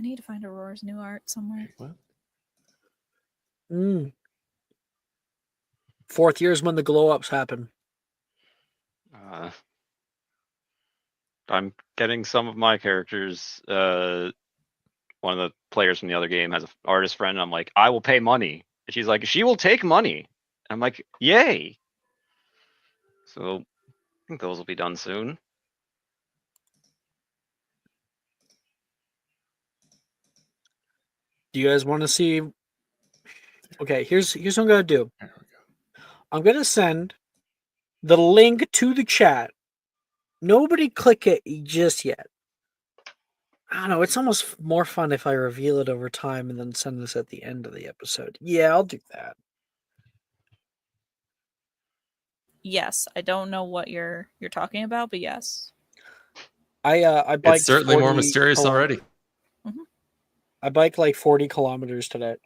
need to find Aurora's new art somewhere. What? 4th year is when the glow-ups happen. I'm getting some of my characters. One of the players from the other game has an artist friend. And I'm like, I will pay money. And she's like, she will take money. I'm like, yay. So I think those will be done soon. Do you guys want to see? Okay, here's what I'm gonna do. There we go. I'm gonna send the link to the chat. Nobody click it just yet. I don't know. It's almost more fun if I reveal it over time and then send this at the end of the episode. Yeah, I'll do that. Yes, I don't know what you're talking about, but yes. I biked. It's certainly more 40 mysterious already. I biked like 40 kilometers today,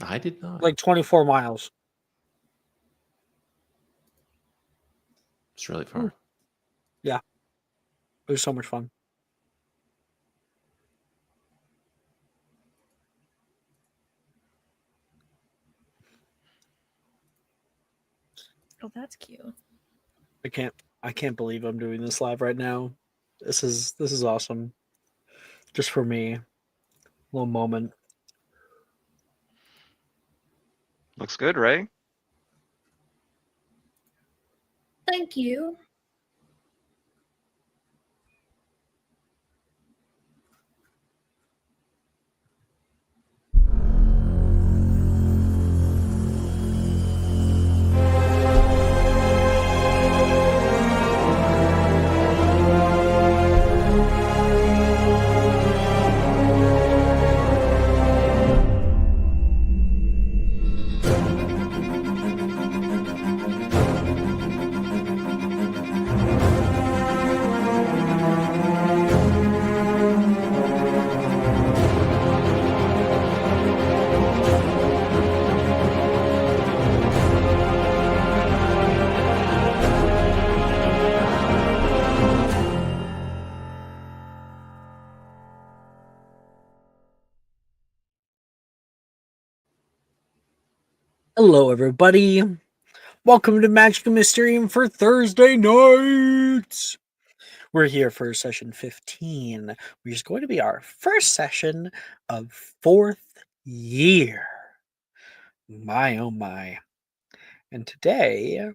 I did not. like 24 miles. It's really far. It was so much fun. Oh, that's cute. I can't believe I'm doing this live right now. This is awesome. Just for me. Little moment. Looks good, Ray. Thank you. Hello, everybody. Welcome to Magic and Mysterium for Thursday nights. We're here for session 15, which is going to be our first session of 4th year. My, oh my. And today,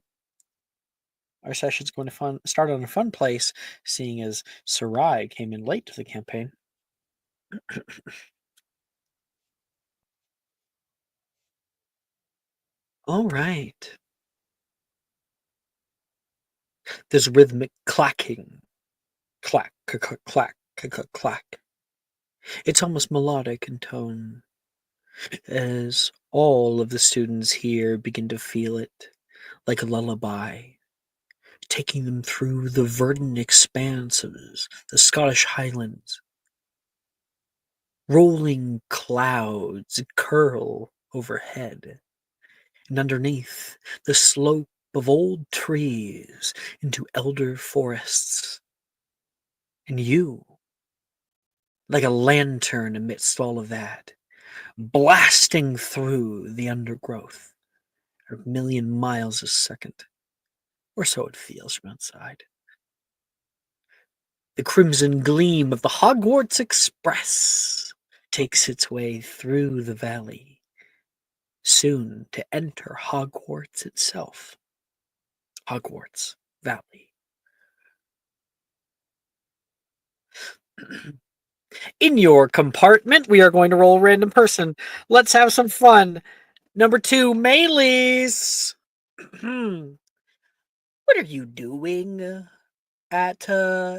our session's going to start on a fun place, seeing as Sarai came in late to the campaign. All right. There's rhythmic clacking. Clack, clack, clack, clack, clack. It's almost melodic in tone, as all of the students here begin to feel it like a lullaby, taking them through the verdant expanses, the Scottish Highlands. Rolling clouds curl overhead, and underneath the slope of old trees into elder forests. And you, like a lantern amidst all of that, blasting through the undergrowth at a million miles a second, or so it feels from outside. The crimson gleam of the Hogwarts Express takes its way through the valley, soon to enter Hogwarts itself. Hogwarts Valley. In your compartment, we are going to roll a random person. Let's have some fun. Number 2, Maylis. What are you doing at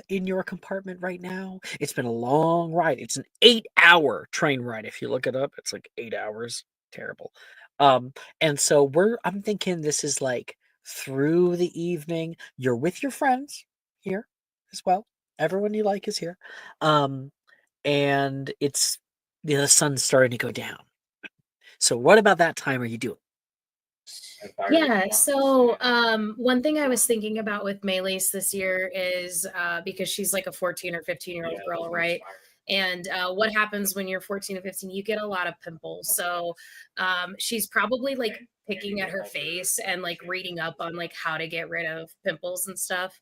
in your compartment right now? It's been a long ride. It's an 8-hour train ride. If you look it up, it's like 8 hours. Terrible. And so I'm thinking this is like through the evening. You're with your friends here as well. Everyone you like is here. And it's the sun's starting to go down. So what about that time are you doing? Yeah, so one thing I was thinking about with Maylace this year is because she's like a 14 or 15-year-old girl, right? And what happens when you're 14 or 15? You get a lot of pimples. So she's probably like picking at her face and like reading up on like how to get rid of pimples and stuff.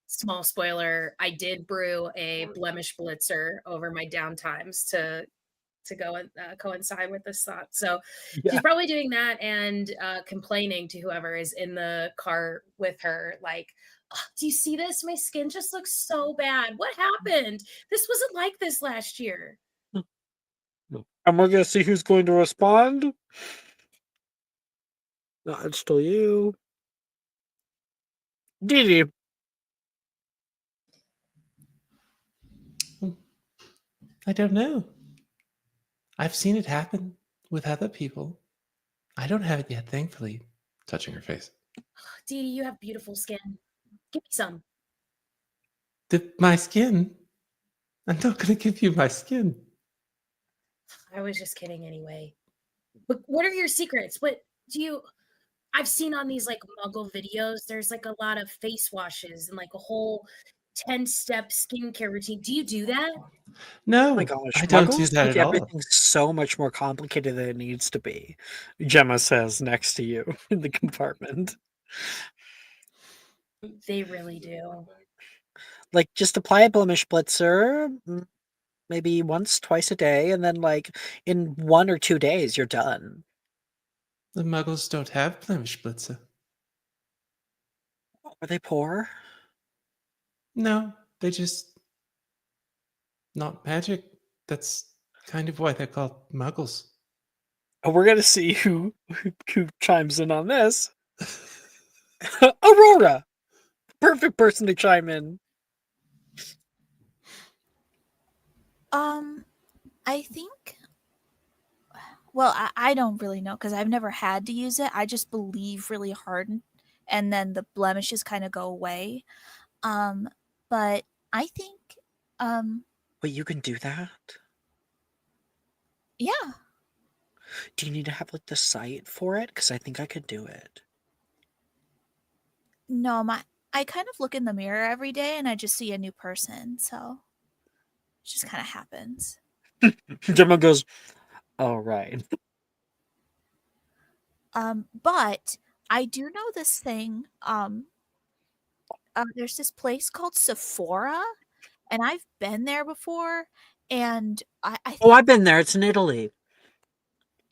Small spoiler, I did brew a blemish blitzer over my downtimes to go and coincide with this thought. So Yeah. she's probably doing that and complaining to whoever is in the car with her, like, "Oh, do you see this? My skin just looks so bad. What happened? This wasn't like this last year." And we're gonna see who's going to respond. No, it's still you. Didi. I don't know. I've seen it happen with other people. I don't have it yet, thankfully. Touching her face. Dee Dee, you have beautiful skin. Give me some. My skin? I'm not going to give you my skin. I was just kidding anyway. But what are your secrets? What do you I've seen on these like muggle videos, there's like a lot of face washes and like a whole 10-step skincare routine. Do you do that? No, Oh my gosh, I don't do Muggles that make at all. everything so much more complicated than it needs to be. Gemma says next to you in the compartment. They really do. Like, just apply a blemish blitzer, maybe once, twice a day, and then like in 1 or 2 days, you're done. The Muggles don't have blemish blitzer. Are they poor? No, they just not magic. That's kind of why they're called Muggles. Oh, we're gonna see who chimes in on this. Aurora, perfect person to chime in. I think. Well, I don't really know because I've never had to use it. I just believe really hard, and then the blemishes kind of go away. But I think, Wait, you can do that? yeah, Do you need to have like the site for it? Because I think I could do it. no, I kind of look in the mirror every day and I just see a new person, so it just kind of happens. Gemma goes, all right. But I do know this thing. There's this place called Sephora, and I've been there before, and I Oh, think I've been there. It's in Italy.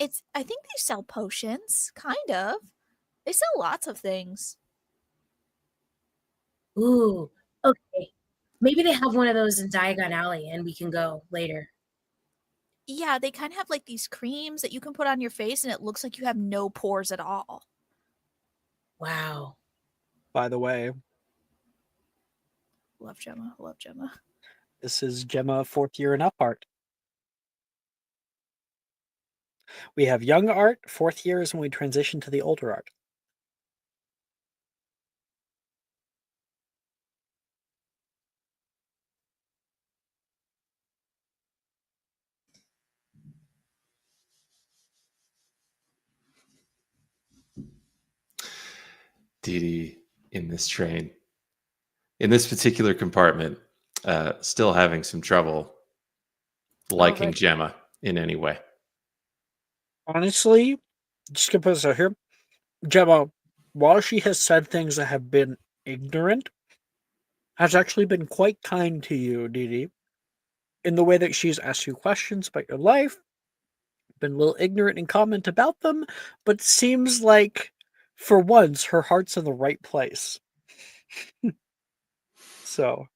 I think they sell potions, kind of. They sell lots of things. Ooh, okay. Maybe they have one of those in Diagon Alley and we can go later. Yeah, they kind of have like these creams that you can put on your face, and it looks like you have no pores at all. Wow. By the way, Love Gemma. Love Gemma. this is Gemma 4th year and up art. We have young art, 4th year is when we transition to the older art. Didi in this train, in this particular compartment, still having some trouble liking really? Gemma in any way. Honestly, just gonna put this out here. Gemma, while she has said things that have been ignorant, has actually been quite kind to you, Didi. In the way that she's asked you questions about your life, been a little ignorant in comment about them, but seems like for once her heart's in the right place. So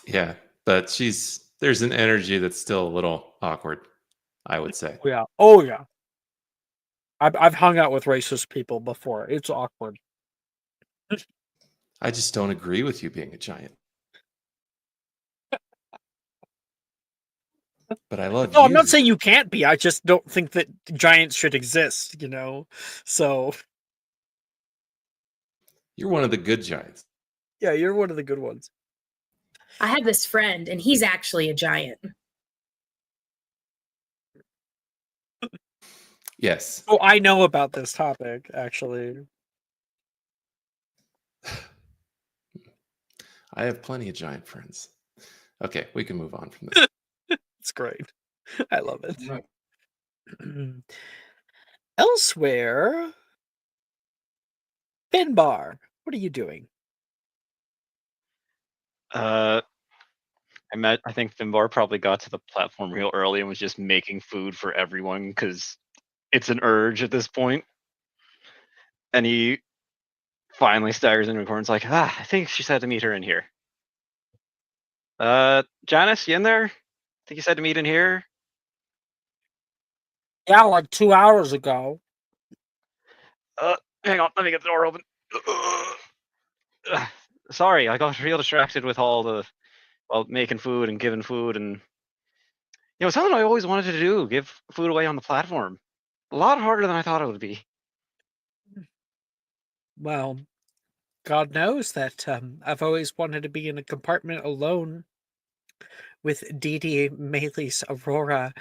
Yeah, but there's an energy that's still a little awkward, I would say. yeah. Oh yeah. I've hung out with racist people before. It's awkward. I just don't agree with you being a giant. But I love No, you. I'm not saying you can't be. I just don't think that giants should exist, So You're one of the good giants. yeah, you're one of the good ones. I have this friend and he's actually a giant. Yes. Oh, I know about this topic, actually. I have plenty of giant friends. Okay, we can move on from this. It's great. I love it. Elsewhere, Finbar, what are you doing? I think Finbar probably got to the platform real early and was just making food for everyone because it's an urge at this point. And he finally staggers into a corner and is like, I think she said to meet her in here. Janice, you in there? I think you said to meet in here. Yeah, like 2 hours ago. Hang on, let me get the door open. Sorry, I got real distracted with all the making food and giving food, and it's something I always wanted to do, give food away on the platform. A lot harder than I thought it would be. Well, God knows that I've always wanted to be in a compartment alone with Dee Dee, Maylis, Aurora,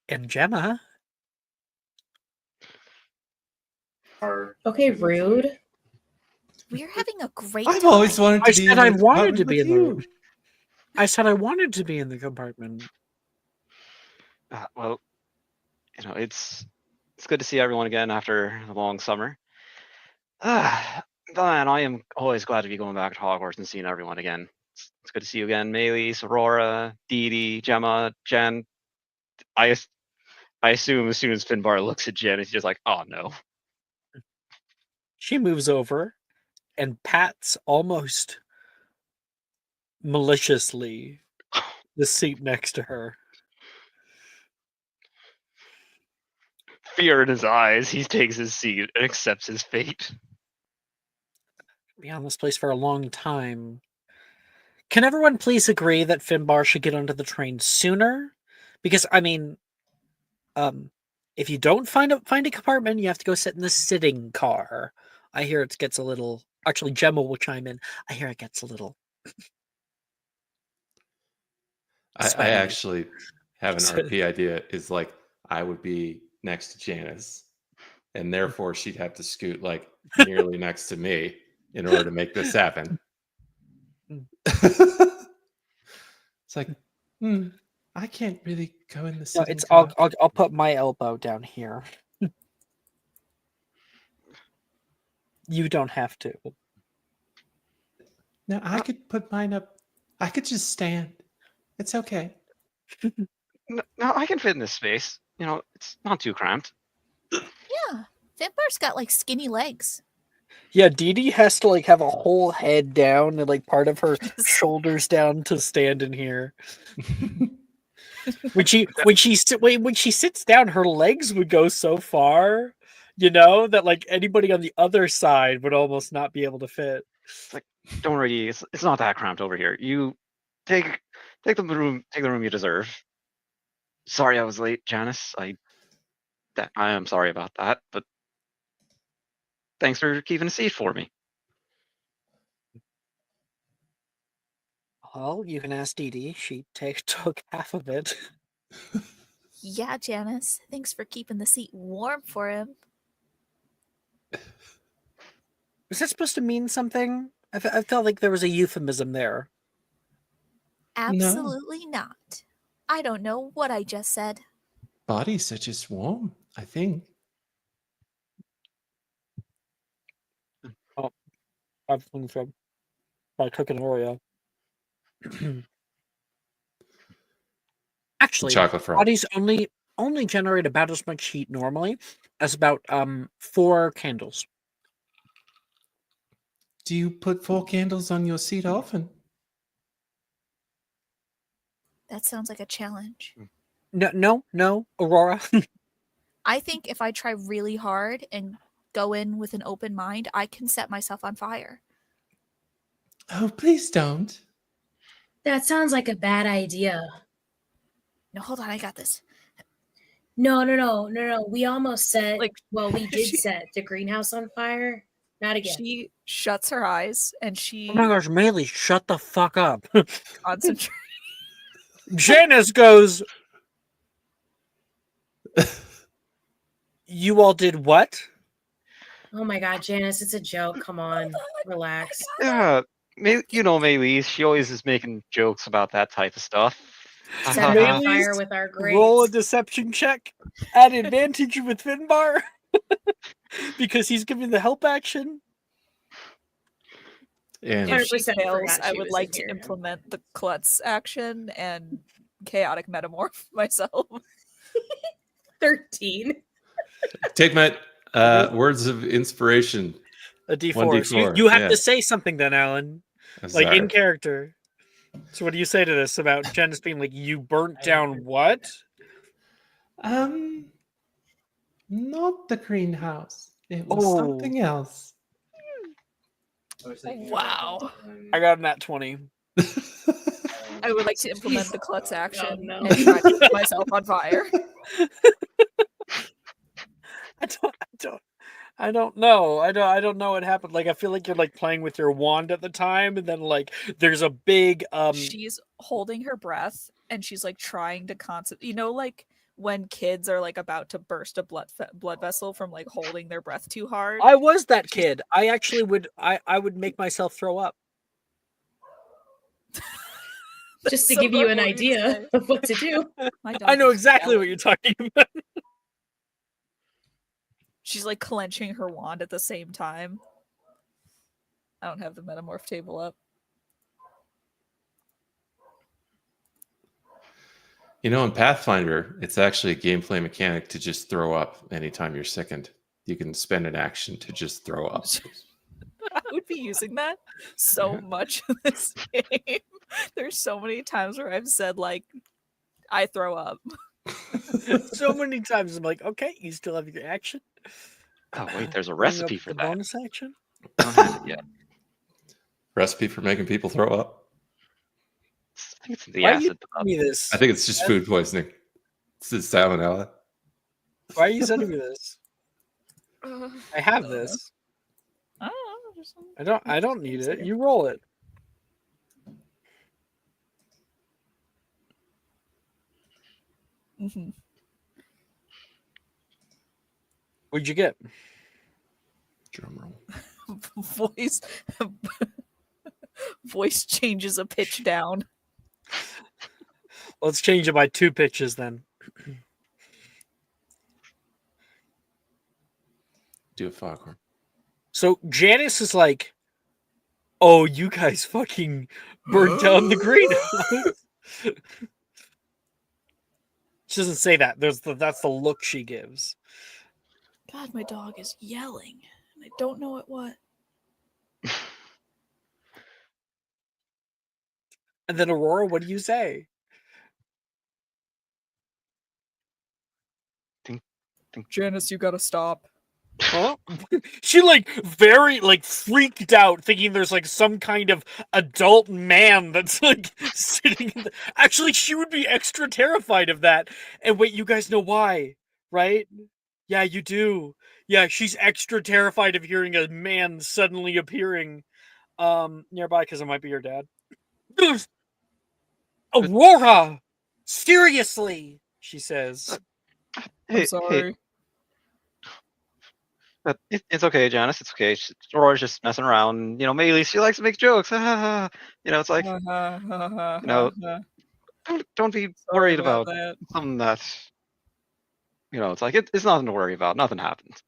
and Gemma. Okay, rude. We're having a great I've time. always wanted to I be said in I the wanted to compartment be with in the you. room. I said I wanted to be in the compartment. Well, it's good to see everyone again after the long summer. Man, I am always glad to be going back to Hogwarts and seeing everyone again. It's good to see you again, Maylis, Aurora, Dee Dee, Gemma, Jen. I assume as soon as Finbar looks at Jen, he's just like, oh no. She moves over and pats almost maliciously the seat next to her. Fear in his eyes, he takes his seat and accepts his fate. Be on this place for a long time. Can everyone please agree that Finbar should get onto the train sooner? Because if you don't find a compartment, you have to go sit in the sitting car. I hear it gets a little. Actually, Gemma will chime in. I hear it gets a little. I Sweaty. actually have an RP idea. Is like I would be next to Janice, and therefore she'd have to scoot like nearly next to me in order to make this happen. It's like, I can't really go in the No, sitting it's car. I'll put my elbow down here. You don't have to. No, I could put mine up. I could just stand. It's okay. No, I can fit in this space. It's not too cramped. Yeah, Finbar's got like skinny legs. Yeah, Dee Dee has to like have a whole head down and like part of her shoulders down to stand in here. When she sits down, her legs would go so far, that like anybody on the other side would almost not be able to fit. It's like, don't worry, it's not that cramped over here. You take the room you deserve. Sorry I was late, Janice. I am sorry about that, but thanks for keeping a seat for me. Well, you can ask Dee Dee. She took half of it. Yeah, Janice. Thanks for keeping the seat warm for him. Was that supposed to mean something? I felt like there was a euphemism there. Absolutely not. I don't know what I just said. Bodies are just warm, I think. Oh, I've been from by cooking Oreo. Actually, Chocolate frog. bodies only generate about as much heat normally as about 4 candles. Do you put 4 candles on your seat often? That sounds like a challenge. No, Aurora. I think if I try really hard and go in with an open mind, I can set myself on fire. Oh, please don't. That sounds like a bad idea. No, hold on, I got this. No. We almost set, we did she- set the greenhouse on fire. Not again. She shuts her eyes and she Oh my gosh, Maylee, shut the fuck up. concentrates. Janice goes, You all did what? Oh my god, Janice, it's a joke. Come on, relax. Yeah, Maylise, she always is making jokes about that type of stuff. Set her on fire with our Roll a grades. deception check at advantage with Finbar because he's giving the help action. And If she 100% fails, forgot I she would was like in to here. implement the klutz action and chaotic metamorph myself. 13. take my words of inspiration. A D4. 1d4, So you have yeah. to say something then, Alan. Like in character. So what do you say to this about Janice being like, you burnt down what? Not the greenhouse. It was something else. Wow. I got a nat 20. I would like to implement the klutz action no. and try to set myself on fire. I don't know. I don't know what happened. Like I feel like you're like playing with your wand at the time, and then like there's a big She's holding her breath and she's like trying to like when kids are like about to burst a blood vessel from like holding their breath too hard. I was that kid. I actually would I would make myself throw up. Just to give you an idea of what to do. I know exactly what you're talking about. She's like clenching her wand at the same time. I don't have the metamorph table up. In Pathfinder, it's actually a gameplay mechanic to just throw up anytime you're sickened. You can spend an action to just throw up. I would be using that so much in this game. There's so many times where I've said like, I throw up. So many times I'm like, okay, you still have your action. Oh wait, there's a recipe for the that. bonus action. I don't have it yet. Recipe for making people throw up? I think it's the Why are you acid. sending me this? I think it's just food poisoning. It's salmonella. Why are you sending me this? I have this. I don't know. I don't need it. You roll it. Mm-hmm. What'd you get? Drum roll. Voice changes a pitch down. Let's change it by 2 pitches then. Do a foghorn. So Janice is like, oh, you guys fucking burnt down the greenhouse. She doesn't say that. That's the look she gives. God, my dog is yelling. And I don't know what. And then Aurora, what do you say? Janice, you gotta stop. Huh? She like very like freaked out, thinking there's like some kind of adult man that's like sitting in the... Actually, she would be extra terrified of that. And wait, you guys know why, right? Yeah, you do. Yeah, she's extra terrified of hearing a man suddenly appearing nearby because it might be your dad. Aurora! Seriously, she says. I'm sorry. But it's okay, Janice. It's okay. Aurora's just messing around. Maylise, she likes to make jokes. It's like, don't be worried about that. something that, it's like, it's nothing to worry about. Nothing happens.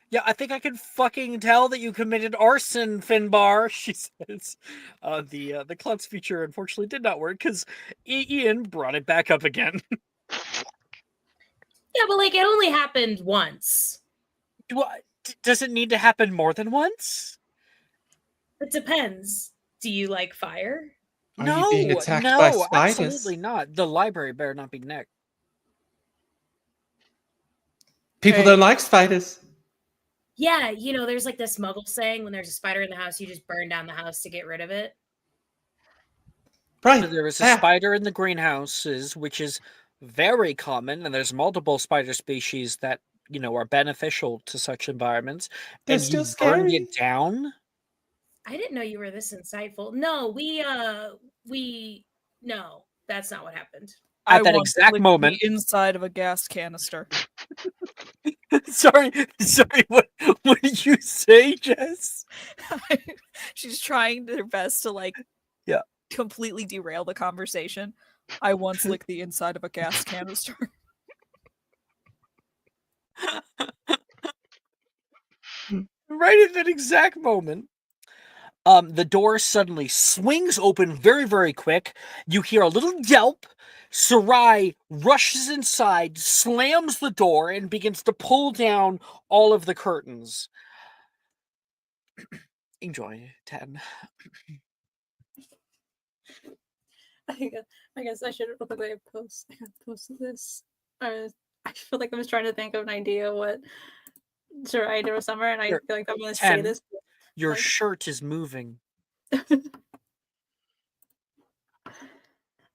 Yeah, I think I can fucking tell that you committed arson, Finbar, she says. The klutz feature unfortunately did not work because Ian brought it back up again. Yeah, but like it only happened once. Does it need to happen more than once? It depends. Do you like fire? Are you being attacked by spiders? Absolutely not. The library better not be next. People don't like spiders. Yeah, there's like this muggle saying when there's a spider in the house, you just burn down the house to get rid of it. Right. So there is a spider in the greenhouses, which is very common, and there's multiple spider species that are beneficial to such environments. They're and still you burned scary. it down. I didn't know you were this insightful. No, no, that's not what happened. At that exact moment, the inside of a gas canister. sorry, what did you say, Jess? She's trying her best to like completely derail the conversation. I once licked the inside of a gas canister. Right at that exact moment, the door suddenly swings open very, very quick. You hear a little yelp. Sarai rushes inside, slams the door, and begins to pull down all of the curtains. Enjoy, 10. I guess I should real quickly post this. I feel like I'm just trying to think of an idea what Sarai did with Summer, and I feel like I'm going to say this. Your shirt is moving.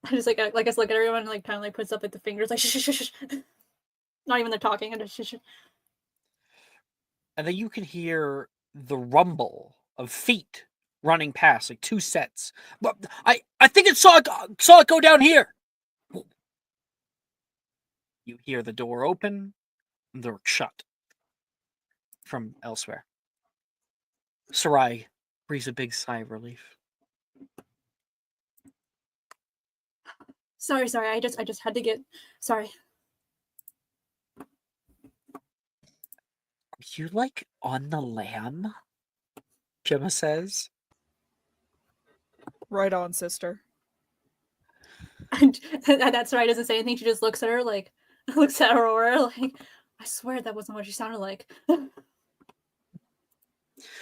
I just like I guess look at everyone and like kind of like puts up like the fingers like shh. Not even they're talking and just shh. And then you can hear the rumble of feet running past, like 2 sets. But I think it saw it go down here. You hear the door open, and the door shut from elsewhere. Sarai breathes a big sigh of relief. Sorry. I just had to get sorry. Are you like on the lam? Gemma says. Right on, sister. And that's Sarai doesn't say anything. She just looks at her like looks at Aurora like I swear that wasn't what she sounded like.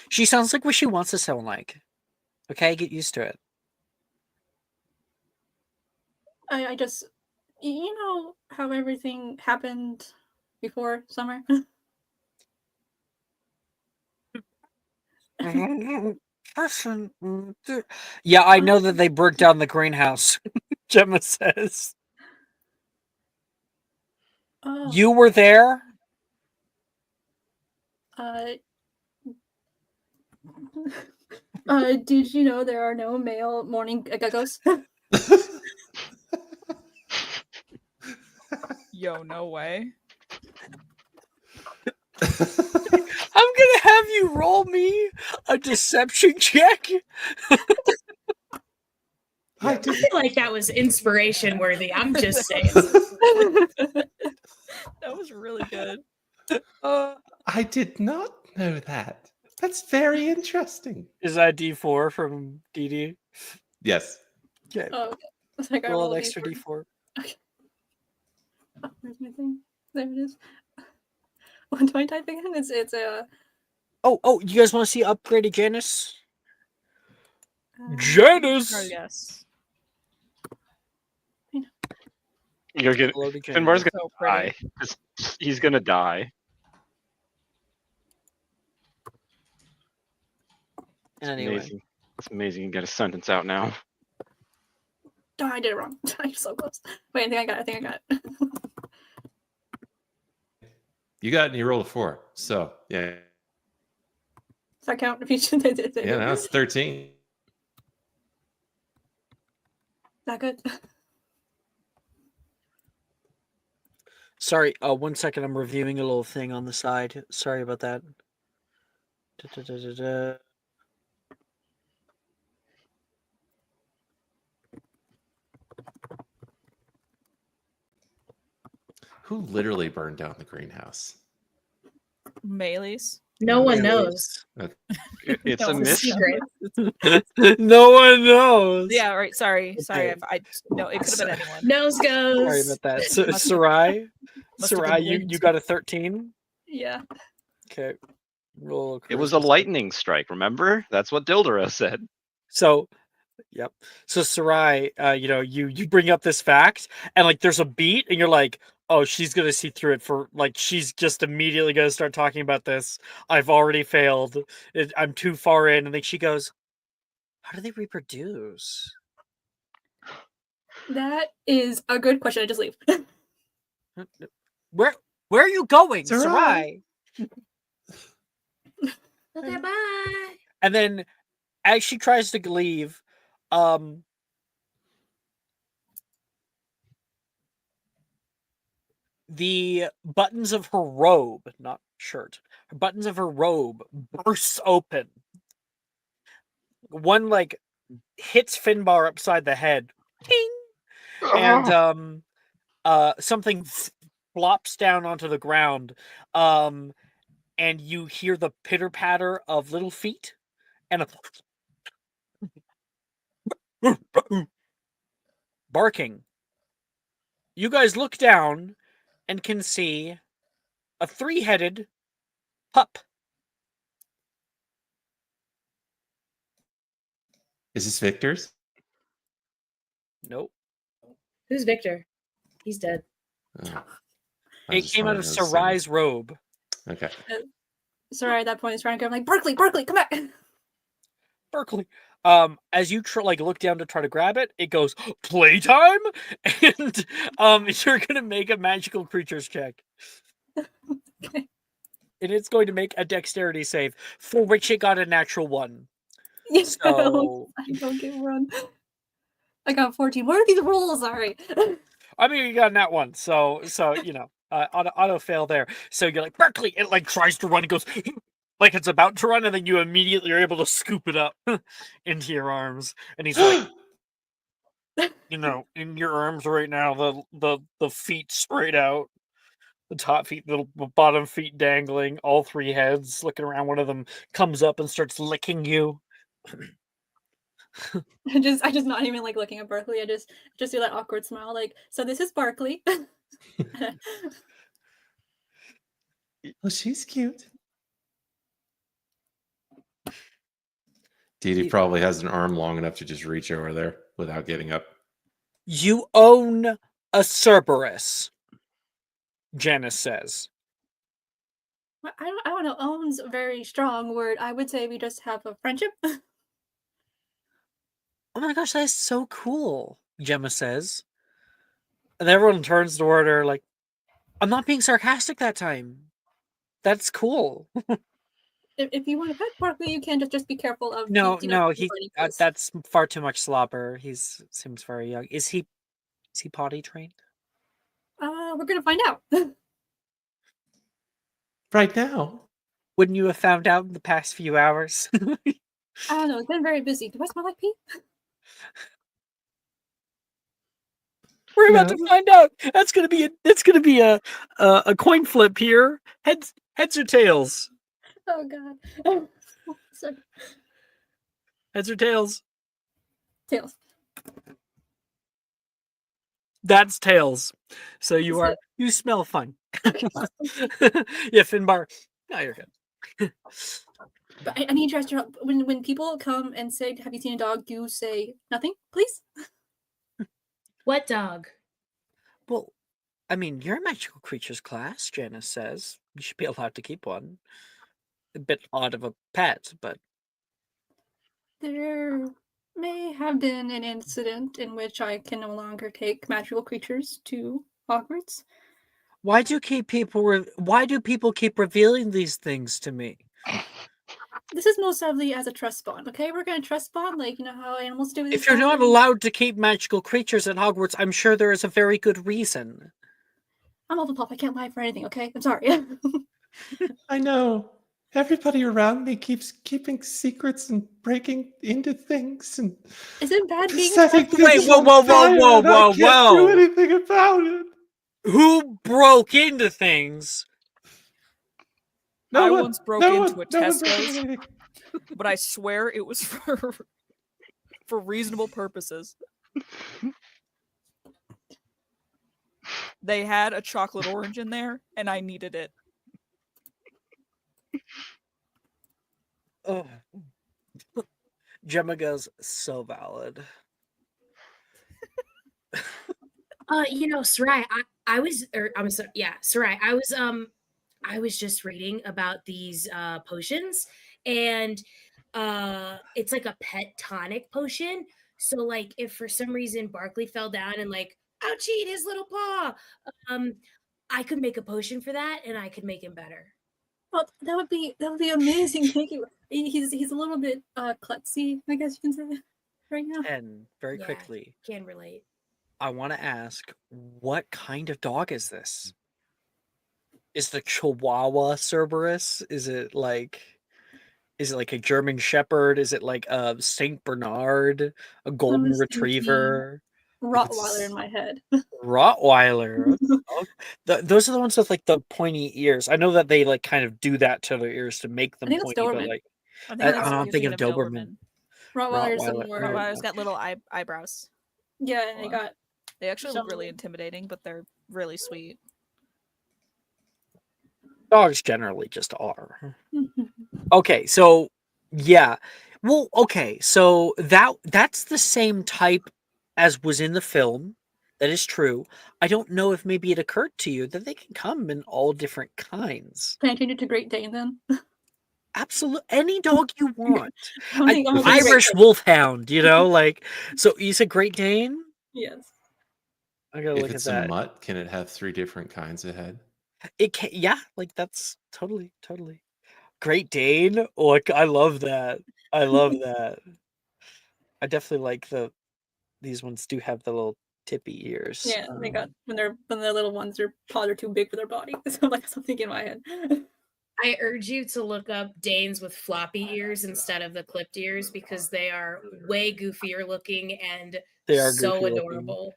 She sounds like what she wants to sound like. Okay, get used to it. I just you know how everything happened before Summer. Yeah, I know that they burnt down the greenhouse. Gemma says. Oh. You were there? Did you know there are no male morning geckos? Yo, no way. I'm gonna have you roll me a deception check. I feel like that was inspiration worthy. I'm just saying. That was really good. I did not know that. That's very interesting. Is that D4 from DD? Yes. Okay. Oh, okay. It's like Roll an extra D4. Okay. Oh, where's my thing? There it is. What do I type again? It's a. Oh, you guys want to see upgraded Janice? Janice. Yes. You're gonna. Finbar's gonna So die. He's gonna die. Anyway. Amazing. It's amazing you get a sentence out now. Oh, I did it wrong. I'm so close. Wait, I think I got it. You got it and you rolled a 4. So, yeah. Does that count? If you Yeah, now it's 13. Is that good? Sorry, 1 second. I'm reviewing a little thing on the side. Sorry about that. Who literally burned down the greenhouse? Mayleys. No one knows. It's No, a it's mystery. No one knows. Yeah, right. Sorry. Okay. No, it could have been anyone. Nose goes. Sorry about that. So, Sarai, you got a 13. Yeah. Okay. Roll. It was a lightning strike. Remember? That's what Dildera said. So, yep. So Sarai, you bring up this fact, and like there's a beat, and you're like, oh, she's gonna see through it for like she's just immediately gonna start talking about this. I've already failed. I'm too far in, and then she goes, "How do they reproduce?" That is a good question. I just leave. Where are you going, Sarai? Okay, bye. And then, as she tries to leave, the buttons of her robe, not shirt, her buttons of her robe bursts open. One like hits Finbar upside the head, ting, and something flops down onto the ground, and you hear the pitter patter of little feet and a barking. You guys look down and can see a 3-headed pup. Is this Victor's? Nope. Who's Victor? He's dead. Oh, It came out of Sarai's robe. Okay. Sorry, at that point, he's trying to go. I'm like, Berkeley, come back. Berkeley. As you look down to try to grab it, it goes playtime, and you're gonna make a magical creatures check. Okay. And it's going to make a dexterity save, for which it got a natural 1. Yeah, So I don't get run. I got 14. What are these rolls? Sorry. I mean, you got a nat 1, so you know, auto fail there. So you're like, Berkeley, it like tries to run, and goes like it's about to run, and then you immediately are able to scoop it up into your arms, and he's like, you know, in your arms right now, the feet straight out, the top feet, the bottom feet dangling, all 3 heads looking around. One of them comes up and starts licking you. I just not even like looking at Berkeley. I just do that awkward smile, like, so this is Barkley. Oh, she's cute. Dee Dee probably has an arm long enough to just reach over there without getting up. You own a Cerberus, Janice says. I don't know. Owns a very strong word. I would say we just have a friendship. Oh my gosh, that is so cool, Gemma says. And everyone turns toward her like, I'm not being sarcastic that time. That's cool. If you want to pet Barkley, you can just be careful of No, he that's far too much slobber. He seems very young. Is he potty trained? We're gonna find out. Right now? Wouldn't you have found out in the past few hours? I don't know. It's been very busy. Do I smell like pee? We're about to find out. That's gonna be a coin flip here. Heads or tails? Oh god. Sorry. Heads or tails? Tails. That's tails. So you smell fun. Yeah, Finbar. No, you're good. But I need you guys to, when people come and say, "Have you seen a dog?" You say nothing, please. What dog? Well, I mean, you're a magical creatures class, Janice says. You should be allowed to keep one. A bit odd of a pet, but There may have been an incident in which I can no longer take magical creatures to Hogwarts. why do people keep revealing these things to me? This is most likely as a trust bond, okay? We're gonna trust bond, like, you know how animals do this. If you're not allowed to keep magical creatures at Hogwarts, I'm sure there is a very good reason. I'm Hufflepuff. I can't lie for anything, okay? I'm sorry. I know. Everybody around me keeps keeping secrets and breaking into things and Is it bad being setting trusted? things Wait, whoa, on fire, and I can't do anything about it. Who broke into things? I once broke into a broke Tesco's, anything. but I swear it was for reasonable purposes. They had a chocolate orange in there, and I needed it. Oh. Gemma goes, so valid. Sarai, Sarai, I was just reading about these potions, and it's like a pet tonic potion. So like if for some reason Barkley fell down and like, ouchie, his little paw, I could make a potion for that and I could make him better. Well, that would be amazing. Thank you. He's a little bit klutzy, I guess you can say, right now. And very quickly, Can relate. I want to ask, what kind of dog is this? Is the Chihuahua Cerberus? Is it like a German Shepherd? Is it like a Saint Bernard, a Golden just thinking Retriever? Rottweiler in my head. Rottweiler. Those are the ones with like the pointy ears. I know that they like kind of do that to their ears to make them think that's pointy, but Doberman. like I I think that's don't you're think thinking of Doberman. Rottweiler is Rottweiler. more. Rottweiler's got little eyebrows. Yeah, and they got. They actually look really Some- intimidating, but they're really sweet. Dogs generally just are. Okay, so yeah. Well, okay, so that's the same type as was in the film. That is true. I don't know if maybe it occurred to you that they can come in all different kinds. Can I change it to Great Dane then? Absolutely, any dog you want. I'm thinking Great Irish Dane. Wolfhound, you know, like. So you said Great Dane? Yes. I gotta If look at it's a that. mutt, can it have 3 different kinds of head? It can, yeah, like that's totally. Great Dane. Look, I love that. I love that. I definitely like these ones do have the little tippy ears. Yeah, they got when they're little ones, their paws are too big for their body. So like something in my head. I urge you to look up Danes with floppy ears instead of the clipped ears because they are way goofier looking and They are so goofy looking. adorable.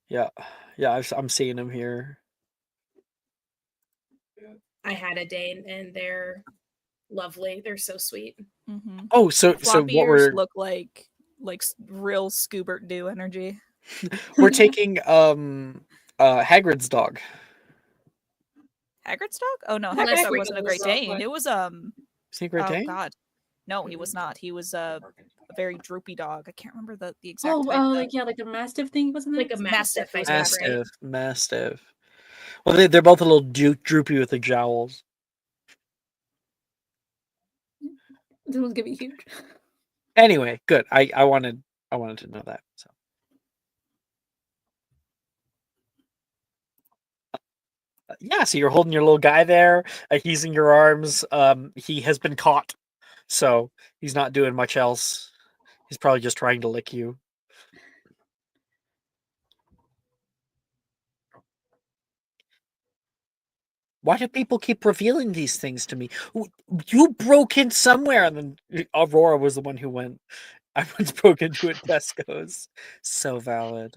Yeah, I'm seeing them here. I had a Dane and they're lovely. They're so sweet. Mm-hmm. Oh, so Floppy what ears we're look like real Scoobert Doo energy. we're taking Hagrid's dog. Hagrid's dog? Oh no, Let's Hagrid's dog bring wasn't a it Great this up, Dane. like- It was Is he a Great oh Dane? god, no, he was not. He was a very droopy dog. I can't remember the exact Oh, type. though. like yeah, like a mastiff thing, wasn't it? Like a mastiff, I think, right? Mastiff. Well, they're both a little droopy with the jowls. This one's gonna be huge. Anyway, good. I wanted to know that. So. Yeah, so you're holding your little guy there. He's in your arms. He has been caught, so he's not doing much else. He's probably just trying to lick you. Why do people keep revealing these things to me? You broke in somewhere, and then Aurora was the one who went. I once broke into a Tesco's. So valid.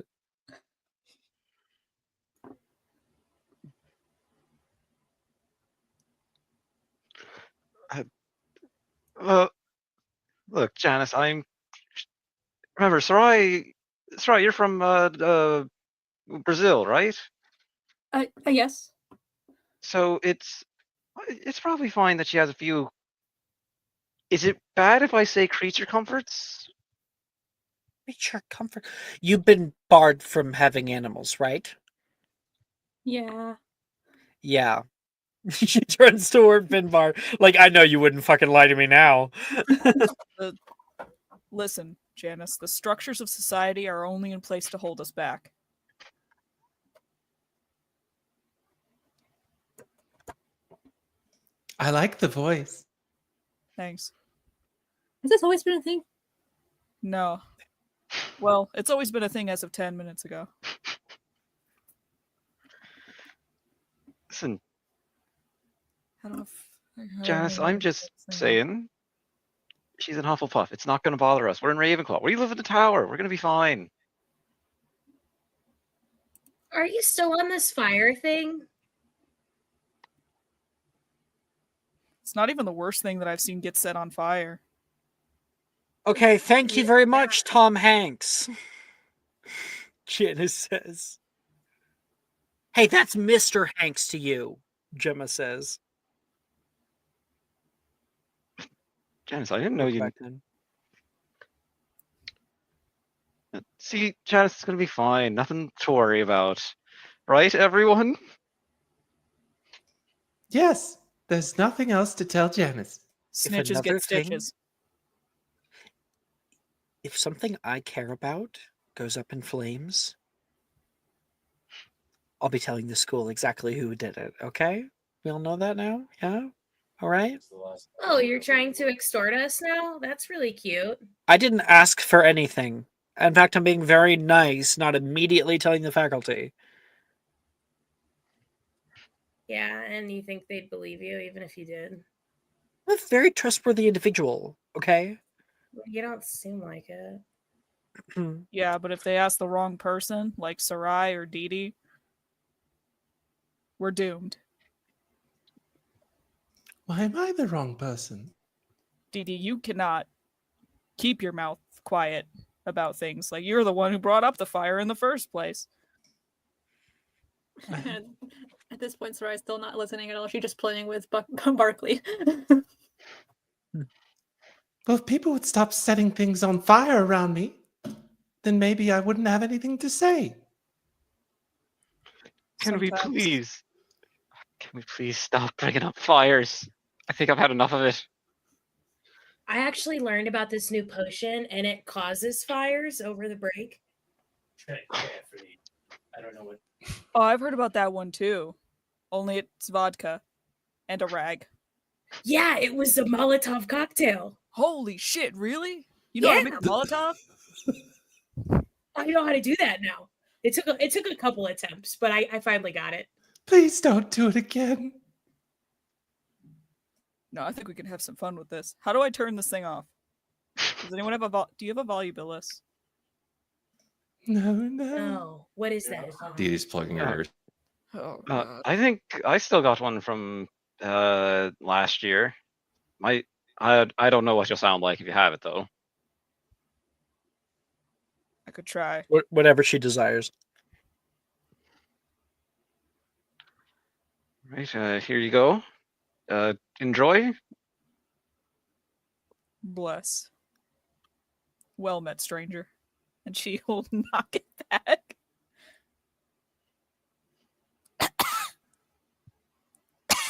Look, Janice, remember, Sarai, you're from Brazil, right? Yes. So it's probably fine that she has a few. Is it bad if I say creature comforts? Creature comfort. You've been barred from having animals, right? Yeah. Yeah. She turns toward Finbar. Like, I know you wouldn't fucking lie to me now. Listen, Janice, the structures of society are only in place to hold us back. I like the voice. Thanks. Has this always been a thing? No. Well, it's always been a thing as of 10 minutes ago. Listen, I don't know if... Janice, I'm just saying. She's in Hufflepuff. It's not going to bother us. We're in Ravenclaw. We live in the tower. We're going to be fine. Are you still on this fire thing? It's not even the worst thing that I've seen get set on fire. Okay, thank you very much, Tom Hanks. Janice says. Hey, that's Mr. Hanks to you, Gemma says. Janice, I didn't know you. Back then. See, Janice, it's going to be fine. Nothing to worry about. Right, everyone? Yes, there's nothing else to tell Janice. Snitches another get stitches. If something I care about goes up in flames, I'll be telling the school exactly who did it, okay? We all know that now? Yeah? All right? Oh, you're trying to extort us now? That's really cute. I didn't ask for anything. In fact, I'm being very nice, not immediately telling the faculty. Yeah, and you think they'd believe you even if you did? I'm a very trustworthy individual, okay? Well, you don't seem like it. Yeah, but if they ask the wrong person, like Sarai or Dee Dee, we're doomed. Why am I the wrong person? Dee Dee, you cannot keep your mouth quiet about things. Like, you're the one who brought up the fire in the first place. And at this point, Sarai's still not listening at all. She's just playing with Barkley. Well, if people would stop setting things on fire around me, then maybe I wouldn't have anything to say. Can we Sometimes. please stop bringing up fires? I think I've had enough of it. I actually learned about this new potion, and it causes fires over the break. I don't know what. Oh, I've heard about that one too. Only it's vodka and a rag. Yeah, it was a Molotov cocktail. Holy shit, really? You know how to make a Molotov? I know how to do that now. It took a couple attempts, but I finally got it. Please don't do it again. No, I think we can have some fun with this. How do I turn this thing off? Does anyone have do you have a volubilus? No. What is that? Dee Dee's plugging hers. Oh, God. I think I still got one from last year. I don't know what you'll sound like if you have it though. I could try. Whatever she desires. Right, here you go. Enjoy. Bless. Well met, stranger. And she will knock it back.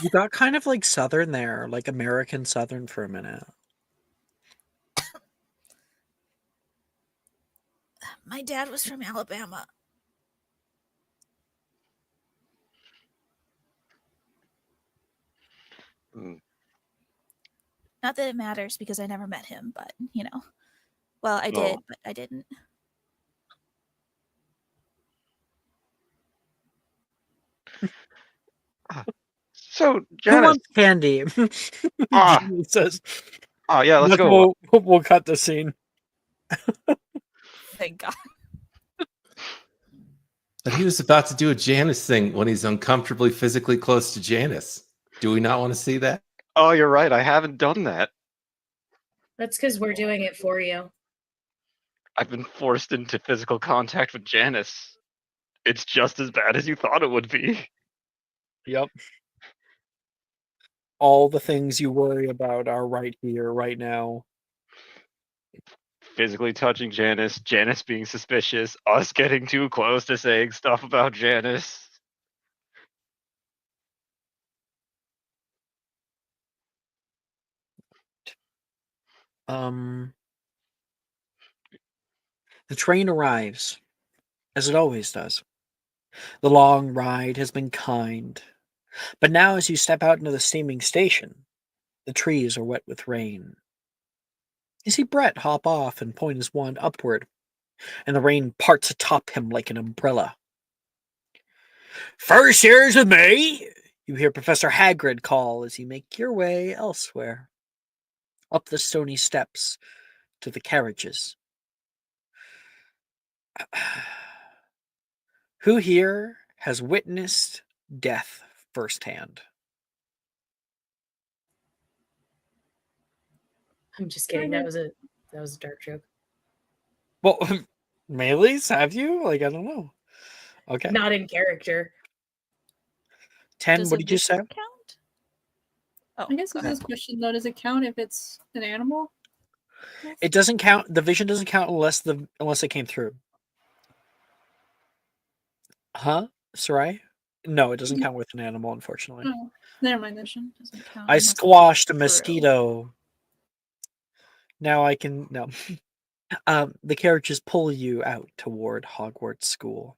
You got kind of like Southern there, like American Southern for a minute. My dad was from Alabama. Mm. Not that it matters because I never met him, but well, I Oh. did, but I didn't. So, Who Janice. wants candy? Ah. Jamie says. Oh yeah, let's go. We'll cut the scene. Thank God. But he was about to do a Janice thing when he's uncomfortably physically close to Janice. Do we not want to see that? Oh, you're right. I haven't done that. That's because we're doing it for you. I've been forced into physical contact with Janice. It's just as bad as you thought it would be. Yep. All the things you worry about are right here, right now. Physically touching Janice, Janice being suspicious, us getting too close to saying stuff about Janice. The train arrives, as it always does. The long ride has been kind, but now as you step out into the steaming station, the trees are wet with rain. You see Brett hop off and point his wand upward, and the rain parts atop him like an umbrella. "First years with me!" You hear Professor Hagrid call as you make your way elsewhere, up the stony steps to the carriages. Who here has witnessed death firsthand? I'm just kidding. That was a dark joke. Well, Melees, have you? Like, I don't know. Okay. Not in character. 10, Does what a did you say? vision count? Oh, I guess go with ahead. this question though, does it count if it's an animal? It doesn't count. The vision doesn't count unless it came through. Huh, Sarai? No, it doesn't count with an animal, unfortunately. Oh, never mind. Then. Doesn't count I unless it squashed a came through. mosquito. Now I can no. The carriages pull you out toward Hogwarts School.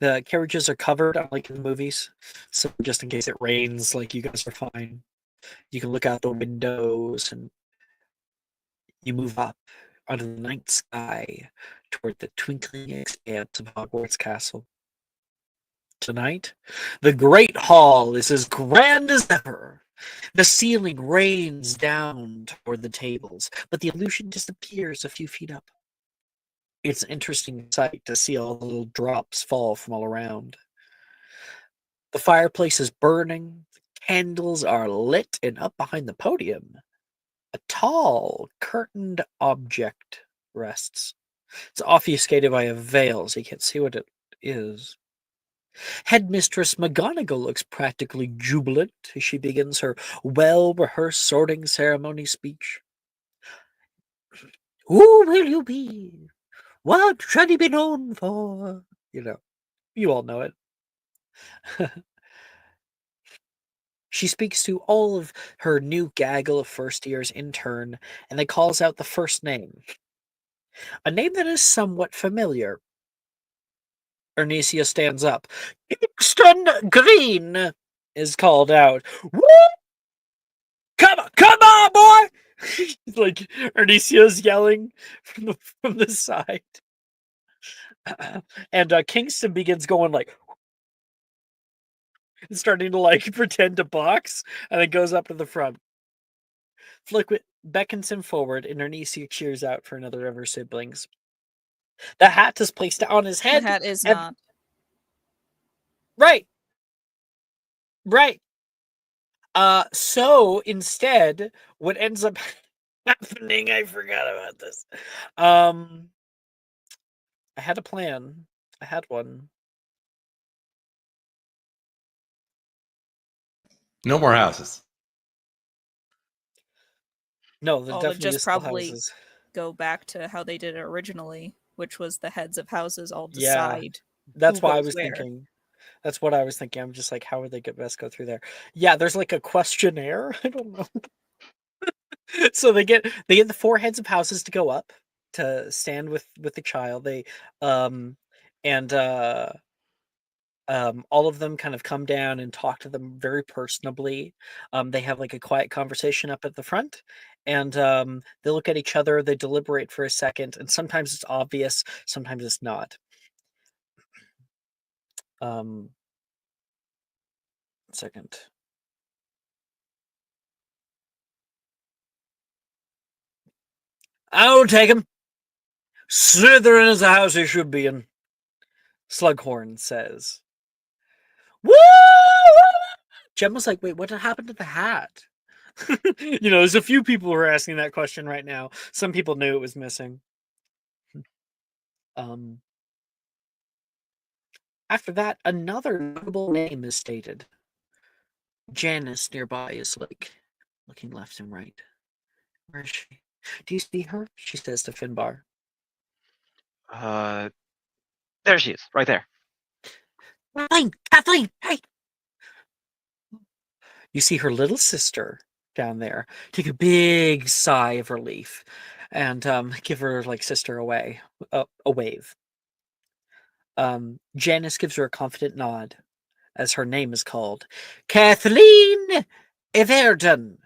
The carriages are covered, unlike in the movies, so just in case it rains, like you guys are fine. You can look out the windows and you move up under the night sky toward the twinkling expanse of Hogwarts Castle. Tonight, the Great Hall is as grand as ever. The ceiling rains down toward the tables, but the illusion disappears a few feet up. It's an interesting sight to see all the little drops fall from all around. The fireplace is burning, the candles are lit, and up behind the podium, a tall, curtained object rests. It's obfuscated by a veil, so you can't see what it is. Headmistress McGonagall looks practically jubilant as she begins her well-rehearsed sorting ceremony speech. Who will you be? What should he be known for? You all know it. She speaks to all of her new gaggle of first years in turn, and then calls out the first name. A name that is somewhat familiar. Ernisia stands up. Kingston Green is called out. Woo! Come on, boy! Like Ernisia's yelling from the side. And Kingston begins going like starting to like pretend to box, and then goes up to the front. Flick beckons him forward, and Ernisia cheers out for another of her siblings. The hat is placed on his head. The hat is and... not. Right. So instead, what ends up happening, I forgot about this. I had a plan. I had one. No more houses. No, there Oh, definitely just is still probably houses. go back to how they did it originally, which was the heads of houses all Yeah, decide. that's who what I goes was where. thinking. That's what I was thinking. I'm just like, how would they best go through there? Yeah, there's like a questionnaire. I don't know. So they get the 4 heads of houses to go up to stand with the child. They and all of them kind of come down and talk to them very personably. They have like a quiet conversation up at the front, and they look at each other. They deliberate for a second, and sometimes it's obvious, sometimes it's not. Second. I'll take him. Slytherin is the house he should be in, Slughorn says. Woo! Gemma's like, wait, what happened to the hat? There's a few people who are asking that question right now. Some people knew it was missing. After that, another notable name is stated. Janice nearby is like looking left and right. Where is she? Do you see her? She says to Finbar. There she is, right there. Kathleen, hey! You see her little sister down there take a big sigh of relief and give her like sister a wave. Janice gives her a confident nod as her name is called Kathleen Everton.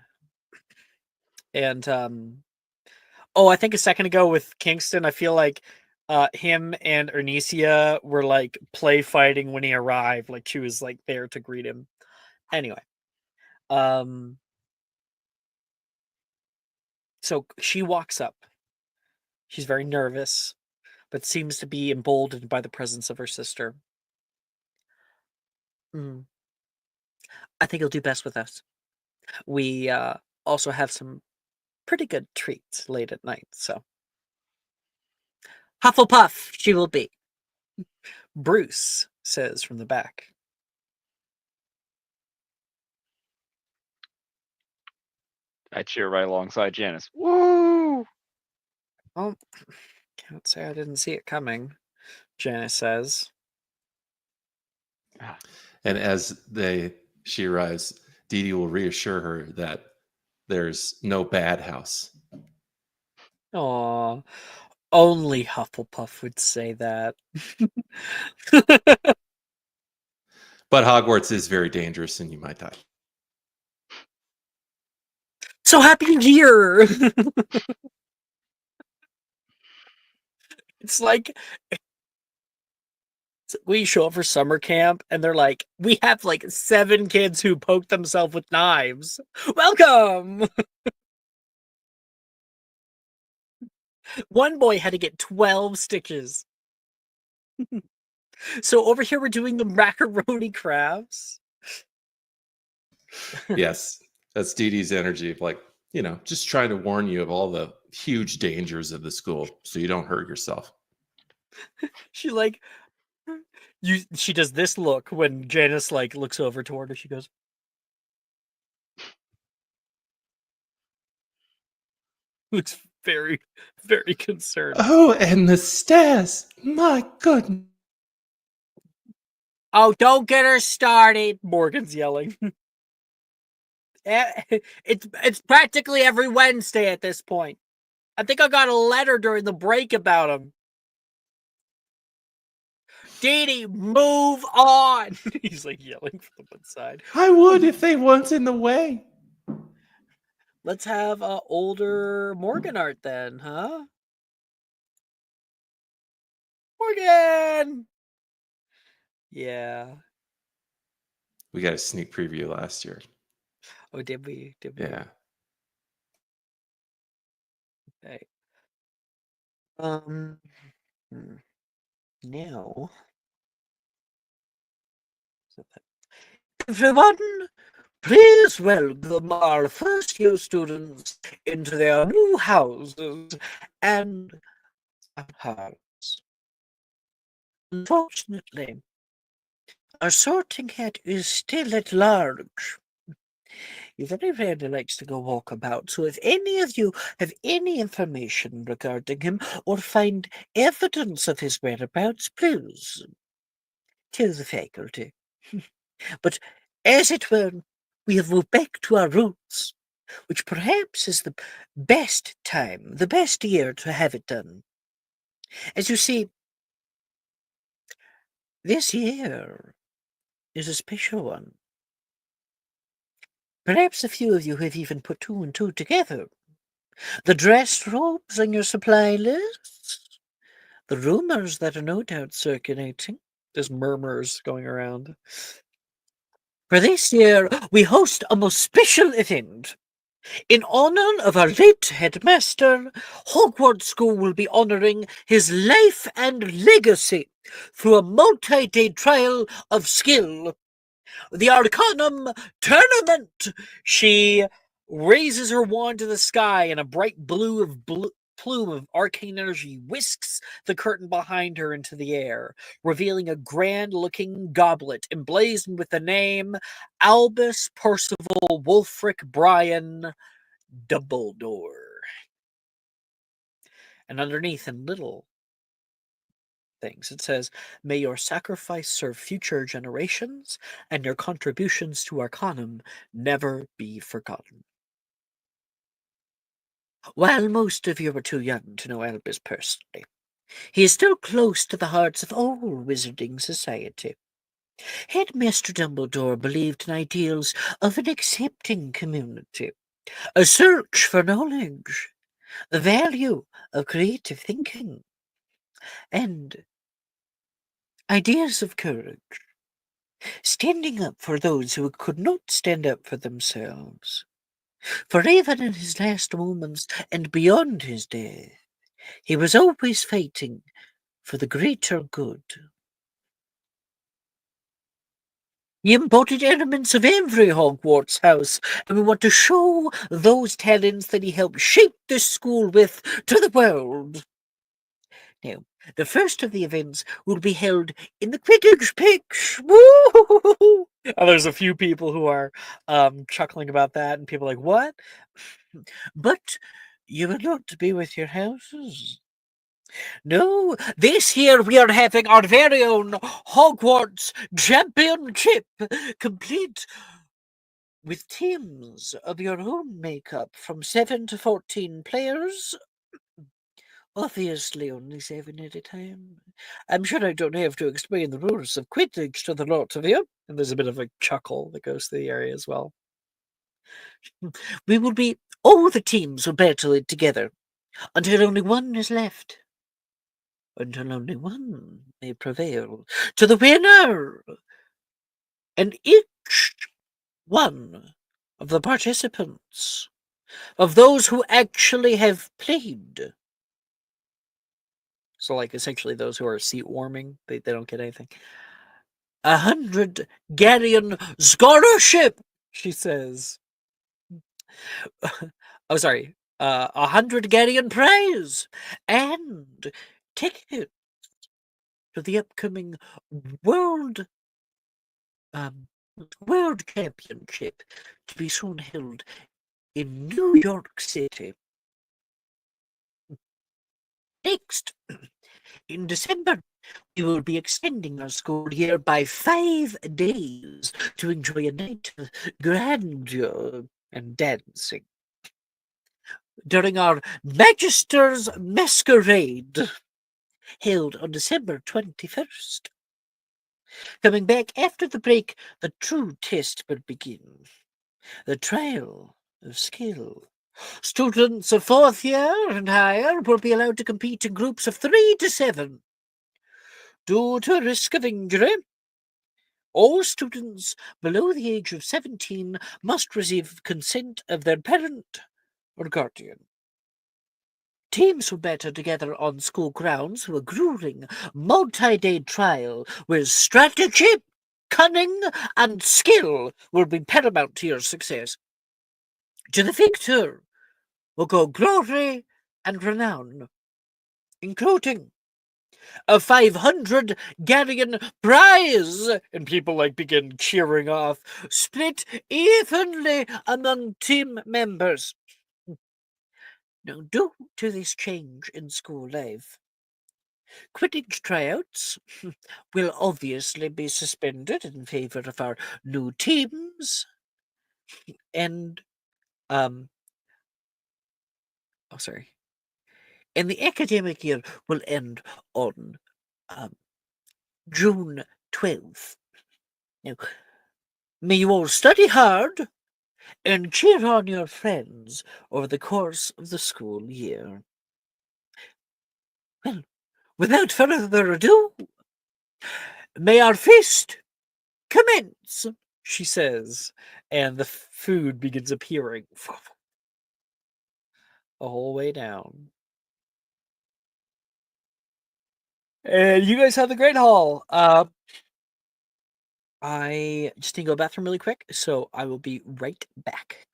And I think a second ago with Kingston, I feel like him and Ernisia were like play fighting when he arrived. Like she was like there to greet him. Anyway. So she walks up. She's very nervous, but seems to be emboldened by the presence of her sister. I think he'll do best with us. We also have some pretty good treats late at night, so. Hufflepuff, she will be. Bruce says from the back. I cheer right alongside Janice. Woo! Oh, can't say I didn't see it coming, Janice says. And as she arrives, Dee Dee will reassure her that there's no bad house. Aw, only Hufflepuff would say that. But Hogwarts is very dangerous and you might die. So happy you're here! It's like We show up for summer camp and they're like, we have like 7 kids who poke themselves with knives. Welcome. One boy had to get 12 stitches. So over here we're doing the macaroni crafts. Yes, that's Dee Dee's energy of like, just trying to warn you of all the huge dangers of the school so you don't hurt yourself. She like she does this look when Janice like looks over toward her. She goes, looks very, very concerned. Oh, and the stairs. My goodness. Oh, don't get her started. Morgan's yelling. It's practically every Wednesday at this point. I think I got a letter during the break about him. Dee Dee, move on. He's like yelling from the side. I would if they weren't in the way. Let's have older Morgan art then, huh? Morgan! Yeah. We got a sneak preview last year. Oh, did we? Yeah. Okay. Now. Everyone, please welcome our first-year students into their new houses and hearts. Unfortunately, our sorting hat is still at large. He very rarely likes to go walk about, so if any of you have any information regarding him or find evidence of his whereabouts, please tell the faculty. But as it were, we have moved back to our roots, which perhaps is the best time, the best year to have it done. As you see, this year is a special one. Perhaps a few of you have even put 2 and 2 together. The dress robes on your supply lists, the rumors that are no doubt circulating. There's murmurs going around. For this year, we host a most special event. In honor of our late headmaster, Hogwarts School will be honoring his life and legacy through a multi-day trial of skill. The Arcanum Tournament! She raises her wand to the sky, and a bright plume of arcane energy whisks the curtain behind her into the air, revealing a grand-looking goblet emblazoned with the name Albus Percival Wulfric Brian Dumbledore. And underneath, in little things, it says, "May your sacrifice serve future generations, and your contributions to Arcanum never be forgotten." While most of you are too young to know Albus personally, he is still close to the hearts of all wizarding society. Headmaster Dumbledore believed in ideals of an accepting community, a search for knowledge, the value of creative thinking, and ideas of courage, standing up for those who could not stand up for themselves. For even in his last moments and beyond his death, he was always fighting for the greater good. He embodied elements of every Hogwarts house, and we want to show those talents that he helped shape this school with to the world. Now, the first of the events will be held in the Quidditch pitch. Woo! Oh, there's a few people who are chuckling about that, and people are like, what? But you will not be with your houses. No, this year we are having our very own Hogwarts Championship, complete with teams of your own makeup from 7 to 14 players. Obviously, only 7 at a time. I'm sure I don't have to explain the rules of Quidditch to the lot of you. And there's a bit of a chuckle that goes through the area as well. All the teams will battle it together until only one is left. until only one may prevail. To the winner! And each one of the participants, of those who actually have played, so like essentially those who are seat warming, they don't get anything. 100 Garion scholarship, she says. Oh, sorry. 100 Garion prize and ticket to the upcoming World World Championship to be soon held in New York City. Next, in December, we will be extending our school year by 5 days to enjoy a night of grandeur and dancing. During our Magister's Masquerade, held on December 21st. Coming back after the break, the true test will begin. The trial of skill. Students of 4th year and higher will be allowed to compete in groups of 3 to 7. Due to a risk of injury, all students below the age of 17 must receive consent of their parent or guardian. Teams will battle together on school grounds for a grueling, multi-day trial where strategy, cunning, and skill will be paramount to your success. To the victor will go glory and renown, including a 500 Garion prize, and people begin cheering off, split evenly among team members. Now, due to this change in school life, Quidditch tryouts will obviously be suspended in favor of our new teams, and and the academic year will end on June 12th. Now, may you all study hard and cheer on your friends over the course of the school year. Well, without further ado, may our feast commence, she says, and the food begins appearing the whole way down. And you guys have the Great Hall. I just need to go to the bathroom really quick, so I will be right back.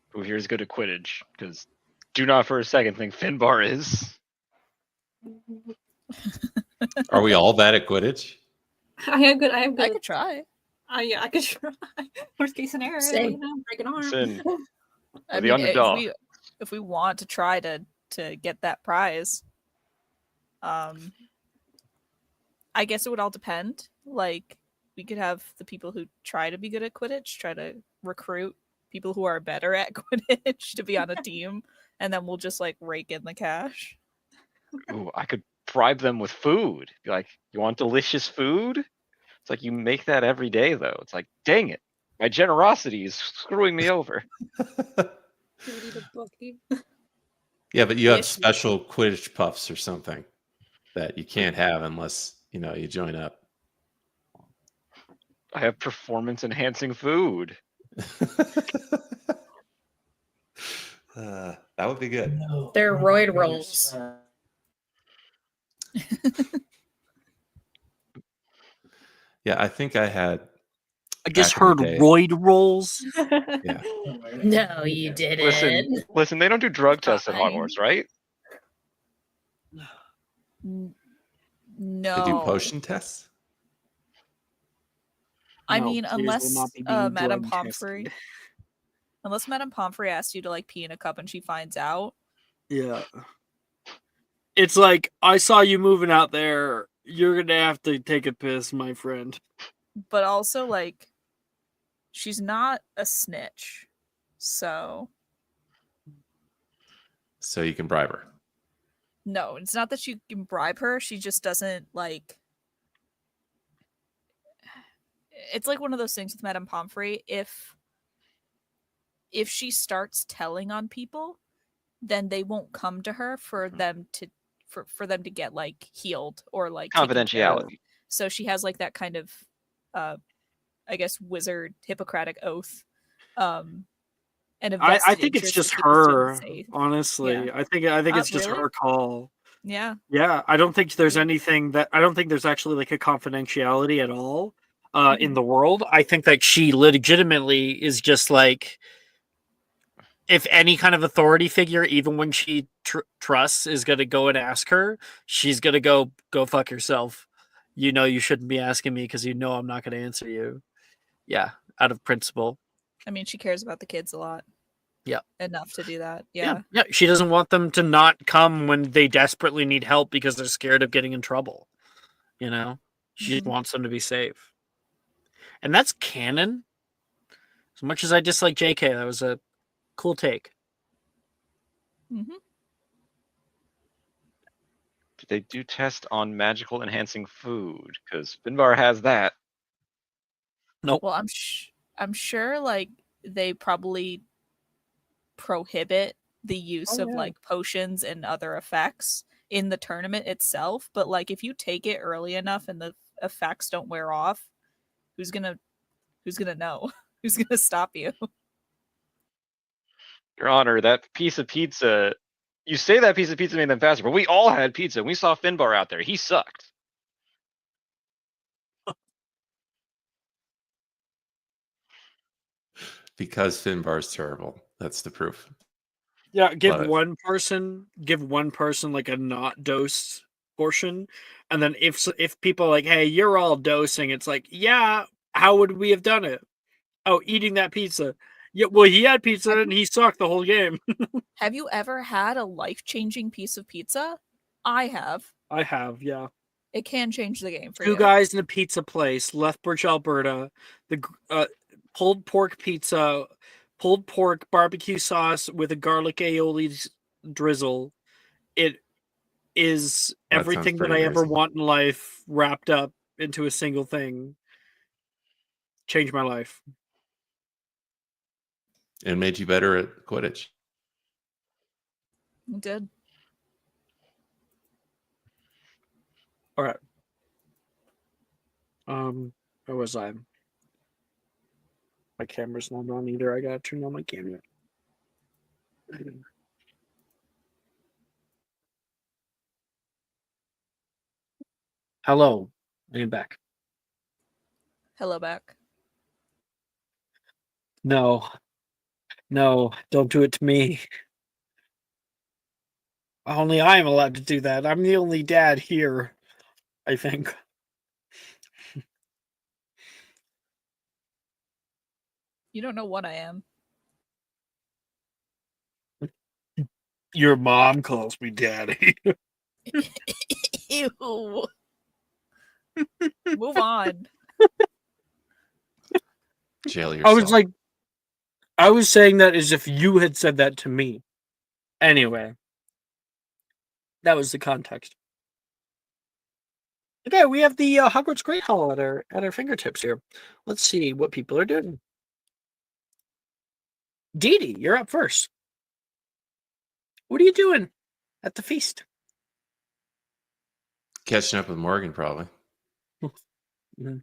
Who here is good at Quidditch? Because do not for a second think Finbar is. Are we all bad at Quidditch? I have good. I could try. Yeah, I could try. Worst case scenario, Same. break an arm. Listen, I the mean, underdog. if we want to try to get that prize, I guess it would all depend. Like, we could have the people who try to be good at Quidditch try to recruit people who are better at Quidditch to be on a team, and then we'll just rake in the cash. Ooh, I could bribe them with food. Be like, you want delicious food? It's like you make that every day, though. It's like, dang it, my generosity is screwing me over. Yeah, but you have special Quidditch puffs or something that you can't have unless you join up. I have performance-enhancing food. That would be good. They're roid rolls. Yeah, I think I had. I just heard roid rolls. Yeah. No, you didn't. Listen, they don't do drug tests at Hogwarts, right? No. They do potion tests? I No, mean, players will unless not be being Madame drug Pomfrey, tested. unless Madame Pomfrey asks you to pee in a cup and she finds out. Yeah. It's like, I saw you moving out there. You're going to have to take a piss, my friend. But also, she's not a snitch. So you can bribe her. no, it's not that you can bribe her. She just doesn't it's like one of those things with Madame Pomfrey. If she starts telling on people, then they won't come to her for them to get like healed or like taken care of. Confidentiality. So she has like that kind of I guess wizard Hippocratic oath. And a I vested think it's interest to just keep the students her. safe. Honestly, Yeah. I think it's just Really? her call. Yeah. Yeah, I don't think there's anything that I don't think there's actually like a confidentiality at all in the world. I think that she legitimately is just like, if any kind of authority figure, even when she trusts, is going to go and ask her, she's going to go fuck yourself. You know, you shouldn't be asking me because you know I'm not going to answer you. Yeah, out of principle. I mean, she cares about the kids a lot. Yeah. Enough to do that. Yeah. Yeah. She doesn't want them to not come when they desperately need help because they're scared of getting in trouble. You know, she just wants them to be safe. And that's canon. As much as I dislike JK, that was a cool take. Mm-hmm. They do test on magical enhancing food because Finbar has that. Nope. Well, I'm sure like they probably prohibit the use of like potions and other effects in the tournament itself, but like if you take it early enough and the effects don't wear off, who's gonna know? Who's gonna stop you? Your Honor, that piece of pizza. You say that piece of pizza made them faster, but we all had pizza. We saw Finbar out there. He sucked. Because Finbar's terrible. That's the proof. Yeah, give Love it. one person like a not dosed portion, and then if people are like, hey, you're all dosing, it's like, yeah, how would we have done it? Oh, eating that pizza. Yeah, well, he had pizza and he sucked the whole game. Have you ever had a life-changing piece of pizza? I have. I have, yeah. It can change the game for Two you. guys in a pizza place, Lethbridge, Alberta. The pulled pork pizza, pulled pork barbecue sauce with a garlic aioli drizzle. It is That sounds everything that pretty I ever amazing. want in life wrapped up into a single thing. Changed my life. It made you better at Quidditch. It did. All right. Where was I? My camera's not on either. I gotta turn on my camera. Hello. I'm back. Hello back. No, don't do it to me. Only I am allowed to do that. I'm the only dad here, I think. You don't know what I am. Your mom calls me daddy. Ew. Move on. Jail yourself. I was saying that as if you had said that to me. Anyway, that was the context. Okay, we have the Hogwarts Great Hall at our fingertips here. Let's see what people are doing. Dee Dee, you're up first. What are you doing at the feast? Catching up with Morgan, probably. Yeah.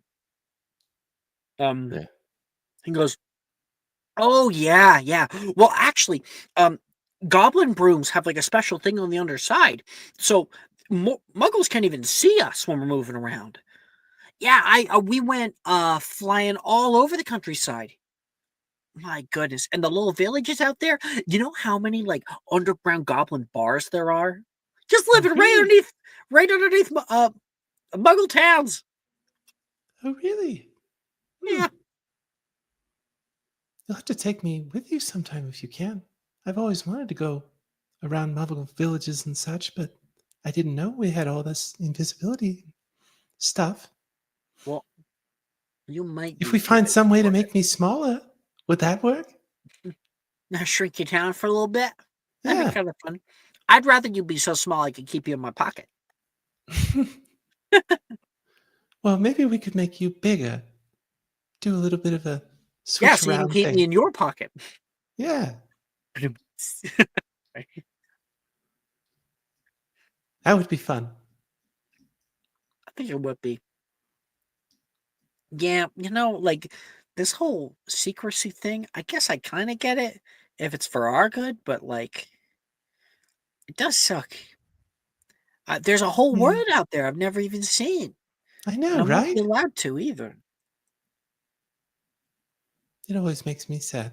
Yeah. He goes, oh yeah. Well, actually, goblin brooms have like a special thing on the underside, so muggles can't even see us when we're moving around. Yeah, we went flying all over the countryside. My goodness, and the little villages out there. You know how many like underground goblin bars there are? Just living right underneath Muggle towns. Oh, really? Yeah. You'll have to take me with you sometime if you can. I've always wanted to go around Muggle villages and such, but I didn't know we had all this invisibility stuff. Well, you might. If we find some way to make me smaller, would that work? Now shrink you down for a little bit. That'd Yeah. be kind of fun. I'd rather you be so small I could keep you in my pocket. Well, maybe we could make you bigger. do a little bit of a switch Yeah, so you can around keep thing. me in your pocket. Yeah, I that would be fun. think it would be. Yeah, like this whole secrecy thing, I guess I kind of get it if it's for our good, but like it does suck. There's a whole Yeah. world out there I've never even seen, I and know, I'm not right? allowed to either. It always makes me sad.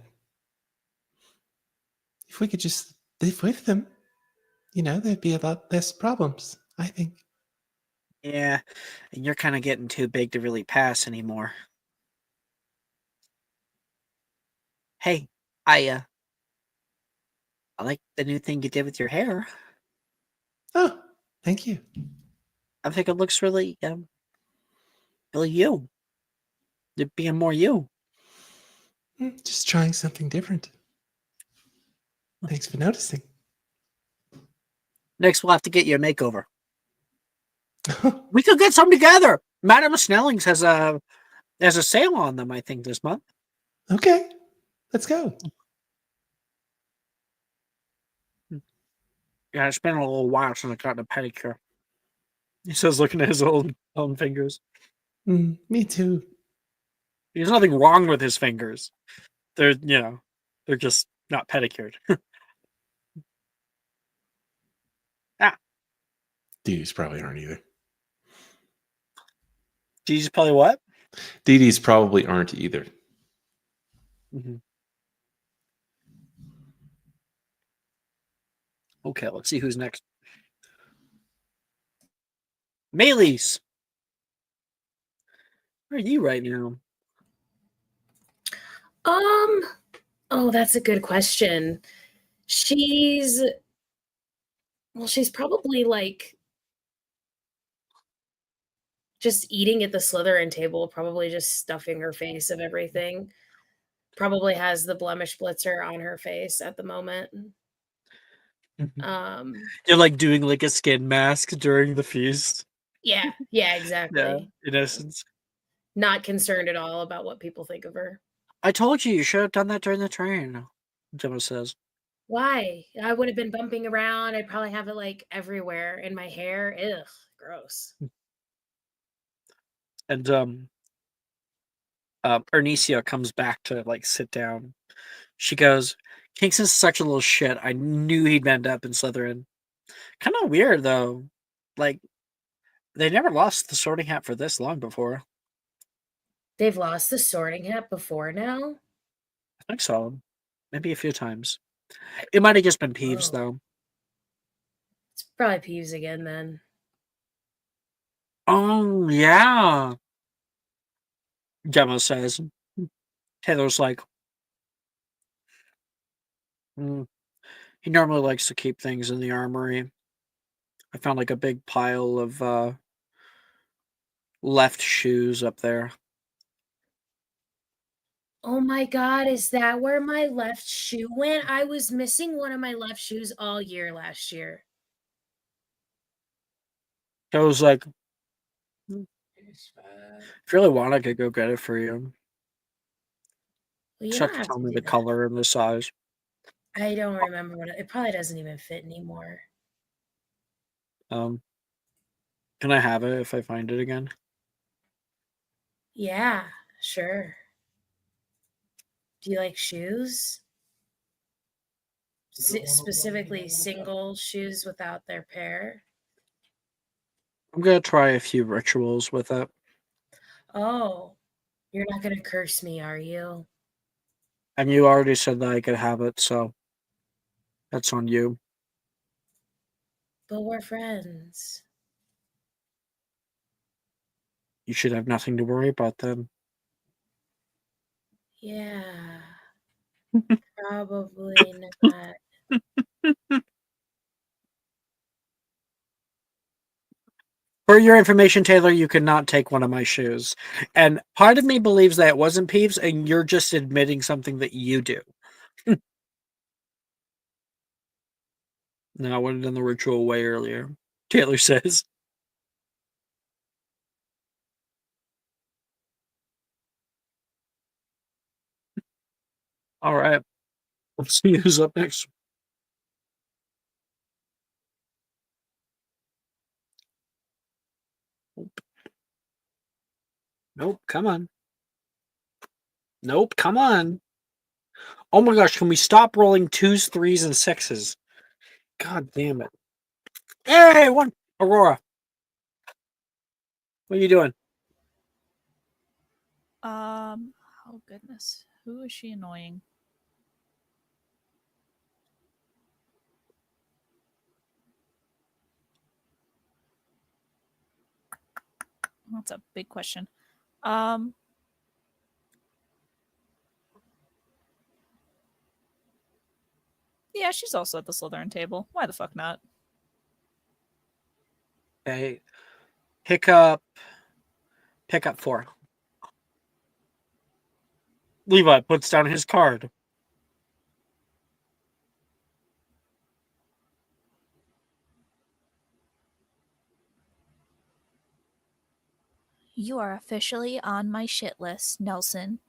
If we could just live with them, there'd be a lot less problems, I think. Yeah, and you're kind of getting too big to really pass anymore. Hey, I like the new thing you did with your hair. Oh, thank you. I think it looks really, really you. You're being more you. Just trying something different. Thanks for noticing. Next, we'll have to get you a makeover. We could get some together. Madame Snelling's has a sale on them, I think, this month. Okay, let's go. Yeah, it's been a little while since I got a pedicure. He says, looking at his own fingers. Me too. There's nothing wrong with his fingers. They're just not pedicured. Dee probably aren't either. D's probably what? Dee probably aren't either. Mm-hmm. Okay, let's see who's next. Mayleys. Where are you right now? Oh, that's a good question. She's probably like just eating at the Slytherin table, probably just stuffing her face of everything. Probably has the blemish blitzer on her face at the moment. You're like doing like a skin mask during the feast. Yeah, exactly. Yeah, in essence. Not concerned at all about what people think of her. I told you should have done that during the train, Gemma says. Why? I would have been bumping around. I'd probably have it like everywhere in my hair. Ugh, gross. And Ernesia comes back to like sit down. She goes, Kingston's such a little shit. I knew he'd end up in Slytherin. Kind of weird though. Like they never lost the sorting hat for this long before. They've lost the sorting hat before now? I think so. Maybe a few times. It might have just been Peeves though. It's probably Peeves again then. Oh yeah. Gemma says. Taylor's like, he normally likes to keep things in the armory. I found like a big pile of left shoes up there. Oh my god, is that where my left shoe went? I was missing one of my left shoes all year last year. I was like, if you really want, I could go get it for you. Well, you Just don't have to have tell to me do the that. color and the size. I don't remember what it probably doesn't even fit anymore. Can I have it if I find it again? Yeah, sure. Do you like shoes? Specifically single shoes without their pair? I'm gonna try a few rituals with it. Oh, you're not gonna curse me, are you? And you already said that I could have it, so that's on you. But we're friends. You should have nothing to worry about then. Yeah. Probably not. For your information, Taylor, you could not take one of my shoes. And part of me believes that it wasn't Peeves, and you're just admitting something that you do. No, I would have done the ritual way earlier, Taylor says. All right. Let's see who's up next. Nope. Come on. Nope. Come on. Oh my gosh. Can we stop rolling 2s, 3s, and 6s? God damn it. Hey, one. Aurora. What are you doing? Oh goodness. Who is she annoying? That's a big question. Yeah, she's also at the Slytherin table. Why the fuck not? Okay. Pick up 4. Levi puts down his card. You are officially on my shit list, Nelson.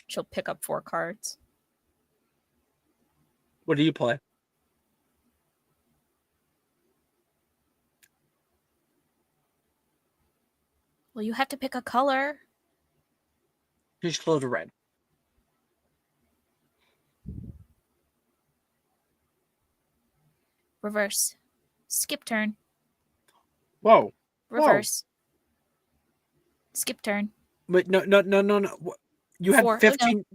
She'll pick up 4 cards. What do you play? Well, you have to pick a color. She's close to red. Reverse. Skip turn. Whoa. Reverse. Skip turn. Wait, no. You had 4. 15.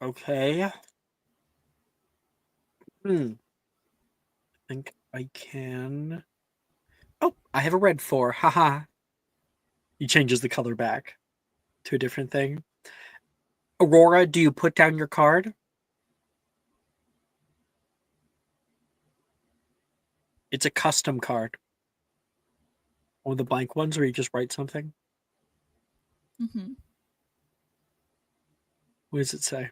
Okay. I think I can. Oh, I have a red 4. Haha. He changes the color back to a different thing. Aurora, do you put down your card? It's a custom card. One of the blank ones where you just write something. Mm-hmm. What does it say?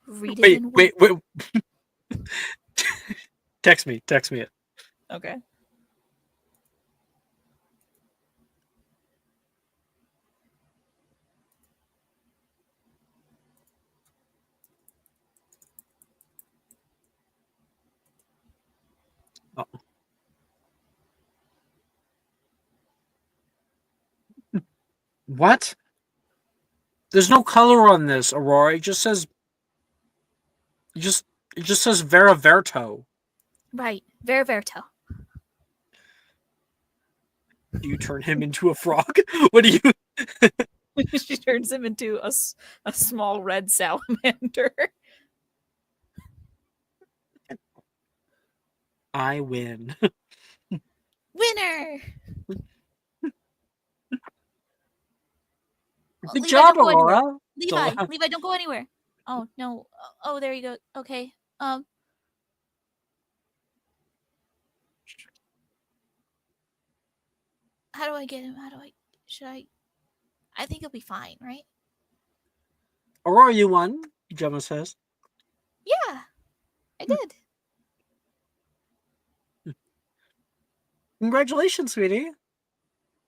Read it in Wait. Text me it. Okay. Oh. What? There's no color on this, Aurora. It just says Vera Verto. Right. Vera Verto. Do you turn him into a frog? What do you... She turns him into a small red salamander. I win. Winner! Good Levi, job, don't go anywhere. Aurora. Levi, don't go anywhere. Oh, no. Oh, there you go. Okay. How do I get him? I think he'll be fine, right? Aurora, you won, Gemma says. Yeah, I did. Congratulations, sweetie.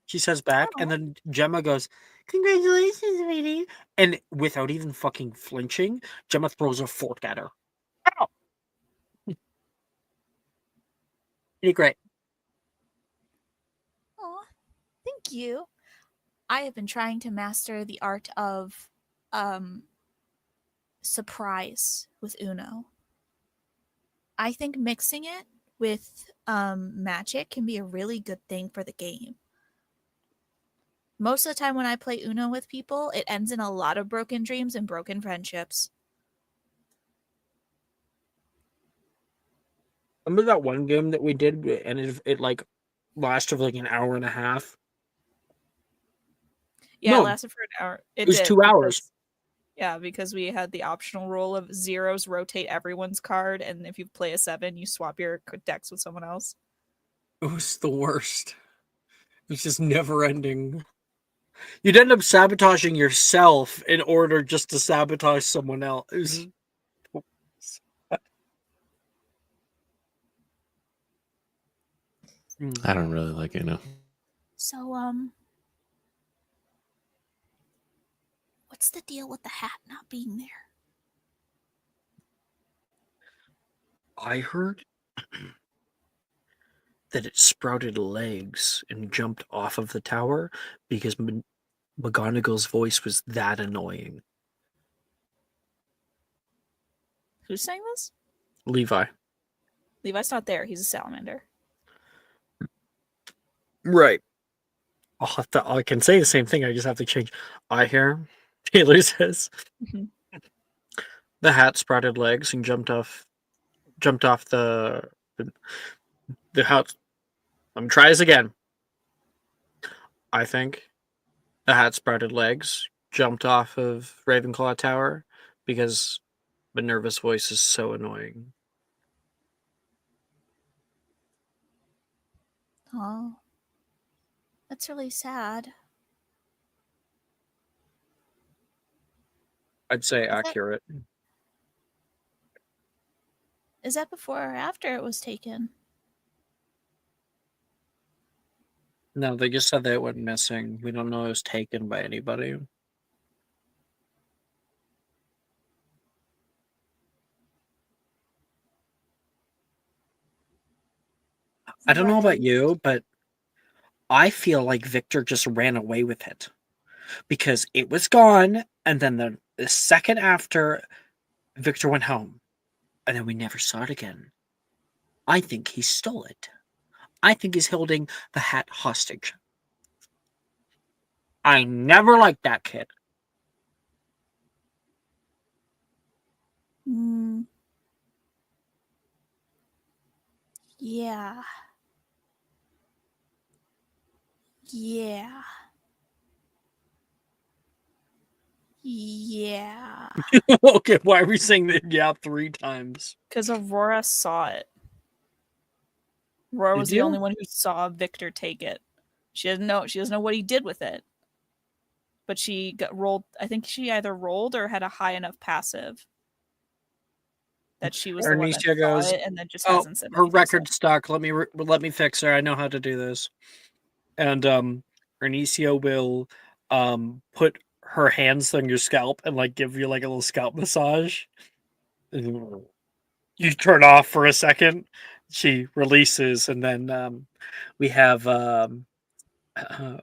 She says back, and then Gemma goes, "Congratulations, sweetie." And without even fucking flinching, Gemma throws a fork at her. Ow! You did great. Oh, thank you. I have been trying to master the art of surprise with Uno. I think mixing it with magic can be a really good thing for the game. Most of the time when I play Uno with people, it ends in a lot of broken dreams and broken friendships. Remember that one game that we did, and it like lasted like an hour and a half? Yeah, No, it lasted for an hour. it was 2 hours. Yeah, because we had the optional rule of 0s rotate everyone's card, and if you play a 7, you swap your decks with someone else. It was the worst. It's just never ending. You'd end up sabotaging yourself in order just to sabotage someone else. I don't really like Uno. So, what's the deal with the hat not being there? I heard that it sprouted legs and jumped off of the tower because McGonagall's voice was that annoying. Who's saying this? Levi. Levi's not there. He's a salamander. Right. I can say the same thing. I just have to change. I hear. Taylor says Mhm. the hat sprouted legs and jumped off the house. I'm try this again. I think the hat sprouted legs, jumped off of Ravenclaw Tower because Minerva's voice is so annoying. Oh, that's really sad. I'd say that- accurate. Is that before or after it was taken? No, they just said that it went missing. We don't know it was taken by anybody. I don't know about Right. you, but I feel like Victor just ran away with it because it was gone, and then the second after, Victor went home, and then we never saw it again. I think he stole it. I think he's holding the hat hostage. I never liked that kid. Mm. Yeah. Yeah. Yeah. Okay, why are we saying that yeah 3 times? Because Aurora saw it. Aurora Did was the you? only one who saw Victor take it. She doesn't know what he did with it. But she got rolled. I think she either rolled or had a high enough passive that she was the one that Arnicia saw goes, it and then just "Oh, hasn't said her anything record since. stuck. Let me fix her. I know how to do this." And Arnicia will put her hands on your scalp and like give you like a little scalp massage. You turn off for a second. She releases, and then we have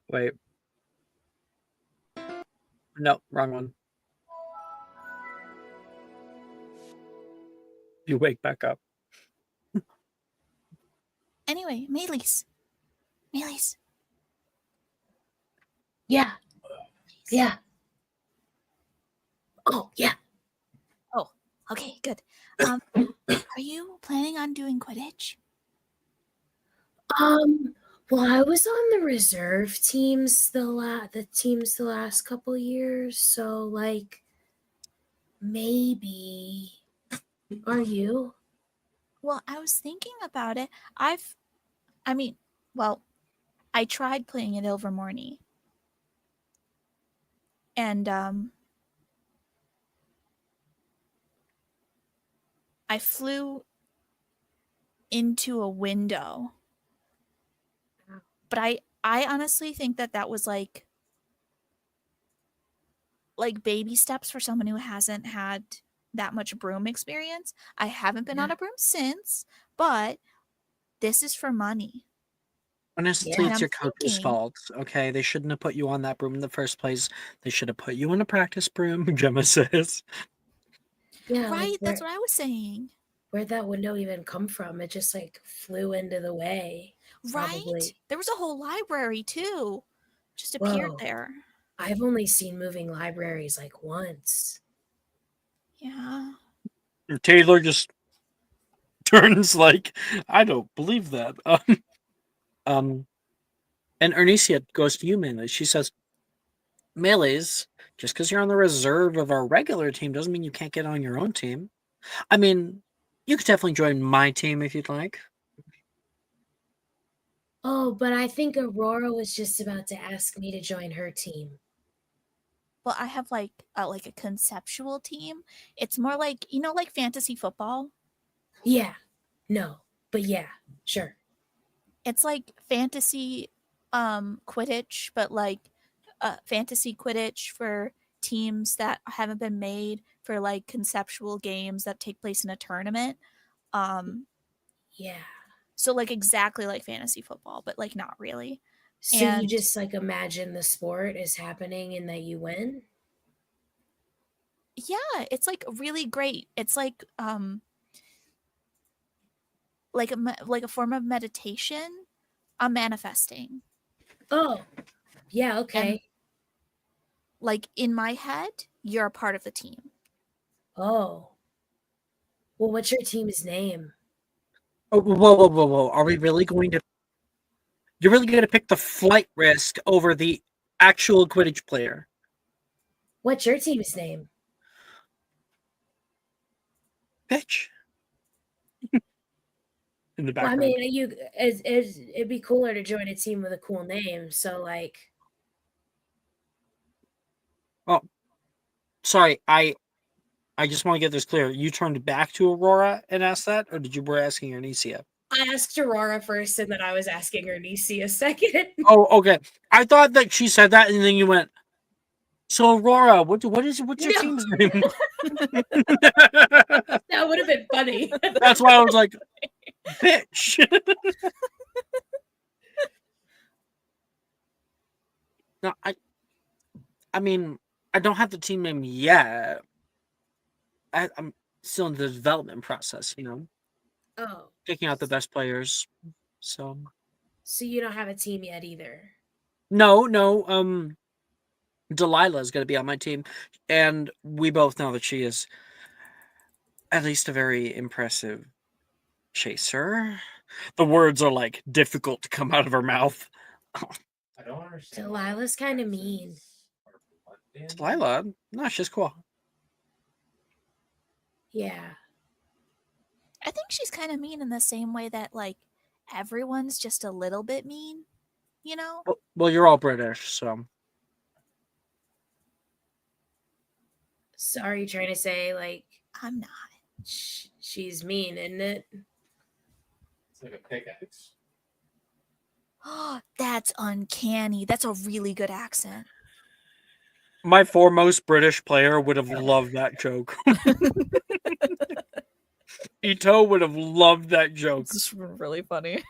wait, no, wrong one. You wake back up. Anyway, Maylis. Yeah. Yeah. Oh, yeah. Oh, okay, good. Are you planning on doing Quidditch? Well, I was on the reserve teams the last couple years, so like maybe. Are you? Well, I was thinking about it. I tried playing at Ilvermorny. And I flew into a window. But I honestly think that was like baby steps for someone who hasn't had that much broom experience. I haven't been on a broom since, but this is for money. Honestly, And it's I'm your coach's thinking, fault. Okay, they shouldn't have put you on that broom in the first place. They should have put you on a practice broom. Gemma says. Yeah, right? like That's what I was saying. where'd that window even come from? It just like flew into the way. Right? Probably. There was a whole library too. Just appeared Whoa. there. I've only seen moving libraries like once. Yeah. Taylor just turns like, I don't believe that. And Arnicia goes to you, Melee. She says, Melee's, just because you're on the reserve of our regular team doesn't mean you can't get on your own team. I mean, you could definitely join my team if you'd like. Oh, but I think Aurora was just about to ask me to join her team. Well, I have like a conceptual team. It's more like, like fantasy football. Yeah. No. But yeah, sure. It's like fantasy Quidditch, but like fantasy Quidditch for teams that haven't been made, for like conceptual games that take place in a tournament. Yeah. So like exactly like fantasy football, but like not really. So you And just like imagine the sport is happening and that you win? yeah, it's like really great. It's like like a form of meditation. I'm manifesting. Oh, yeah, And okay. like in my head, you're a part of the team. Oh. Well, what's your team's name? Oh, whoa. Are we really going to... You're really going to pick the flight risk over the actual Quidditch player? What's your team's name? Bitch. In the Well, I background. mean, it'd be cooler to join a team with a cool name. So, like, Oh, sorry. I just want to get this clear. You turned back to Aurora and asked that, or did you were asking Anicia? I asked Aurora first, and then I was asking Ernisi second. Oh, okay. I thought that she said that, and then you went. So Aurora, what's your No. team's name? That would have been funny. That's why I was like, bitch. No, I mean, I don't have the team name yet. I'm still in the development process, you know, Oh, picking out the best players. So so you don't have a team yet either. no. Delilah is going to be on my team, and we both know that she is at least a very impressive chaser. The words are like difficult to come out of her mouth. I don't understand. Delilah's kind of mean. Delilah, no, she's cool. Yeah. I think she's kind of mean in the same way that like everyone's just a little bit mean, you know? Well, you're all British, so So are you trying to say like I'm not. she's mean, isn't it? It's like a pickaxe. Oh, that's uncanny. That's a really good accent. my foremost British player would have loved that joke. Ito would have loved that joke. It's really funny.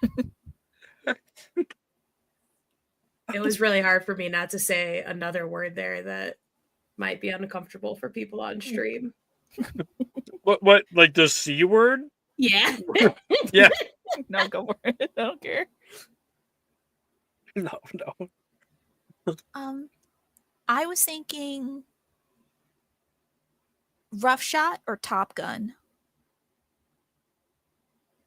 It was really hard for me not to say another word there that might be uncomfortable for people on stream. What, like the C word? Yeah. Yeah. No, go for it. I don't care. No. I was thinking Rough Shot or Top Gun.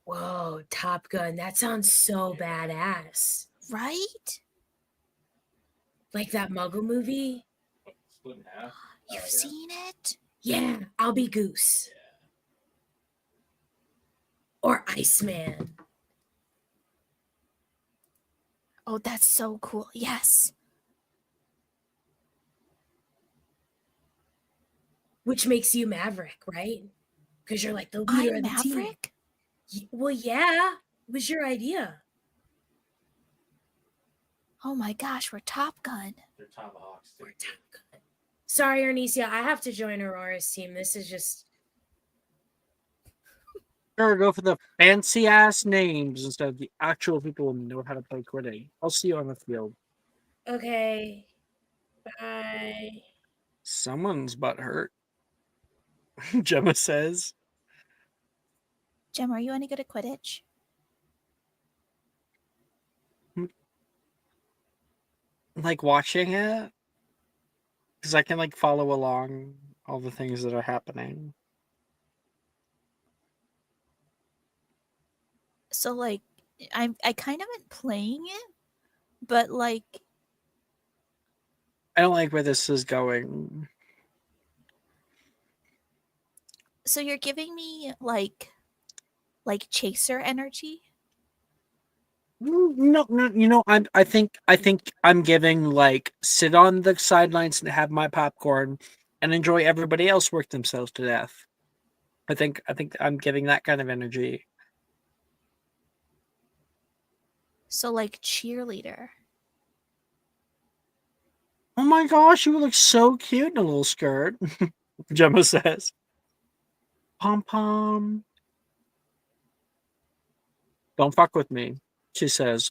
Whoa, Top Gun. That sounds so badass. Right? Like that Muggle movie? Split in half. You've seen it? Yeah, I'll be Goose. Or Iceman. Oh, that's so cool. Yes. Which makes you Maverick, right? Because you're like the leader I'm of the team. Maverick? Well, yeah. It was your idea. Oh my gosh, we're Top Gun. They're tomahawks too. Or Top Gun. Sorry, Arnesia, I have to join Aurora's team. This is just... Sure, go for the fancy ass names instead of the actual people who know how to play Quidditch. I'll see you on the field. Okay. Bye. Someone's butt hurt. Gemma says. Gemma, are you any good at Quidditch? Like watching it? Because I can like follow along all the things that are happening. So like I kind of been playing it, but like I don't like where this is going. so you're giving me like chaser energy? No, you know, I think I'm giving like sit on the sidelines and have my popcorn and enjoy everybody else work themselves to death. I think I'm giving that kind of energy. So like cheerleader. Oh my gosh, you would look so cute in a little skirt. Gemma says. Pom pom. Don't fuck with me, she says.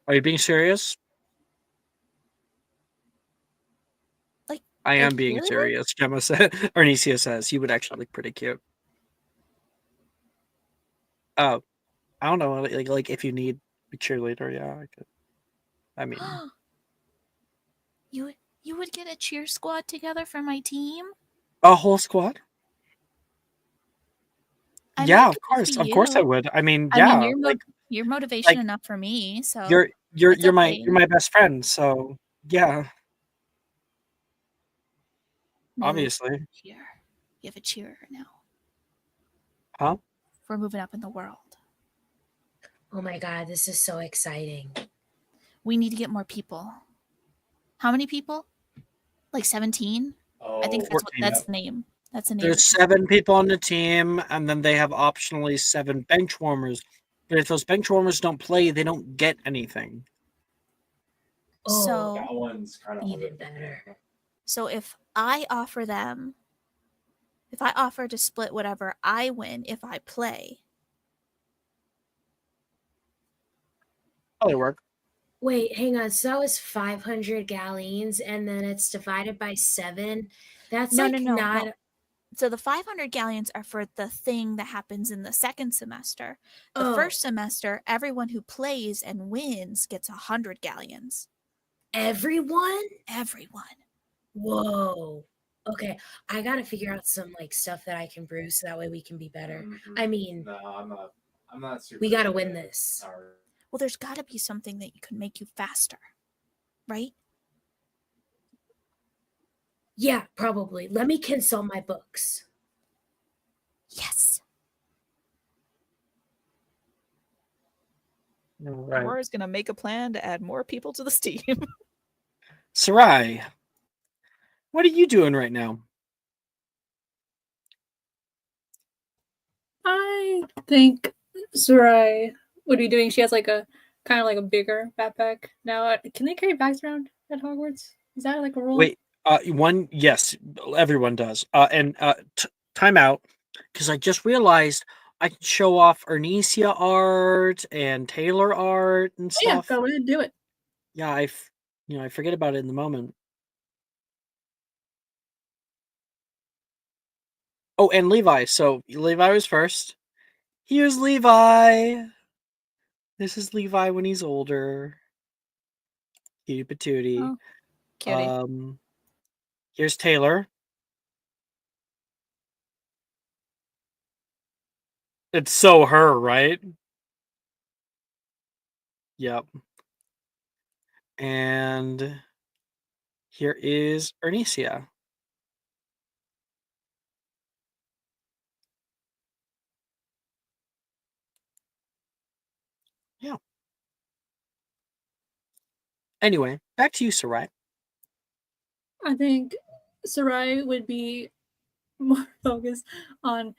Are you being serious? Like I am like being cheerleader? serious, Gemma said. Arnesia says. You would actually look pretty cute. Oh, I don't know. Like if you need a cheerleader, yeah, I could. I mean, You would get a cheer squad together for my team? a whole squad? I mean, Yeah, it could just be of course I you. would. I mean, I mean, yeah, you're motivation like enough for me, so you're it's okay. you're my best friend, so yeah, Maybe obviously. cheer. You have a cheerer now. Huh? We're moving up in the world. Oh my god, this is so exciting. We need to get more people. How many people? Like 17? I think 14. that's the name. That's the name. There's 7 people on the team, and then they have optionally 7 bench warmers. But if those bench warmers don't play, they don't get anything. Oh, So one's kind even better. So if I offer to split whatever I win if I play. Probably work. Wait, hang on. So that was 500 galleons, and then it's divided by 7. That's No. not. So the 500 galleons are for the thing that happens in the second semester. The Oh. first semester, everyone who plays and wins gets 100 galleons. Everyone? Everyone. Whoa. Okay, I gotta figure out some like stuff that I can brew so that way we can be better. I mean, No, I'm not super. we gotta win this. Well, there's got to be something that can make you faster, right? Yeah, probably. Let me consult my books. Yes. Right. Aurora's gonna make a plan to add more people to this team. Sarai, what are you doing right now? I think Sarai would be doing. She has like a kind of like a bigger backpack now. Can they carry bags around at Hogwarts? Is that like a rule? Wait, yes, everyone does. Time out, because I just realized I can show off Arnesia art and Taylor art and Oh, yeah, stuff. go ahead and do it. Yeah, I forget about it in the moment. Oh, and Levi. So Levi was first. Here's Levi. This is Levi when he's older. Cutie patootie. Oh, cutie. Here's Taylor. It's so her, right? Yep. And here is Arnesia. Yeah. Anyway, back to you, Sarai. I think Sarai would be more focused on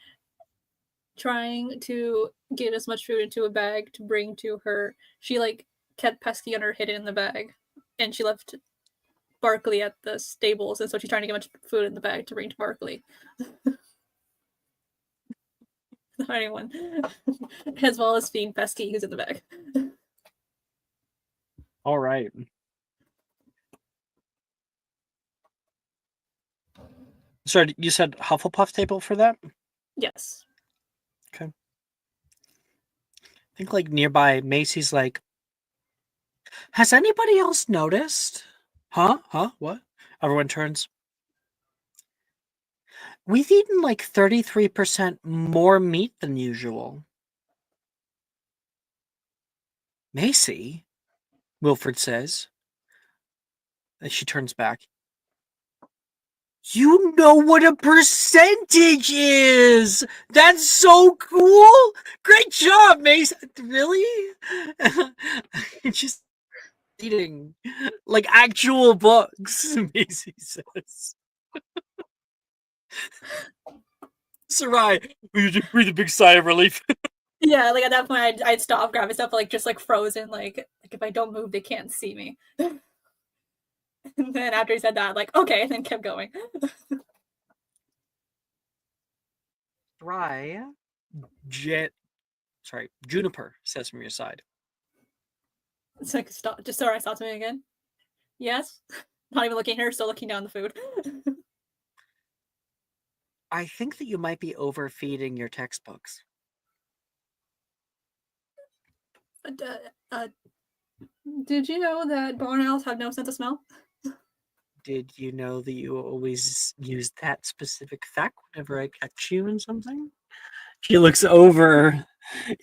trying to get as much food into a bag to bring to her. She like kept Pesky under hidden in the bag, and she left Barkley at the stables, and so she's trying to get much food in the bag to bring to Barkley. Not anyone, as well as feed Pesky, who's in the bag. All right. Sorry, you said Hufflepuff table for that? Yes. Okay. I think like nearby Macy's like, has anybody else noticed? Huh? What? Everyone turns. We've eaten like 33% more meat than usual. Macy, Wilfred says, as she turns back. You know what a percentage is! That's so cool! Great job, Macy! Really? Just reading like actual books, Macy says. Sarai, breathe a big sigh of relief. Yeah, like at that point, I'd stop, grab myself, like just like frozen, like if I don't move, they can't see me. And then after he said that, like okay, and then kept going. Try Juniper says from your side. It's like stop, just sorry, stop me again. Yes, not even looking at her, still looking down the food. I think that you might be overfeeding your textbooks. Did you know that barn owls have no sense of smell? Did you know that you always use that specific fact whenever I catch you in something? She looks over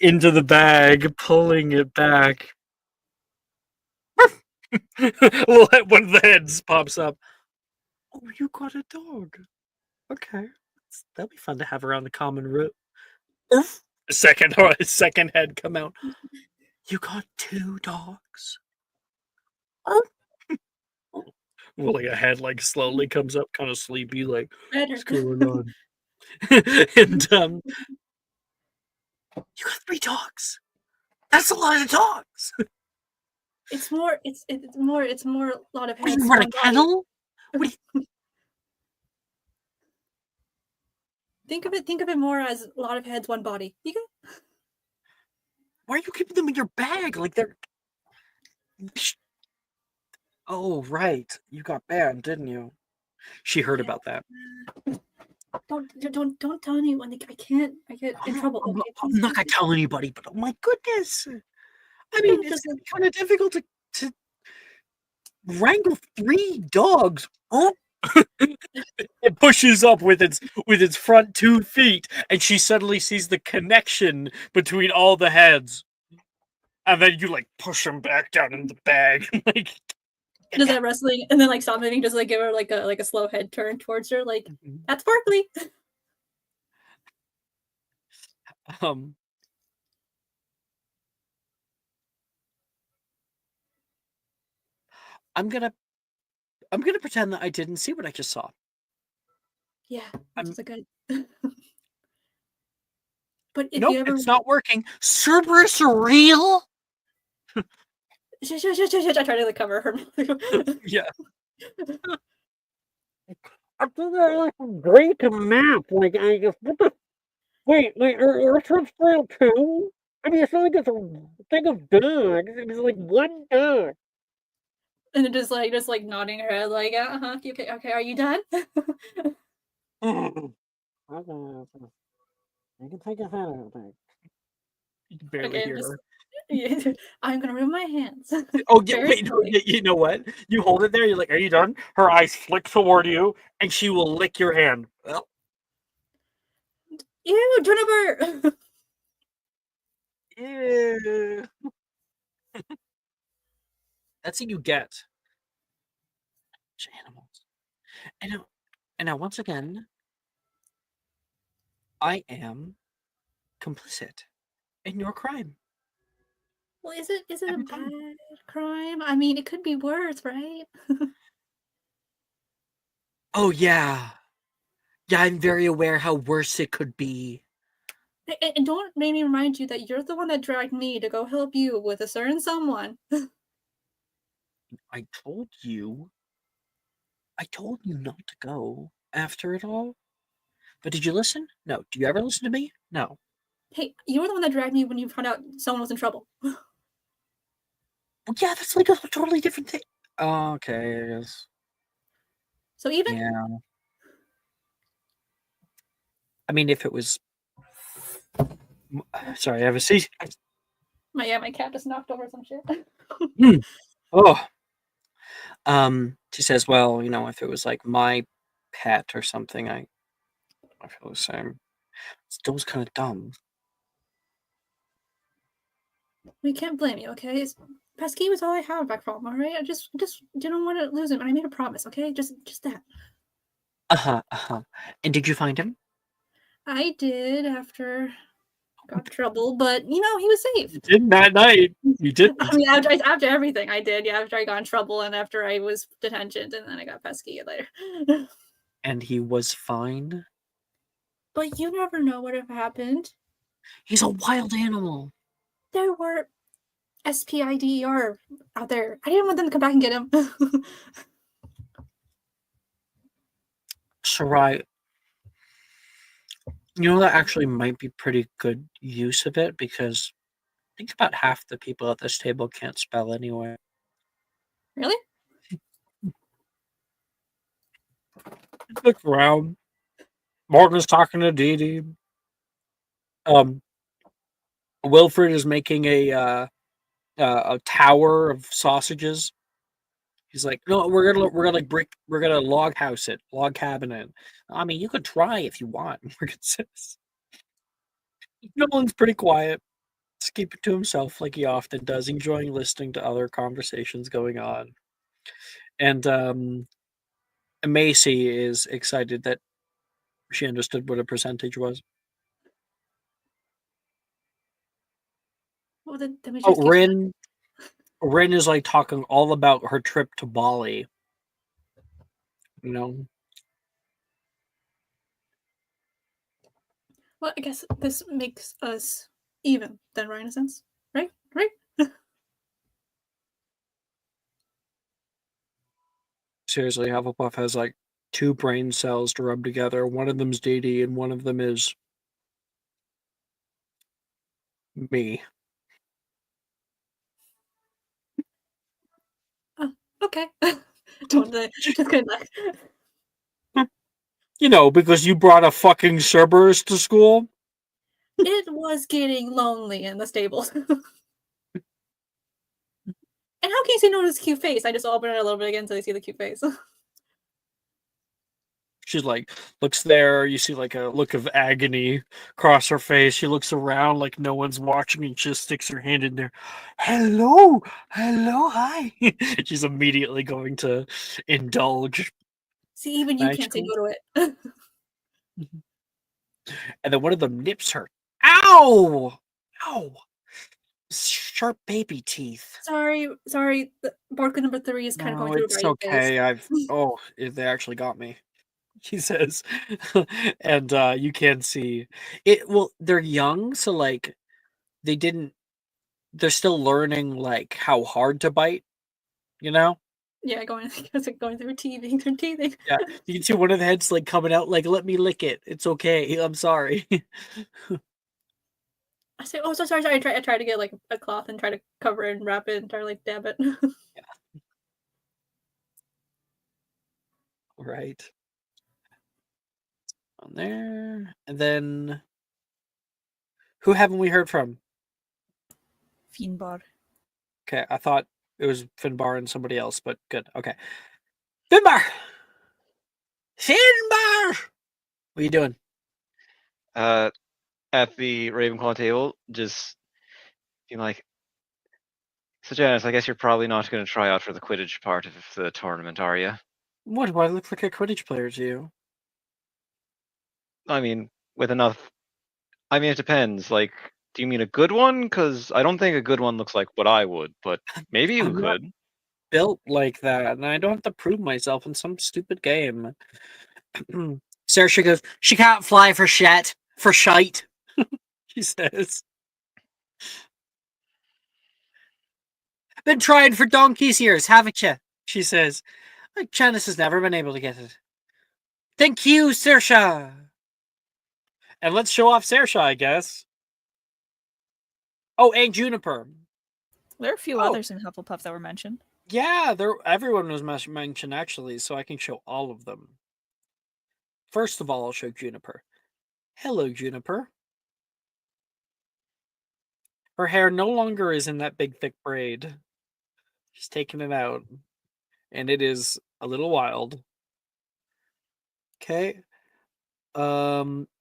into the bag, pulling it back. Well, one of the heads pops up. Oh, you got a dog. Okay. That'll be fun to have around the common room. Oof. A second head come out. You got 2 dogs. Well, like a head like slowly comes up, kind of sleepy, like what's going on? And you got 3 dogs. That's a lot of dogs. It's more a lot of What, heads. you run a kennel? Think of it more as a lot of heads, one body. You go. Why are you keeping them in your bag? Like they're. Oh, right. You got banned, didn't you? She heard about that. Don't tell anyone. I get in trouble. I'm not gonna tell anybody, but oh my goodness. I mean, it's kind of difficult to wrangle 3 dogs. Oh. It pushes up with its front 2 feet, and she suddenly sees the connection between all the heads. And then you like push them back down in the bag. Like does that wrestling, and then like stop moving, just like give her like a slow head turn towards her, like that's sparkly. I'm gonna pretend that I didn't see what I just saw. Yeah, that's a good. But if you ever, it's not working. Cerberus are real. I try to like cover her. Yeah. I think I like great to map. Like I guess what the wait, like Earth's real too? I mean, it's not like it's a thing of dogs. It's like one dog. And then just like nodding her head, like, okay, are you done? I can take a head out of it. You can barely hear her. I'm gonna ruin my hands. Oh yeah, wait, no, you know what? You hold it there, you're like, are you done? Her eyes flick toward you, and she will lick your hand. Well. Ew, Jennifer! Ew. That's what you get. Animals. And now once again, I am complicit in your crime. Well, is it a bad crime? I mean, it could be worse, right? Oh yeah. Yeah, I'm very aware how worse it could be. And don't make me remind you that you're the one that dragged me to go help you with a certain someone. I told you not to go after it all. But did you listen? No. Do you ever listen to me? No. Hey, you were the one that dragged me when you found out someone was in trouble. Well, yeah, that's like a totally different thing. Okay, I guess. So even? Yeah. I mean, if it was... Sorry, I have a seat. My cat just knocked over some shit. Oh. She says, well, if it was like my pet or something, I feel the same. Still was kind of dumb. We can't blame you, okay? Pesky was all I had back from, all right? I just didn't want to lose him, and I made a promise, okay? Just that. And did you find him? I did after I got in trouble, but he was safe. You did that night. You did. I mean, after everything, I did. Yeah, after I got in trouble and after I was detention, and then I got pesky later. And he was fine. But you never know what have happened. He's a wild animal. There were SPIDER out there. I didn't want them to come back and get him. Sarai, you know that actually might be pretty good use of it because I think about half the people at this table can't spell anyway. Really? Look around. Morgan's talking to Dee Dee. Wilfred is making a tower of sausages. He's like, no, we're gonna log house it, log cabin it. I mean, you could try if you want. Morgan says. Nolan's pretty quiet. Just keep it to himself like he often does, enjoying listening to other conversations going on. And Macy is excited that she understood what a percentage was. Well, then we Oh, just keep... Rin is like talking all about her trip to Bali. You know. Well, I guess this makes us even then, right? In a sense, right? Seriously, Hufflepuff has like 2 brain cells to rub together. One of them's Dee Dee, and one of them is me. Okay. Just kind of. You know, because you brought a fucking Cerberus to school. It was getting lonely in the stables. And how can you say no to this cute face? I just open it a little bit again so they see the cute face. She's like, looks there. You see like a look of agony across her face. She looks around like no one's watching and just sticks her hand in there. Hello, hi. She's immediately going to indulge. See, even you can't say no to it. And then one of them nips her. Ow! Sharp baby teeth. Sorry. Barker number 3 is kind of going through It's a okay. They actually got me. He says, and you can see it. Well, they're young, so like they're still learning like how hard to bite. You know? Yeah, going through teething. Yeah, you can see one of the heads like coming out, like, let me lick it. It's okay. I'm sorry. I say, oh, so sorry. I try to get like a cloth and try to cover it and wrap it and try to like dab it. Yeah. Right. On there. And then who haven't we heard from? Finbar. Okay, I thought it was Finbar and somebody else, but good. Okay. Finbar! What are you doing? At the Ravenclaw table, just being like, so Janice, I guess you're probably not going to try out for the Quidditch part of the tournament, are you? What? Do I look like a Quidditch player to you? I mean, with enough. I mean, it depends. Like, do you mean a good one? Because I don't think a good one looks like what I would, but maybe you I'm not could. built like that, and I don't have to prove myself in some stupid game. Saoirse goes, she can't fly for shit. For shite. She says. Been trying for donkey's years, haven't you? She says. Like Janice has never been able to get it. Thank you, Saoirse. And let's show off Saoirse, I guess. Oh, and Juniper. There are a few others in Hufflepuff that were mentioned. Yeah, everyone was mentioned actually, so I can show all of them. First of all, I'll show Juniper. Hello, Juniper. Her hair no longer is in that big, thick braid. She's taking it out. And it is a little wild. Okay.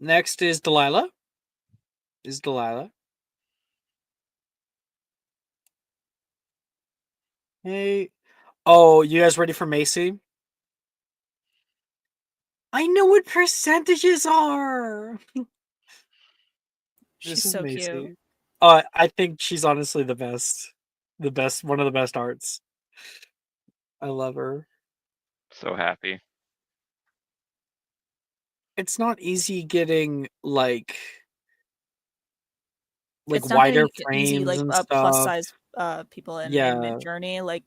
Next is Delilah. Hey. Oh, you guys ready for Macy? I know what percentages are. She's so Macy. cute. I think she's honestly the best. One of the best arts. I love her. So happy. It's not easy getting like like it's not wider getting easy, frames like and plus stuff. size people in Yeah. Midjourney. Like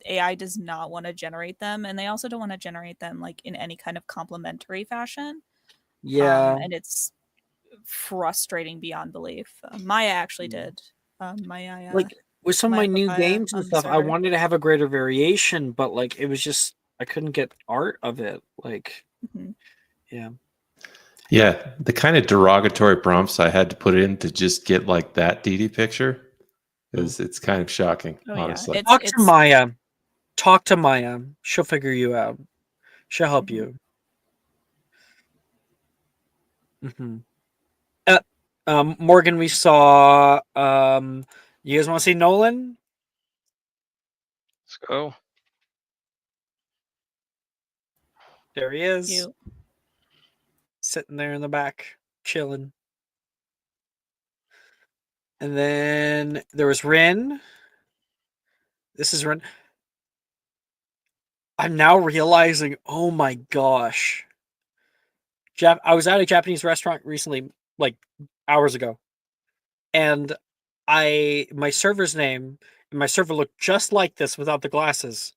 AI does not want to generate them, and they also don't want to generate them like in any kind of complementary fashion. Yeah. And it's frustrating beyond belief. Maya actually did. Maya, Like with some of Maya my new Papaya games and on the stuff, I server. wanted to have a greater variation, but like it was just I couldn't get art of it. Like, Mhm. yeah. Yeah, the kind of derogatory prompts I had to put in to just get like that DD picture is it's kind of shocking, Oh honestly. yeah, Talk to Maya. Talk to Maya. She'll figure you out. She'll help you. Mm-hmm. Morgan, we saw. You guys want to see Nolan? Let's go. There he is, You. sitting there in the back, chilling. And then there was Rin. This is Rin. I'm now realizing, oh my gosh. I was at a Japanese restaurant recently, like hours ago, and my server's name and my server looked just like this without the glasses.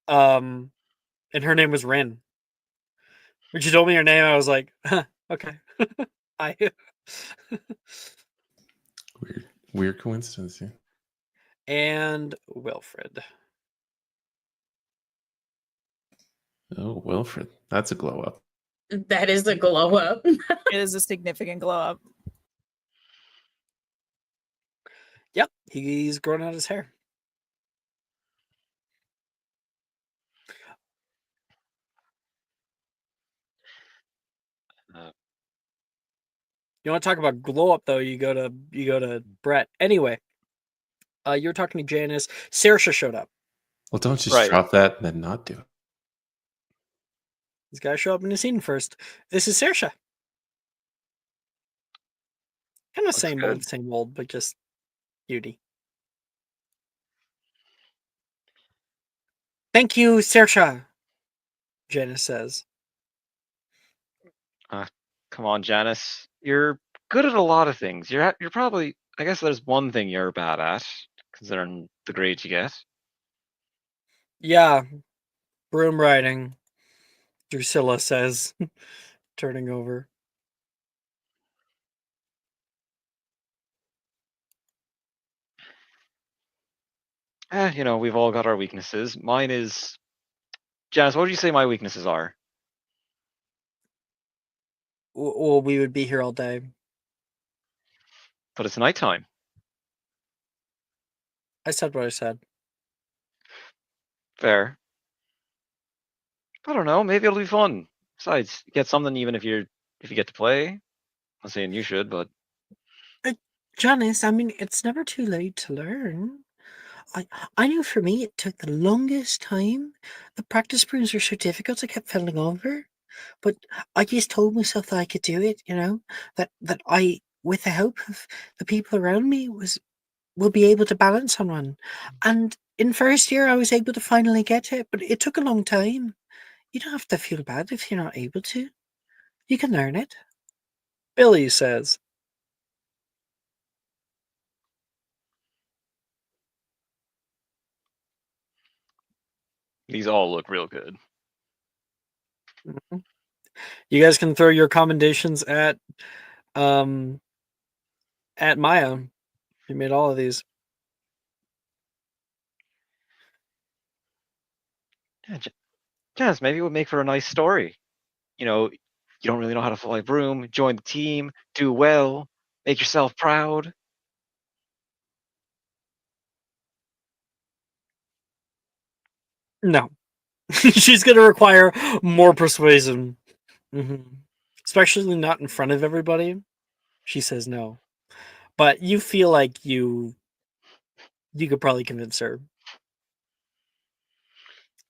And her name was Rin. When she told me her name, I was like, huh, okay. I Weird coincidence. Yeah. and Wilfred. Oh, Wilfred, that's a glow up. That is a glow up. It is a significant glow up. Yep, he's growing out his hair. You want to talk about glow up though? You go to Brett. Anyway, you were talking to Janice. Saoirse showed up. Well, don't just Right. drop that and then not do it. These guys show up in the scene first. This is Saoirse. Kind of Looks same good. old, but just beauty. Thank you, Saoirse. Janice says. Come on, Janice. You're good at a lot of things. You're probably. I guess there's one thing you're bad at, considering the grades you get. Yeah, broom riding. Drusilla says, turning over. We've all got our weaknesses. Mine is. Janice, what would you say my weaknesses are? Well, we would be here all day. But it's nighttime. I said what I said. Fair. I don't know. Maybe it'll be fun. Besides, you get something even if you get to play. I'm not saying you should, but Janice, I mean, it's never too late to learn. I know for me, it took the longest time. The practice rooms were so difficult, I kept falling over. But I just told myself that I could do it, that I, with the help of the people around me, will be able to balance on one. And in first year, I was able to finally get it, but it took a long time. You don't have to feel bad if you're not able to. You can learn it. Billy says. these all look real good. Mhm. You guys can throw your commendations at Maya. He made all of these. Yeah, Janice, maybe it would make for a nice story. You don't really know how to fly a broom. Join the team. Do well. Make yourself proud. No. She's going to require more persuasion. Especially not in front of everybody. She says no. But you feel like you could probably convince her.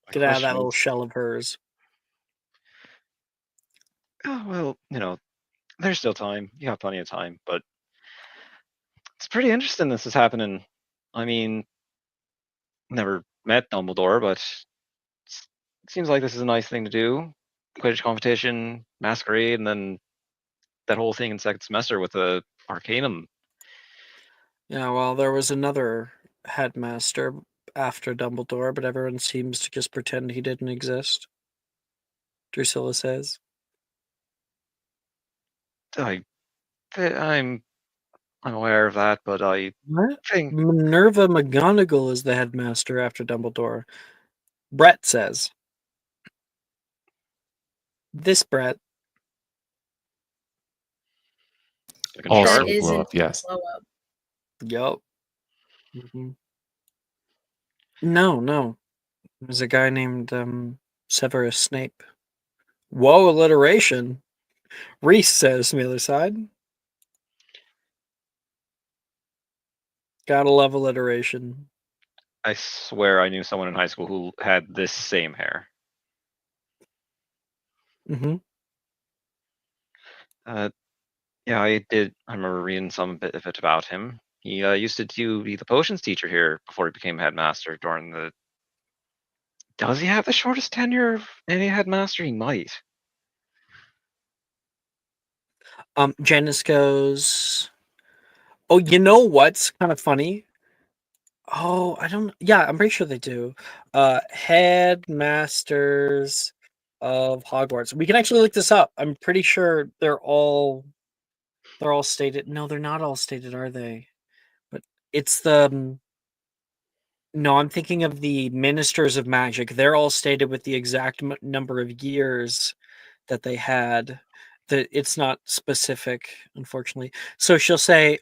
My Get out of that question little is, shell of hers. oh, well, there's still time. You have plenty of time, but it's pretty interesting this is happening. I mean, never met Dumbledore, but it seems like this is a nice thing to do. Quidditch competition, masquerade, and then that whole thing in second semester with the Arcanum Yeah, well, there was another headmaster after Dumbledore, but everyone seems to just pretend he didn't exist. Drusilla says. I'm aware of that, but I What? think Minerva McGonagall is the headmaster after Dumbledore. Brett says. This Brett. I can Also That sharp. is blow in up, yes. blow up. Yup. No. There's a guy named Severus Snape. Whoa, alliteration. Reese says from the other side. Gotta love alliteration. I swear I knew someone in high school who had this same hair. Mm-hmm. Yeah, I did. I remember reading some bit of it about him. He used to be the potions teacher here before he became headmaster during the. Does he have the shortest tenure of any headmaster? He might. Janice goes. Oh, you know what's kind of funny? Oh, I don't. Yeah, I'm pretty sure they do. Headmasters of Hogwarts. We can actually look this up. I'm pretty sure they're all stated. No, they're not all stated, are they? But it's the. No, I'm thinking of the Ministers of Magic. They're all stated with the exact number of years that they had. That it's not specific, unfortunately. So she'll say.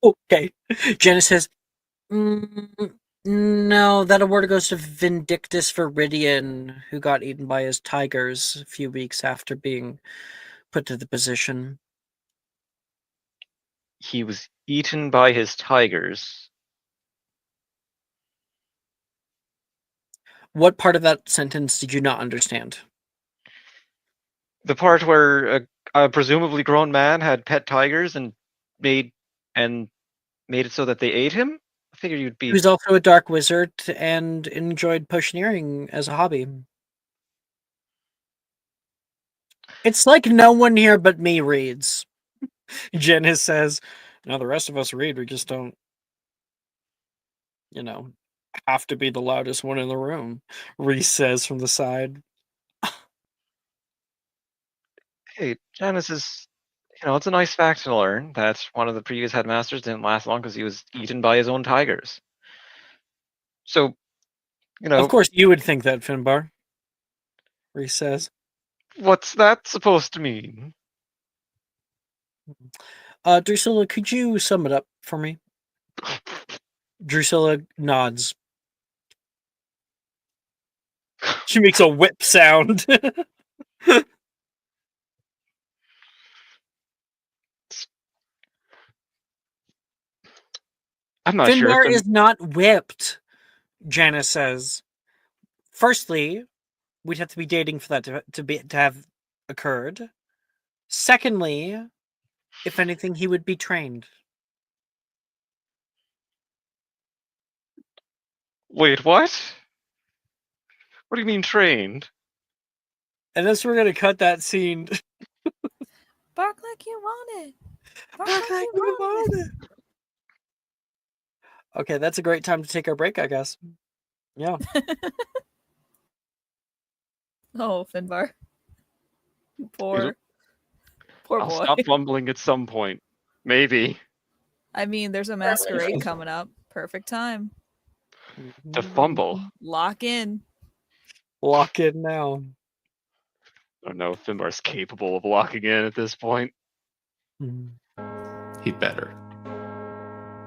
Okay. Janice says, no, that award goes to Vindictus Viridian, who got eaten by his tigers a few weeks after being put to the position. He was eaten by his tigers. What part of that sentence did you not understand? The part where a presumably grown man had pet tigers and made it so that they ate him. I figured you'd He be. was also a dark wizard and enjoyed potioneering as a hobby. It's like no one here but me reads. Janice says, no, the rest of us read, we just don't, have to be the loudest one in the room. Reese says from the side. Hey, Janice is. It's a nice fact to learn that one of the previous headmasters didn't last long because he was eaten by his own tigers. So, Of course you would think that, Finbar. Reese says. What's that supposed to mean? Drusilla, could you sum it up for me? Drusilla nods. She makes a whip sound. I'm not sure. Finbar is not whipped, Janice says. Firstly, we'd have to be dating for that to have occurred. Secondly, if anything, he would be trained. Wait, what? What do you mean trained? Unless we're gonna cut that scene. Bark like you want it. Bark Bark like you want it. Okay, that's a great time to take our break, I guess. Yeah. Oh, Finbar. Poor boy. I'll stop fumbling at some point. Maybe. I mean, there's a masquerade coming up. Perfect time. To fumble. Lock in. Lock in now. I don't know if Finbar's capable of locking in at this point. He'd better.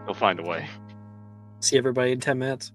He'll find a way. See everybody in 10 minutes.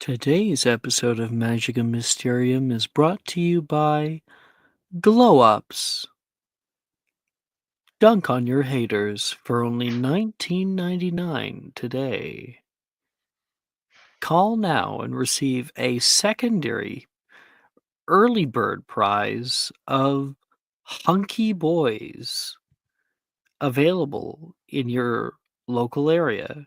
Today's episode of Magic and Mysterium is brought to you by Glow Ups. Dunk on your haters for only $19.99 today. Call now and receive a secondary early bird prize of Hunky Boys available in your local area.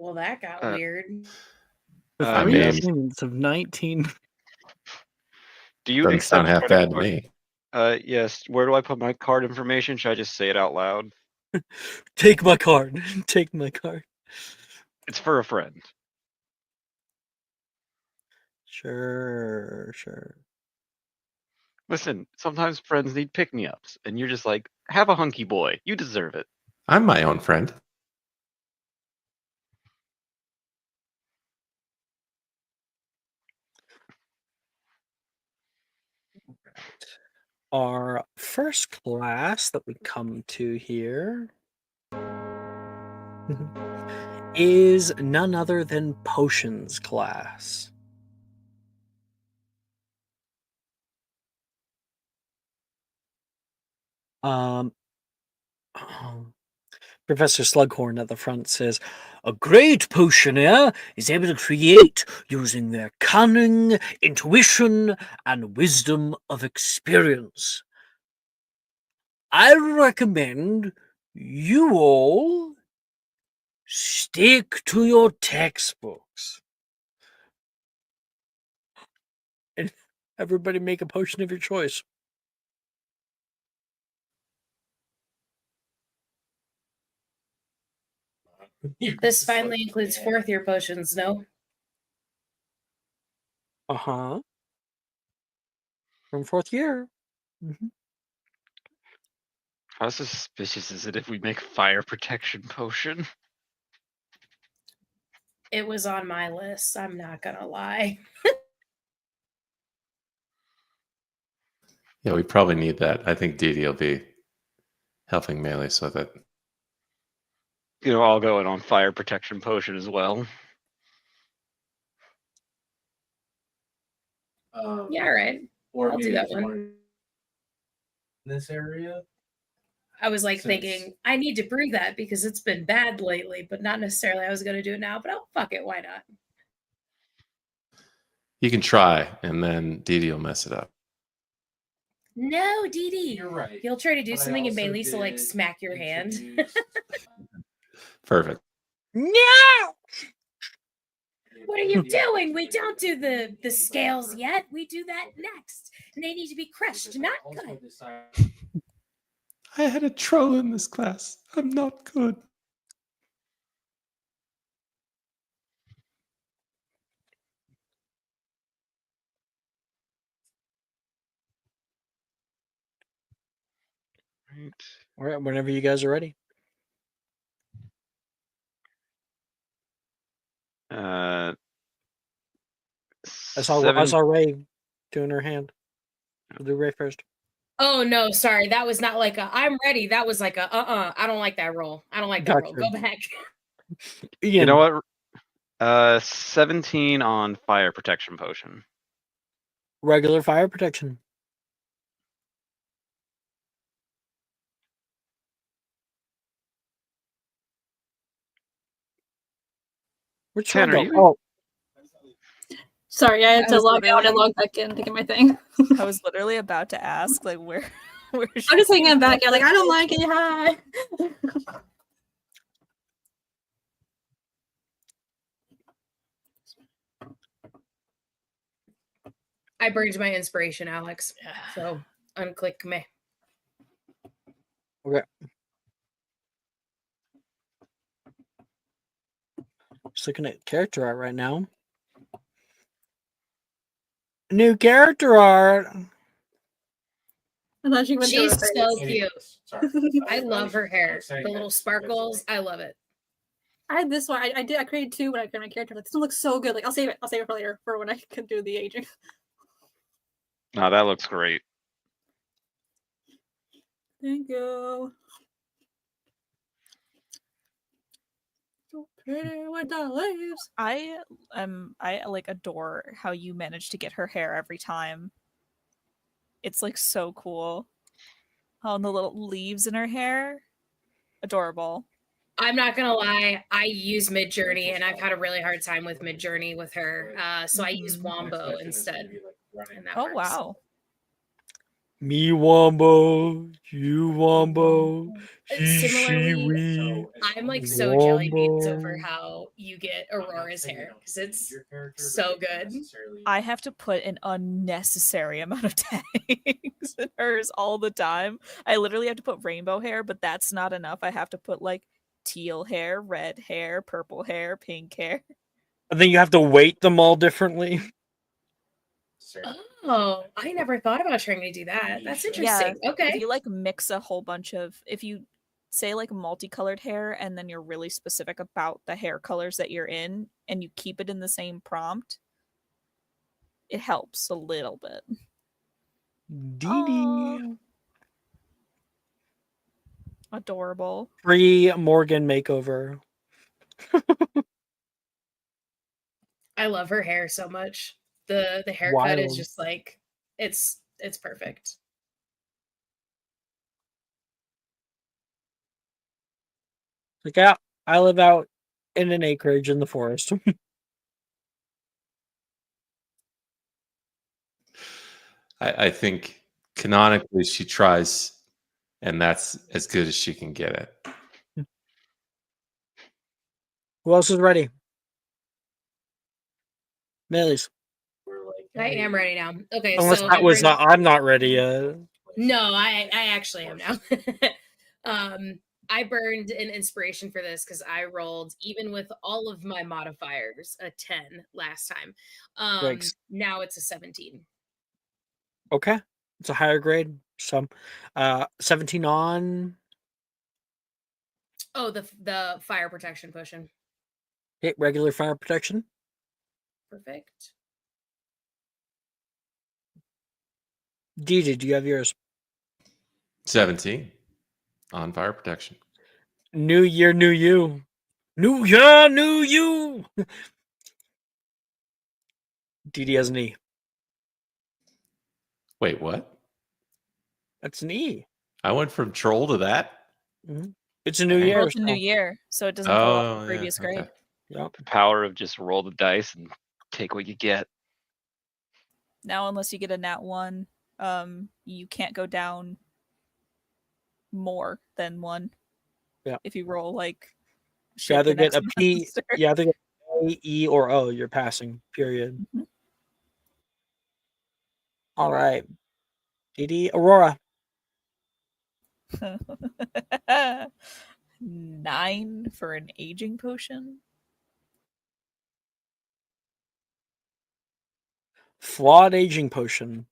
Well, that got Uh, weird. With I 3 mean- payments of 19. Do you Doesn't sound half credit bad to card- me. Yes. Where do I put my card information? Should I just say it out loud? Take my card. Take my card. It's for a friend. Sure. Listen, sometimes friends need pick-me-ups, and you're just like, have a hunky boy. You deserve it. I'm my own friend. Our first class that we come to here is none other than Potions class. Professor Slughorn at the front says, a great potioneer is able to create using their cunning, intuition, and wisdom of experience. I recommend you all stick to your textbooks. And everybody make a potion of your choice. This finally includes fourth year potions, no? Uh-huh. From fourth year. Mhm. How suspicious is it if we make fire protection potion? It was on my list. I'm not gonna lie. Yeah, we probably need that. I think Dee Dee will be helping Melee so that You know, I'll go in on fire protection potion as well. Yeah, all right. I'll do that one. This area. I was like Since- thinking, I need to brew that because it's been bad lately, but not necessarily I was going to do it now, but oh, fuck it. Why not? you can try, and then Dee Dee will mess it up. No, Dee Dee. You're right. You'll try to do But I something and also Maylisa like did smack your hand. introduce- Perfect. No! What are you doing? We don't do the scales yet. We do that next. And they need to be crushed, not Also good. decided- I had a troll in this class. I'm not good. Right. All right, whenever you guys are ready. Uh, I saw Ray doing her hand. We'll do Ray first. Oh no, sorry. That was not like a I'm ready. That was like a I don't like that roll. I don't like that roll. Gotcha. Go back. Ian, You know what? 17 on fire protection potion. regular fire protection. Which one? Tanner, you- Oh, Sorry, I had I to was log out and literally- log back in to get my thing. I was literally about to ask, like, where I'm just hanging back. Yeah, like I don't like it. Hi. I burned my inspiration, Alex. So unclick me. just looking at character art right now. New character art. I thought you went She's through so it. cute. Sorry. I love her hair. I'm saying The that little because sparkles. I love it. I had this one. I created two when I created my character. Like this one looks so good. Like I'll save it. I'll save it for later for when I can do the aging. No, that looks great. Thank you. so pretty with the leaves. I like adore how you manage to get her hair every time. It's like so cool. Oh, and the little leaves in her hair. Adorable. I'm not gonna lie, I use Midjourney, and I've had a really hard time with Midjourney with her. So I use Wombo instead, and that Oh works. wow. Me wombo, you wombo, he, she, Similarly, we. I'm like so jelly beans Wombo. over how you get Aurora's hair because it's so good. I have to put an unnecessary amount of tags in hers all the time. I literally have to put rainbow hair, but that's not enough. I have to put like teal hair, red hair, purple hair, pink hair. And then you have to weight them all differently. Oh, I never thought about trying to do that. That's Yeah. interesting. If Okay. you like mix a whole bunch of, if you say like multicolored hair and then you're really specific about the hair colors that you're in and you keep it in the same prompt, it helps a little bit. Dee Dee. Adorable. Free Morgan makeover. I love her hair so much. The haircut is Wild. just like it's perfect. Like, yeah, I live out in an acreage in the forest. I think canonically she tries, and that's as good as she can get it. Who else is ready? Millie's. I am ready now. Okay, Unless so that was not, I'm not ready yet. No, I actually am now. I burned an inspiration for this because I rolled, even with all of my modifiers, a 10 last time. Yikes. Now it's a 17. Okay. It's a higher grade. Some 17 on. Oh, the fire protection potion. Hit regular fire protection. Perfect. Dee, do you have yours? 17 on fire protection. New year, new you. New year, new you. Dee has an E. Wait, what? That's an E. I went from troll to that? Mm-hmm. It's a new Dang. year. Well, it's a new so- year, so it doesn't go off Oh, the yeah, previous grade. okay. Yep. The power of just roll the dice and take what you get. Now, unless you get a nat 1, you can't go down more than 1. Yeah. If you roll like You shit either the get next a P, monster. you either get A, E, or O. You're passing. Period. Mhm. All right. Dee, Aurora. 9 for an aging potion. Flawed aging potion.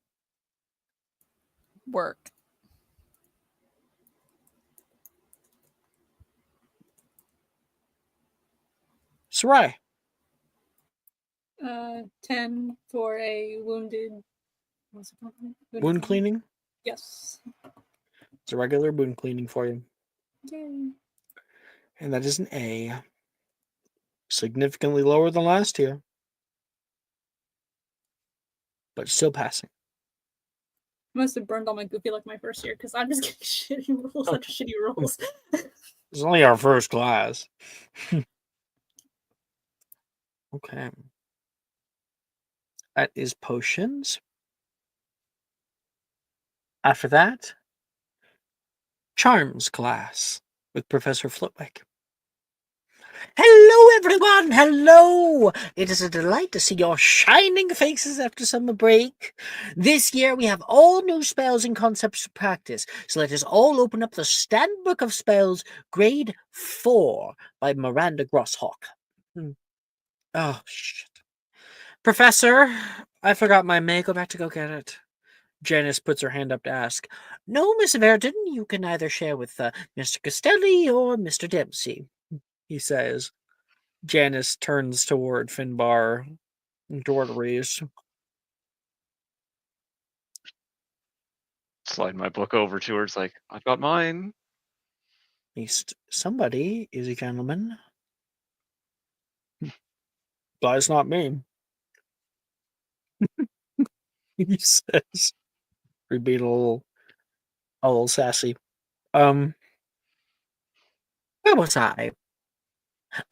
Work. Sarai. 10 for a wounded. What's it called? Wound cleaning. Yes. It's a regular wound cleaning for you. Yay. And that is an A. Significantly lower than last year. But still passing. Must have burned all my goofy like my first year because I'm just getting shitty rolls after shitty rolls. It's only our first class. Okay. That is potions. After that, charms class with Professor Flitwick. Hello, everyone. Hello. It is a delight to see your shining faces after summer break. This year, we have all new spells and concepts to practice. So let us all open up the Standbook of Spells, Grade 4 by Miranda Grosshawk. Oh, shit. Professor, I forgot my May. Go back to go get it. Janice puts her hand up to ask. No, Miss Verdon, you can either share with Mr. Costelli or Mr. Dempsey, he says. Janice turns toward Finbar and toward Reese. Slide my book over to her. It's like, I've got mine. At least somebody is a gentleman. But it's not me. He says, for being a little sassy. Where was I?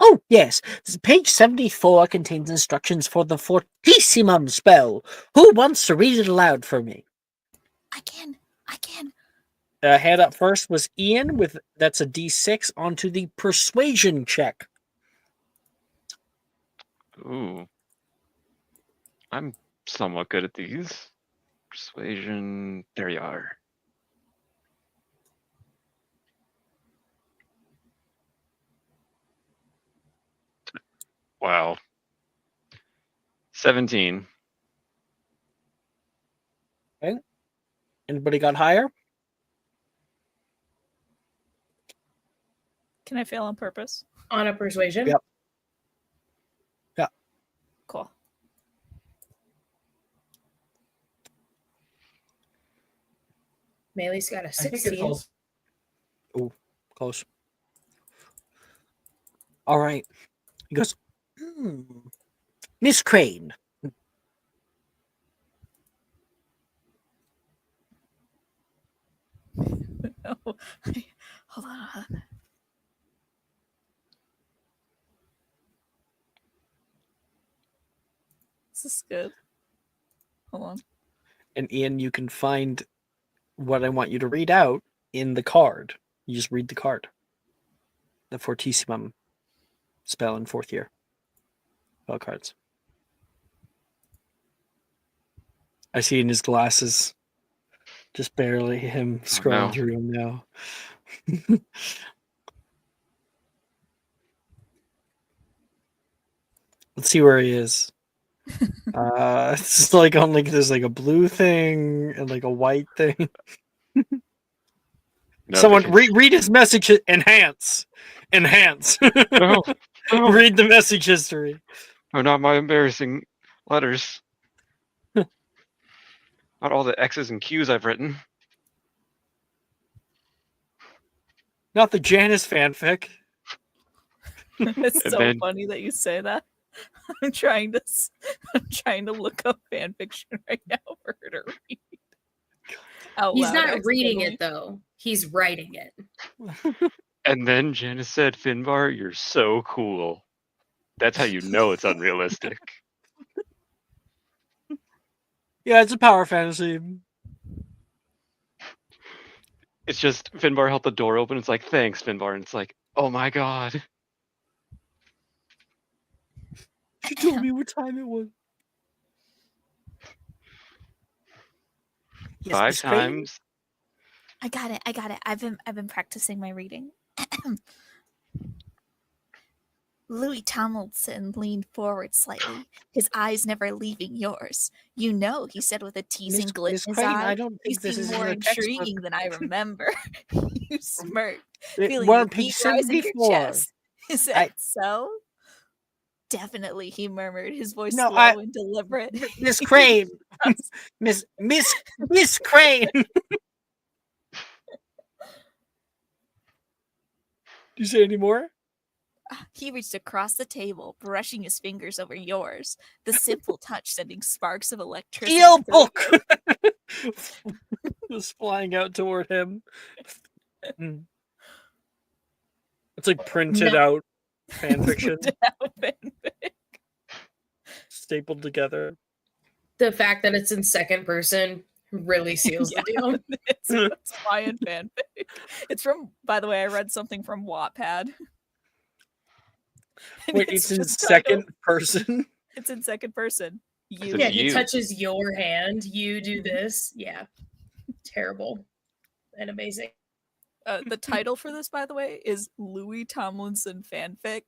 Oh, yes. Page 74 contains instructions for the Fortissimum spell. Who wants to read it aloud for me? I can. Hand up first was Ian with that's a D6 onto the persuasion check. Ooh. I'm somewhat good at these. Persuasion. There you are. Wow. 17. Okay. Anybody got higher? Can I fail on purpose? On a persuasion? Yep. Cool. Maylee's got a I think it's 16. also Oh, close. All right. He goes, Miss Crane. No. Hold on. This is good. Hold on. And Ian, you can find what I want you to read out in the card. You just read the card. The Fortissimum spell in 4th year. Spell cards. I see in his glasses. Just barely him scrolling no. through them now. Let's see where he is. It's like on like there's like a blue thing and like a white thing. No, Someone because- read his message. Enhance. No, no. Read the message history. Oh, not my embarrassing letters. Not all the X's and Q's I've written. Not the Janice fanfic. It's And so then- funny that you say that. I'm trying to look up fan fiction right now for her to read. Out He's loud, not reading accidentally. it though. He's writing it. And then Janice said, Finbar, you're so cool. That's how you know it's unrealistic. Yeah, it's a power fantasy. It's just Finbar held the door open. It's like, thanks, Finbar. And it's like, oh my god. She told me what time it was. Yes, 5 Miss Crane? times. I got it. I've been practicing my reading. Louis Tomlinson leaned forward slightly, his eyes never leaving yours. You know, he said with a teasing glint Miss in his Crane, eye. I don't You think this seem is in more your textbook. intriguing than I remember. You smirked, We're feeling on the page heat rise in your 74. chest. Is that so? Definitely, he murmured, his voice No, slow and deliberate. Miss Crane. Miss Crane. Do you say any more? He reached across the table, brushing his fingers over yours, the simple touch sending sparks of electricity. Eel through book you. was flying out toward him. It's like printed out fan fiction, stapled together. The fact that it's in second person really seals the deal. It's Mayan fanfic. It's from, by the way, I read something from Wattpad. And Wait, it's in just second titled- person? It's in second person. You. Yeah, he You. touches your hand. You do this. Yeah. Terrible and amazing. The title for this, by the way, is Louis Tomlinson fanfic,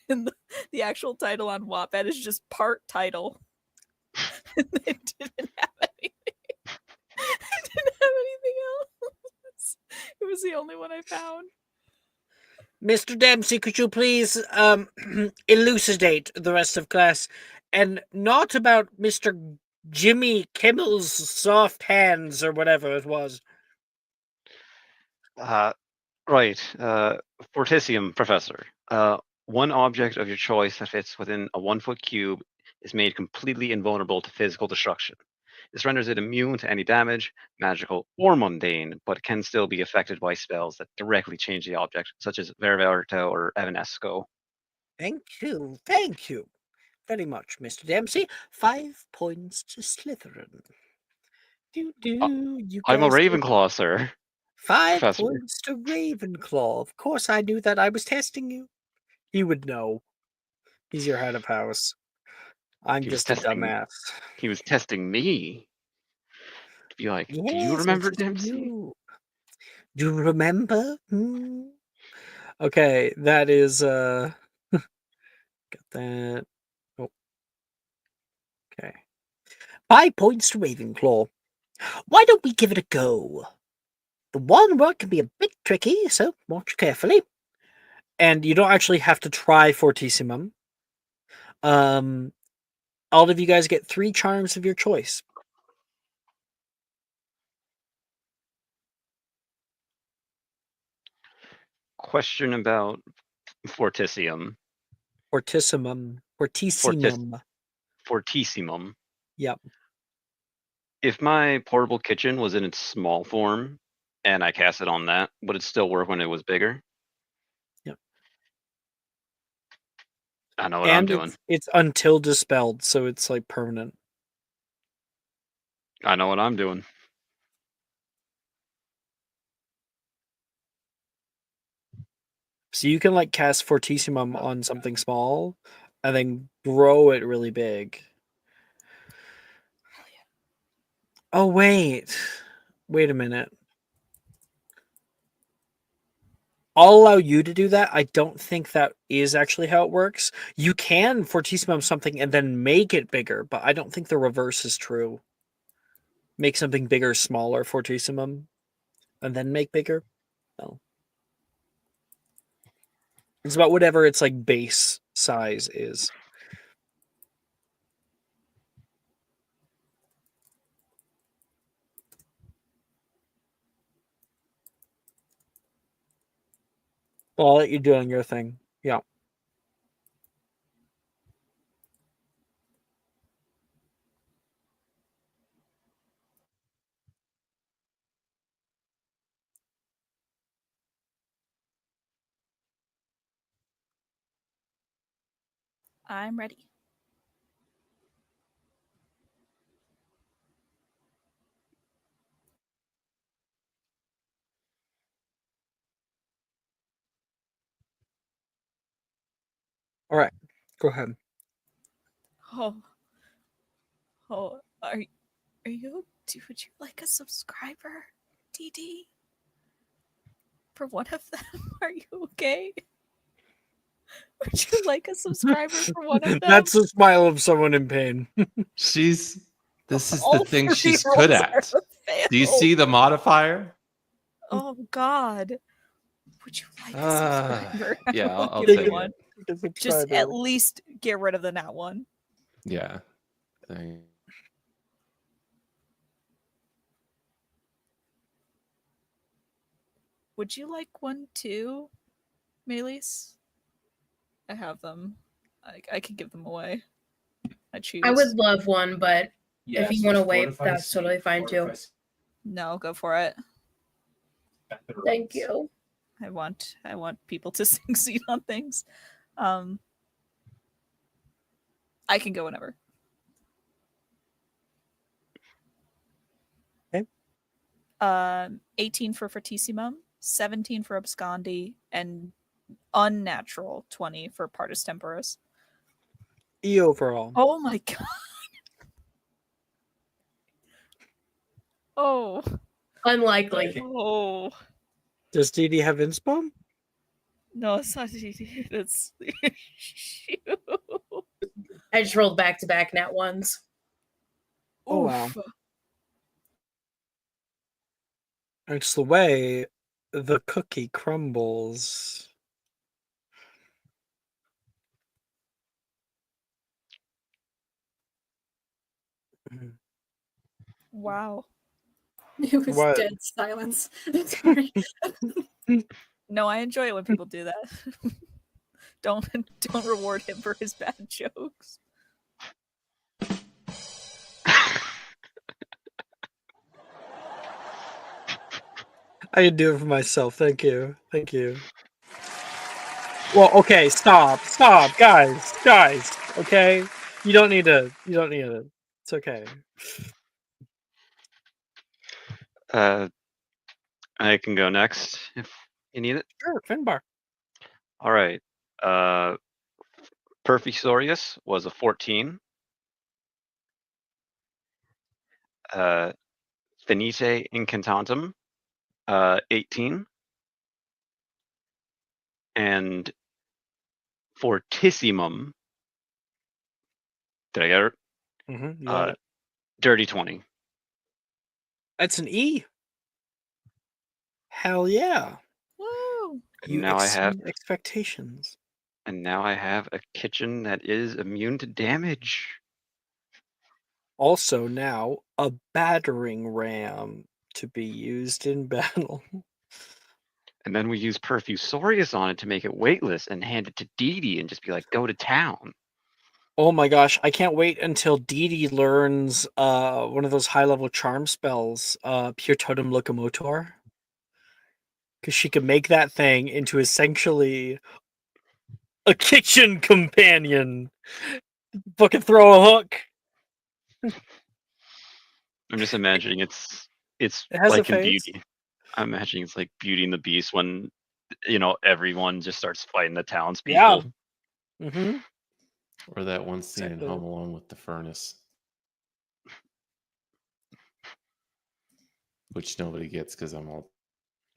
and the actual title on Wattpad is just part title. And they didn't have anything. It didn't have anything else. It was the only one I found. Mr. Dempsey, could you please elucidate the rest of class, and not about Mr. Jimmy Kimmel's soft hands or whatever it was? Right. Fortisium, Professor. one object of your choice that fits within a 1-foot cube is made completely invulnerable to physical destruction. This renders it immune to any damage, magical or mundane, but it can still be affected by spells that directly change the object, such as Ververto or Evanesco. Thank you very much, Mr. Dempsey. 5 points to Slytherin. You I'm a guys did Ravenclaw, sir. 5 Professor. points to Ravenclaw. Of course, I knew that. I was testing you. He would know. He's your head of house. I'm He was just a testing. dumbass. He was testing me. To be like, do you Yes, remember it's just Dempsey? you. Do you remember? Okay, that is got that. Oh. Okay. 5 points to Ravenclaw. Why don't we give it a go? The one word can be a bit tricky, so watch carefully. And you don't actually have to try Fortissimum. All of you guys get 3 charms of your choice. Question about Fortissimo. Fortissimum. Fortissimum. Yep. If my portable kitchen was in its small form and I cast it on that, would it still work when it was bigger? Yep. I know what I'm And doing. it's until dispelled, so it's like permanent. I know what I'm doing. So you can like cast Fortissimum on something small and then grow it really big. Oh wait. Wait a minute. I'll allow you to do that. I don't think that is actually how it works. You can Fortissimum something and then make it bigger, but I don't think the reverse is true. Make something bigger, smaller Fortissimum, and then make bigger. No. It's about whatever its like base size is. Well, I'll let you doing your thing. Yeah. I'm ready. All right. Go ahead. Oh, are you? Would you like a subscriber, DD? For one of them, are you okay? Would you like a subscriber for one of them? That's the smile of someone in pain. This is All the thing 3 she's rolls good are at. a Do you fail. see the modifier? Oh God. Would you like a subscriber? Yeah, I'll Give take me it. one. Just at least get rid of the nat one. Yeah. Thank- Would you like one too, Melis? I have them. I could give them away. I choose. I would love one, but if you want to wait, that's totally fine too. No, go for it. Thank you. I want people to succeed on things. I can go whenever. Okay. 18 for Fortissimum, 17 for Abscondi, and unnatural 20 for Partus Temporis. E overall. Oh my God. Oh. Unlikely. Oh. Does Dee have inspo? No, it's not easy. It's I just rolled back-to-back nat ones. Oh wow. It's the way the cookie crumbles. Wow. It was What? dead silence. Sorry. No, I enjoy it when people do that. Don't reward him for his bad jokes. I can do it for myself. Thank you. Thank you. Well, okay, stop, guys. Okay, you don't need to. It's okay. I can go next if you need it. Sure, Finbar. All right. Perfusorius was a 14. Finite Incantatum, 18. And Fortissimum, did I get it? You got it. Dirty 20. That's an E. Hell yeah! Woo! You Now I have exceed expectations. And now I have a kitchen that is immune to damage. Also now a battering ram to be used in battle. And then we use Perfusorius on it to make it weightless and hand it to Dee Dee and just be like, go to town. Oh my gosh, I can't wait until Dee Dee learns one of those high-level charm spells, Pure Totem Locomotor. Because she can make that thing into essentially a kitchen companion. Fucking throw a hook. I'm just imagining it's It has like a in face. Beauty. I'm imagining it's like Beauty and the Beast when, everyone just starts fighting the townspeople. Yeah. Mm-hmm. Or that one scene Exactly. in Home Alone with the furnace, which nobody gets because I'm old.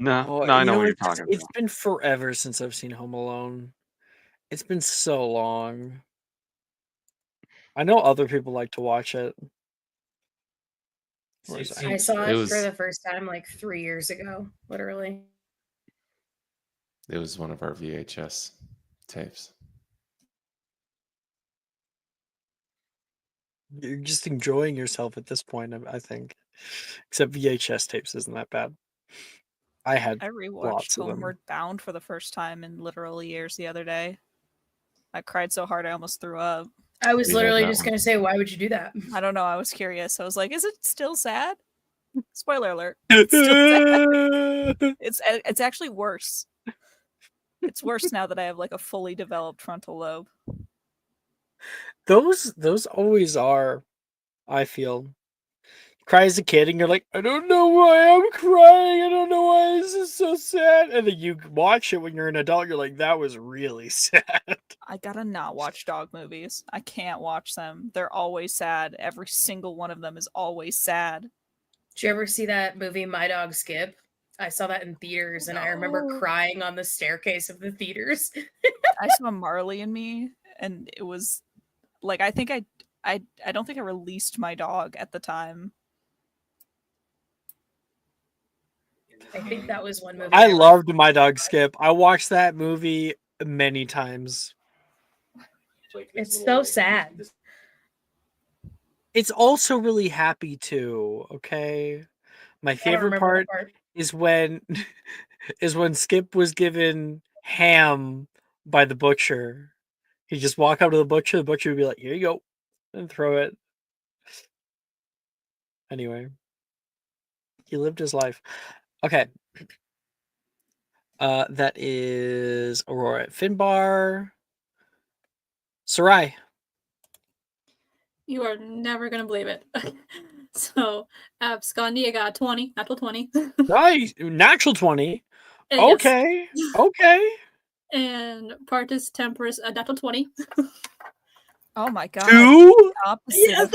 No, I know what you're talking It's about. been forever since I've seen Home Alone. It's been so long. I know other people like to watch it. I saw it for the first time like 3 years ago, literally. It was one of our VHS tapes. You're just enjoying yourself at this point, I think. Except VHS tapes isn't that bad. I rewatched lots of them. Homeward Bound for the first time in literally years the other day. I cried so hard I almost threw up. I was literally just going to say, why would you do that? I don't know. I was curious. I was like, is it still sad? Spoiler alert. It's still sad. It's actually worse. It's worse now that I have like a fully developed frontal lobe. Those always are, I feel. You cry as a kid and you're like, I don't know why I'm crying. I don't know why this is so sad. And then you watch it when you're an adult, you're like, that was really sad. I gotta not watch dog movies. I can't watch them. They're always sad. Every single one of them is always sad. Did you ever see that movie, My Dog Skip? I saw that in theaters, and I remember crying on the staircase of the theaters. I saw Marley and Me, and it was like I think I don't think I released my dog at the time. I think that was one movie. I loved My Dog Skip. I watched that movie many times. It's so sad. It's also really happy too, okay? My favorite part is when Skip was given ham by the butcher. He'd just walk up to the butcher would be like, here you go, and throw it. Anyway. He lived his life. Okay. That is Aurora. Finbar. Sarai. You are never gonna believe it. So, Abscondi, I got 20, natural 20. Nice, natural 20. Yes. Okay, okay. And Partis Temporis, a natural 20. Oh my god. 2? Opposite Yes.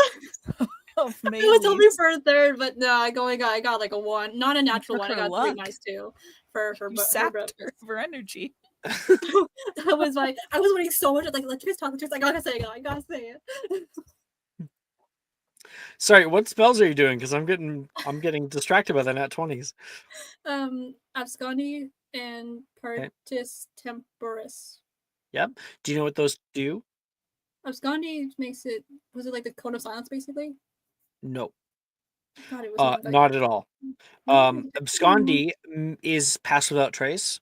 of me. It was only for a third, but no, I got like a 1. Not a natural 1. I got luck. 3 nice too. For sapped her energy. I was waiting so much. I was like, let's just talk. I gotta say it. Sorry, what spells are you doing? Because I'm getting distracted by the nat 20s. Abscondi and Partis Temporis. Yep. Do you know what those do? Abscondi makes it. Was it like the code of silence, basically? No. God, it was not at all. Abscondi is pass without trace,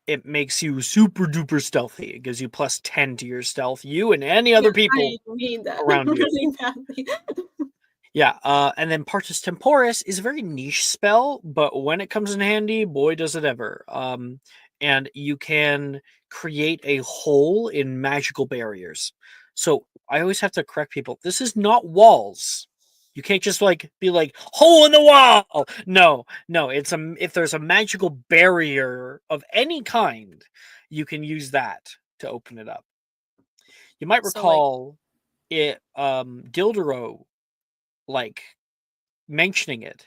it makes you super duper stealthy. It gives you plus 10 to your stealth, you and any other people I need that around you. really badly. Yeah, and then Partus Temporis is a very niche spell, but when it comes in handy, boy does it ever. And you can create a hole in magical barriers. So I always have to correct people. This is not walls. You can't just like be like hole in the wall. No, it's if there's a magical barrier of any kind, you can use that to open it up. You might So, like- recall it Gildero like mentioning it.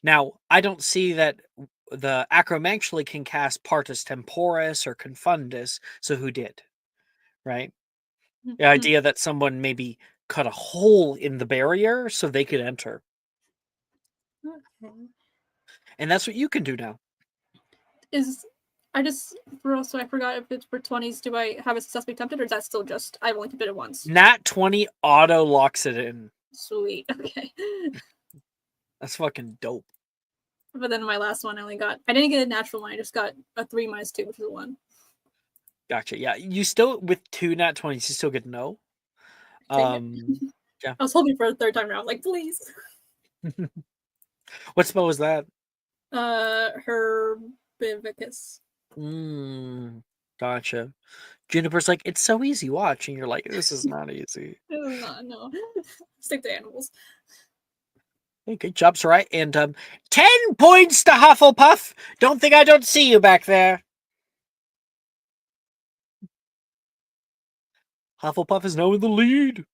Now, I don't see that the Acromantially can cast Partus Temporis or Confundus, so who did? Right? The idea that someone maybe cut a hole in the barrier so they could enter. Okay. And that's what you can do now. So I forgot if it's for 20s, do I have a success be tempted, or is that still just I've only tempted it once? Nat 20 auto locks it in. Sweet. Okay. That's fucking dope. But then my last one I didn't get a natural one, I just got a 3 minus 2, which is a 1. Gotcha. Yeah, you still with 2 nat 20s, you still get no. Yeah. I was hoping for a third time around, like please. What spell was that? Herbivicus. Gotcha. Juniper's like, it's so easy, watch, and you're like, this is not easy. It is not, no. Stick to animals. Hey, good job, Sarai. And 10 points to Hufflepuff. Don't think I don't see you back there. Hufflepuff is now in the lead.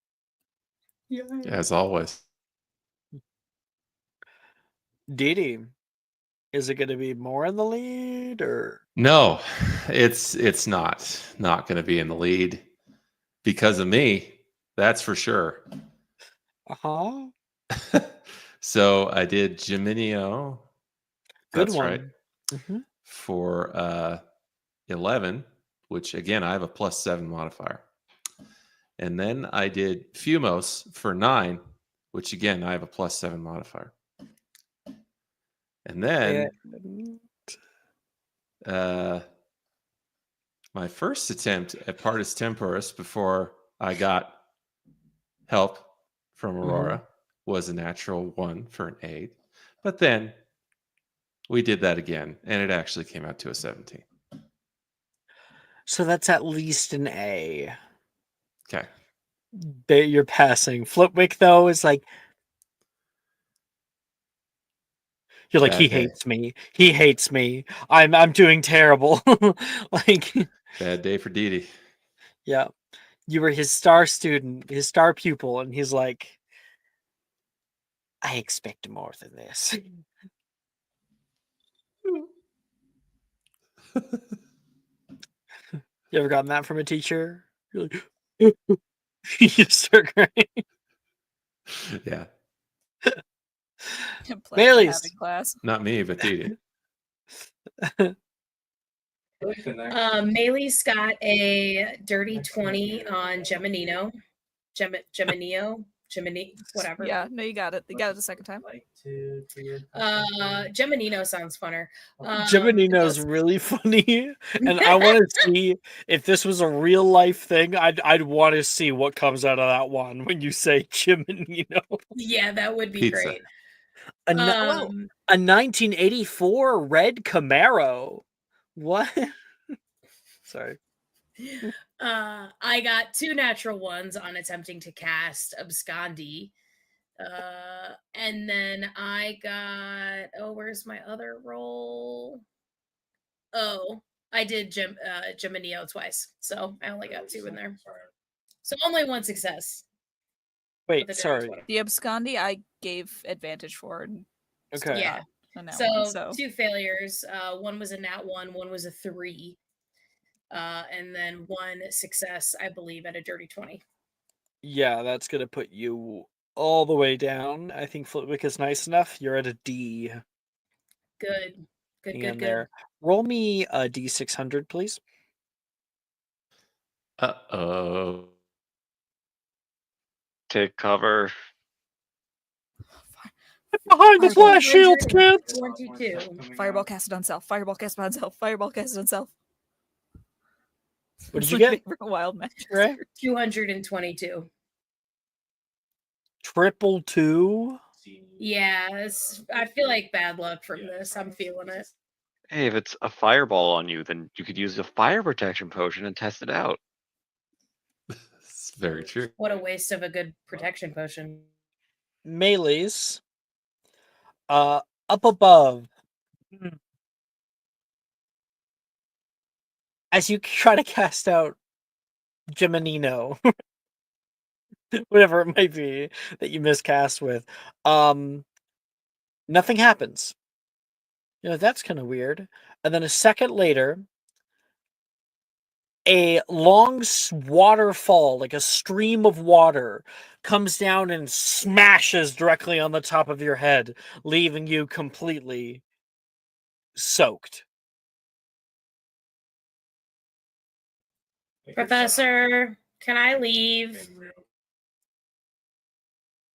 Yeah. As always. Didi, is it going to be more in the lead or? No, it's not going to be in the lead because of me. That's for sure. So I did Geminio. That's one. right. For 11, which again I have a +7 modifier. And then I did Fumos for 9, which again I have a +7 modifier. And then my first attempt at Partus Temporis before I got help from Aurora was a natural 1 for an 8. But then we did that again, and it actually came out to a 17. So that's at least an A. Okay. You're passing. Flipwick, though, is like, you're like, Bad he day. hates me. He hates me. I'm doing terrible. Like, bad day for Didi. Yeah. You were his star student, his star pupil, and he's like, I expect more than this. You ever gotten that from a teacher? You're like, you just start crying. Yeah. Bailey's. Class. Not me, but Didi. Maylee's got a dirty 20 on Geminino. Whatever. Yeah, no, you got it. You got it the second time. Geminino sounds funner. Geminino's really funny, and I want to see if this was a real life thing. I'd want to see what comes out of that one when you say Geminino. Yeah, that would be Pizza. great. A 1984 red Camaro. What? Sorry. I got 2 natural 1s on attempting to cast Abscondi. And then I got, where's my other roll? Oh, I did Geminio twice. So I only got 2 in there. So only 1 success. Wait, sorry. The Abscondi I gave advantage for. Okay. Yeah. So 2 failures. 1 was a nat 1, 1 was a 3. And then 1 success, I believe, at a dirty 20. Yeah, that's going to put you all the way down. I think Flitwick is nice enough. You're at a D. Good. There. Roll me a D600, please. Uh-oh. Take cover. Behind the flash shield, kids! 1, 2, 2. Fireball casted on self. Fireball casted on self. Fireball casted on self. What did What's you my get? favorite wild magic Right? skirt? 222. 222. Yeah, I feel like bad luck from this. I'm feeling it. Hey, if it's a fireball on you, then you could use a fire protection potion and test it out. It's very true. What a waste of a good protection potion. Melees. Up above. As you try to cast out Geminino, whatever it might be that you miscast with, nothing happens. That's kind of weird. And then a second later, a long waterfall, like a stream of water, comes down and smashes directly on the top of your head, leaving you completely soaked. Professor, can I leave?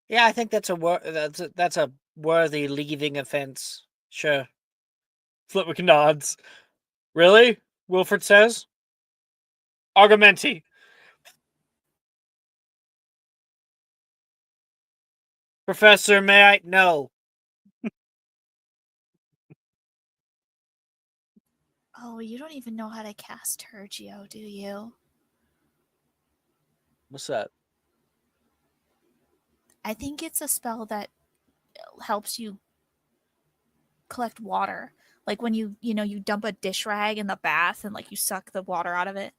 Yeah, I think that's a worthy leaving offense. Sure. Flitwick nods. Really? Wilfred says. Argumenti. Professor, may I? No. Oh, you don't even know how to cast Tergio, do you? What's that? I think it's a spell that helps you collect water. Like when you dump a dish rag in the bath and like you suck the water out of it.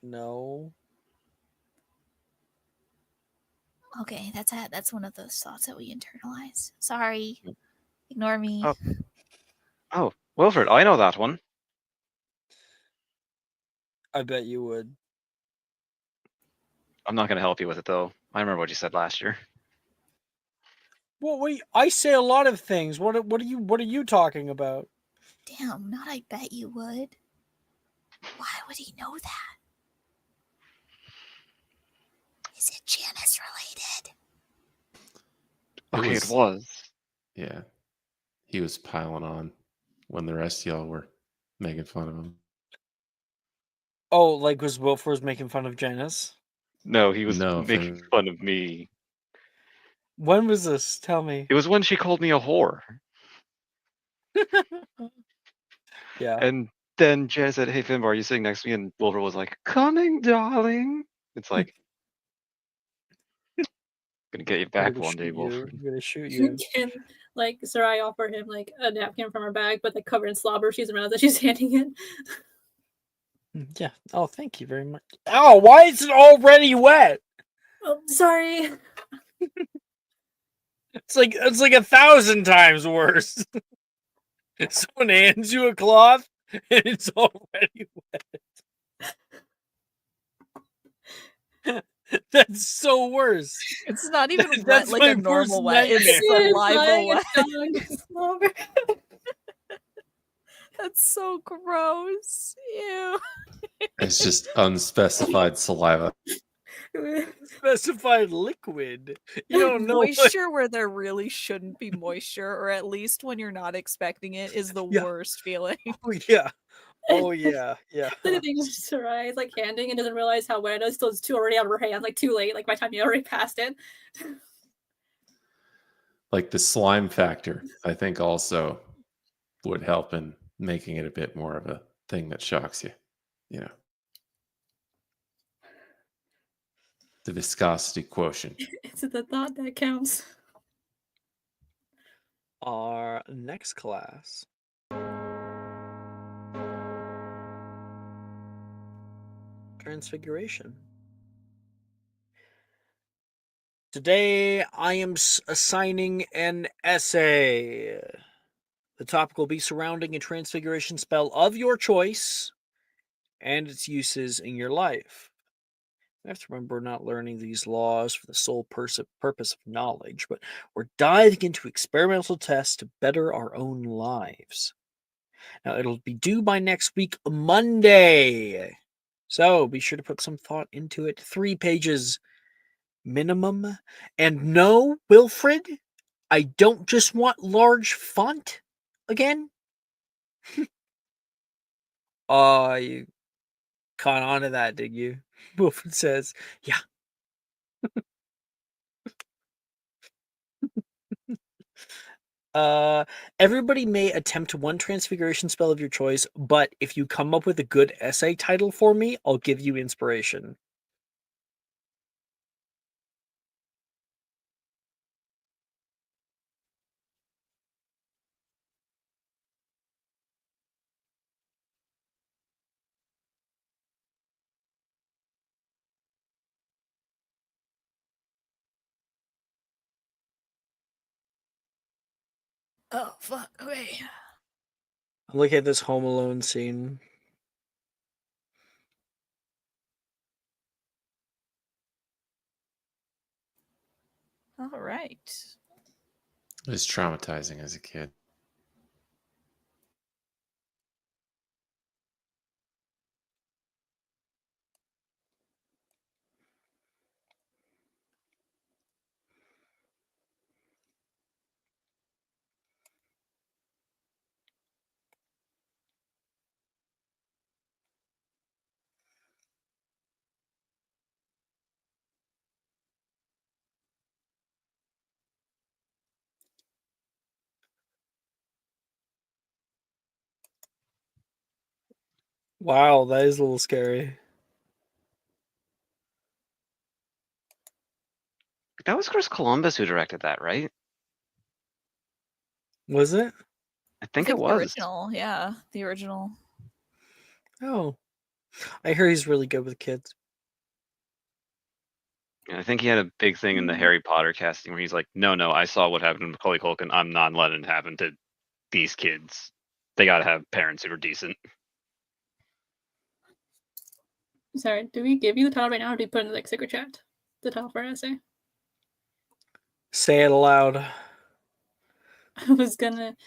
No. Okay, that's one of those thoughts that we internalize. Sorry. Ignore me. Oh. Oh, Wilfred, I know that one. I bet you would. I'm not going to help you with it, though. I remember what you said last year. Well, wait. I say a lot of things. What are you talking about? Damn, not I bet you would. Why would he know that? Is it Janice related? Okay, it was. Yeah. He was piling on when the rest of y'all were making fun of him. Oh, like was Wilford making fun of Janice? No, he was No, making fun of me. When was this? Tell me. It was when she called me a whore. Yeah. And then Jen said, "Hey, Finbar, are you sitting next to me?" And Wilfred was like, "Coming, darling." It's like, gonna get you I'm back gonna one day, shoot you. Wilfred. I'm gonna shoot you. Can like Sarai offer him like a napkin from her bag, but like covered in slobber. She's around that she's handing it. Yeah. Oh, thank you very much. Oh, why is it already wet? Oh, sorry. It's like 1,000 times worse. Someone hands you a cloth and it's already wet. That's so worse. It's not even wet That's like my a normal worst wet. It's nightmare. saliva wet. Slobber. That's so gross. Ew. It's just unspecified saliva. Specified liquid. You don't know. Moisture where there really shouldn't be moisture, or at least when you're not expecting it, is the Yeah. worst feeling. Oh yeah. Oh yeah. Yeah. The thing is, Sarai is like handing and doesn't realize how wet it is. So it's already out of her hand, like too late. Like by the time you already passed it. Like the slime factor, I think also would help in making it a bit more of a thing that shocks you. You know, the viscosity quotient. It's the thought that counts. Our next class. Transfiguration. Today I am assigning an essay. The topic will be surrounding a transfiguration spell of your choice and its uses in your life. I have to remember not learning these laws for the sole purpose of knowledge, but we're diving into experimental tests to better our own lives. Now, it'll be due by next week, Monday. So be sure to put some thought into it. 3 pages minimum. And no, Wilfred, I don't just want large font again. Oh, you caught on to that, did you? Wolfen says, yeah. Everybody may attempt one transfiguration spell of your choice, but if you come up with a good essay title for me, I'll give you inspiration. Oh fuck. Okay. I'm looking at this Home Alone scene. All right. It was traumatizing as a kid. Wow, that is a little scary. That was Chris Columbus who directed that, right? Was it? I I think think it the was. original, yeah, the original. Oh. I hear he's really good with kids. And I think he had a big thing in the Harry Potter casting where he's like, no, I saw what happened to Macaulay Culkin. I'm not letting it happen to these kids. They got to have parents who are decent. Sorry, do we give you the title right now, or do we put it in the secret chat? The title for our essay. Say it aloud. I was gonna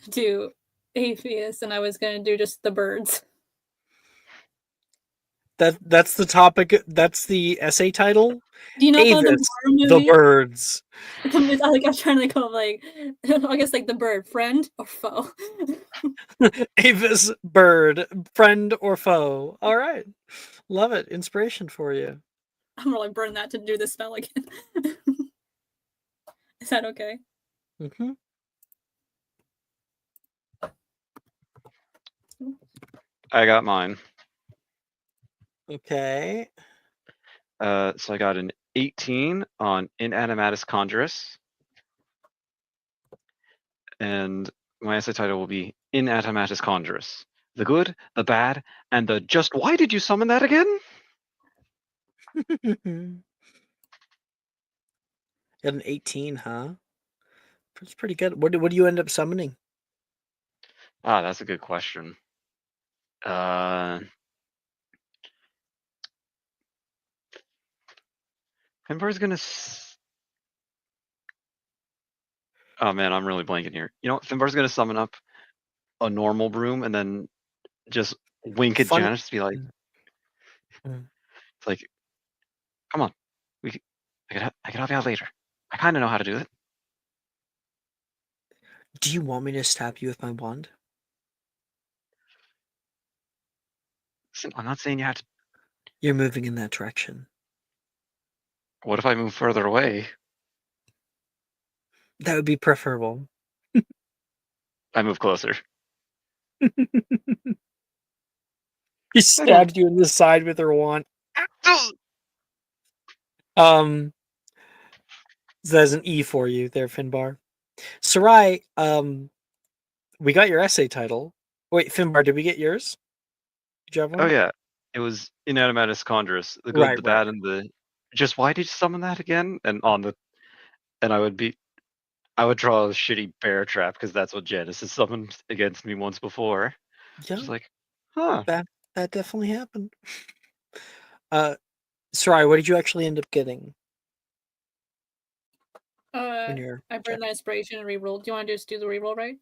do atheist, and I was gonna do just the birds. That's the topic. That's the essay title. Do you know the Avis, horror the movie? birds. I was trying to think of like, I guess like the bird, friend or foe. Avis, bird, friend or foe. All right, love it. Inspiration for you. I'm gonna like burn that to do the spell again. Is that okay? Mm-hmm. I got mine. Okay. So I got an 18 on Inanimatus Conjurus. And my essay title will be Inanimatus Conjurus. The good, the bad, and the just why did you summon that again? Got an 18, huh? That's pretty good. What do you end up summoning? Ah, that's a good question. Finbar's gonna. Oh man, I'm really blanking here. You know what? Finbar's gonna summon up a normal broom and then just wink at Fun. Janice to be like, Mm. it's like, come on, I can help you out later. I kind of know how to do it. Do you want me to stab you with my wand? Listen, I'm not saying you have to. You're moving in that direction. What if I move further away? That would be preferable. I move closer. He stabbed you in the side with her wand. So that's an E for you there, Finbar. Sarai, we got your essay title. Wait, Finbar, did we get yours? Did you have one? Oh yeah, it was Inanimatus Conjurus. The good, Right. the bad, and the just why did you summon that again? And I would draw a shitty bear trap because that's what Janice has summoned against me once before. Yeah, Just like, huh? that definitely happened. Sarai, what did you actually end up getting when you're I burned that inspiration and rerolled. Do you want to just do the reroll, right?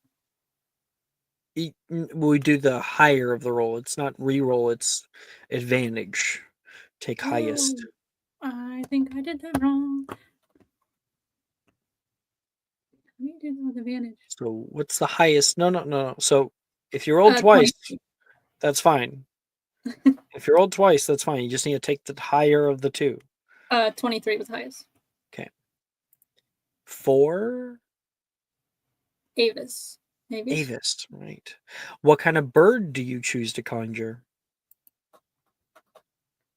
we do the higher of the roll. It's not re-roll, it's advantage. Take highest. Oh, I think I did that wrong. Let me do that with advantage. So what's the highest? No. So if you roll twice, 22. That's fine. If you rolled twice, that's fine. You just need to take the higher of the two. 23 was the highest. 4 Avis. Maybe. Avis, right. What kind of bird do you choose to conjure?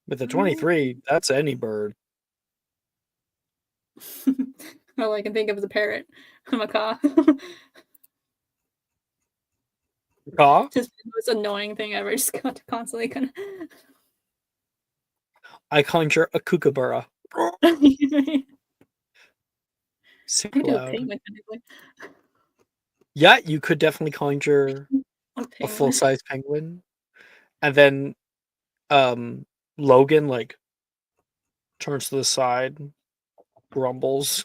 With the 23, that's any bird. All I can think of is a parrot. A macaw. Caw? Just the most annoying thing ever. Just got to constantly kind I conjure a kookaburra. of. Super I do a loud. penguin technically. Yeah, you could definitely conjure A a penguin. full-size penguin. And then Logan like turns to the side, grumbles.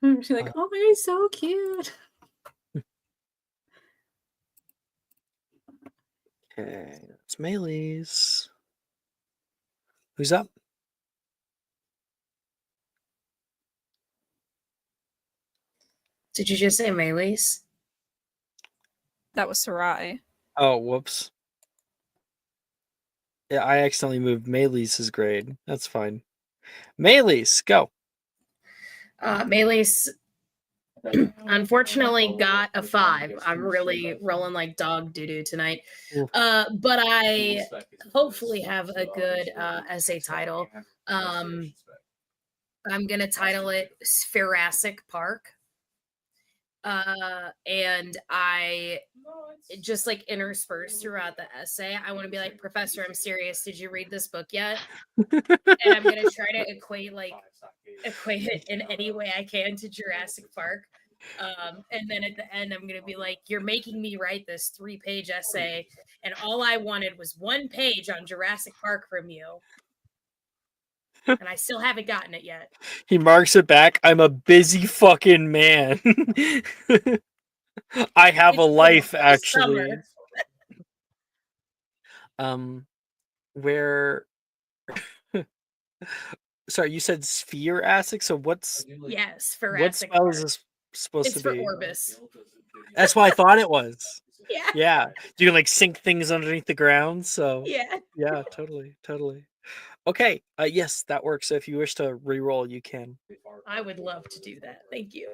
She's like, oh, you're so cute. Okay, it's Melee's. Who's up? Did you just say Melee's? That was Sarai. Oh, whoops. Yeah, I accidentally moved Melee's grade. That's fine. Melee's, go. Melee's unfortunately got a 5. I'm really rolling like dog doo-doo tonight. Oof. But I hopefully have a good essay title. I'm gonna title it Spherasic Park. And I just like interspersed throughout the essay, I want to be like, Professor, I'm serious. Did you read this book yet? And I'm gonna try to equate it in any way I can to Jurassic Park. And then at the end, I'm gonna be like, you're making me write this 3-page essay, and all I wanted was 1 page on Jurassic Park from you. And I still haven't gotten it yet. He marks it back. I'm a busy fucking man. I have a It's life, the actually. summer. Where sorry, you said sphere acid, so what's Yes, for what spell is this supposed It's to for be? Orbis. That's what I thought it was. Yeah. Yeah. You can like sink things underneath the ground, so Yeah. totally. Okay, yes, that works. So if you wish to re-roll, you can. I would love to do that. Thank you.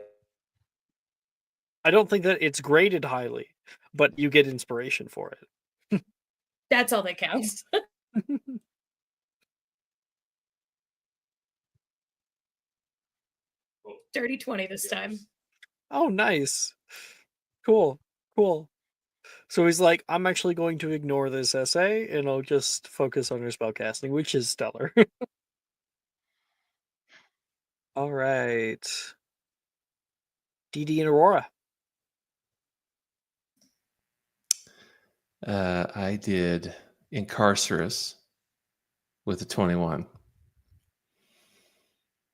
I don't think that it's graded highly, but you get inspiration for it. That's all that counts. Dirty 20 this time. Oh, nice. Cool. So he's like, I'm actually going to ignore this essay and I'll just focus on her spellcasting, which is stellar. All right. DD and Aurora. I did Incarcerous with a 21.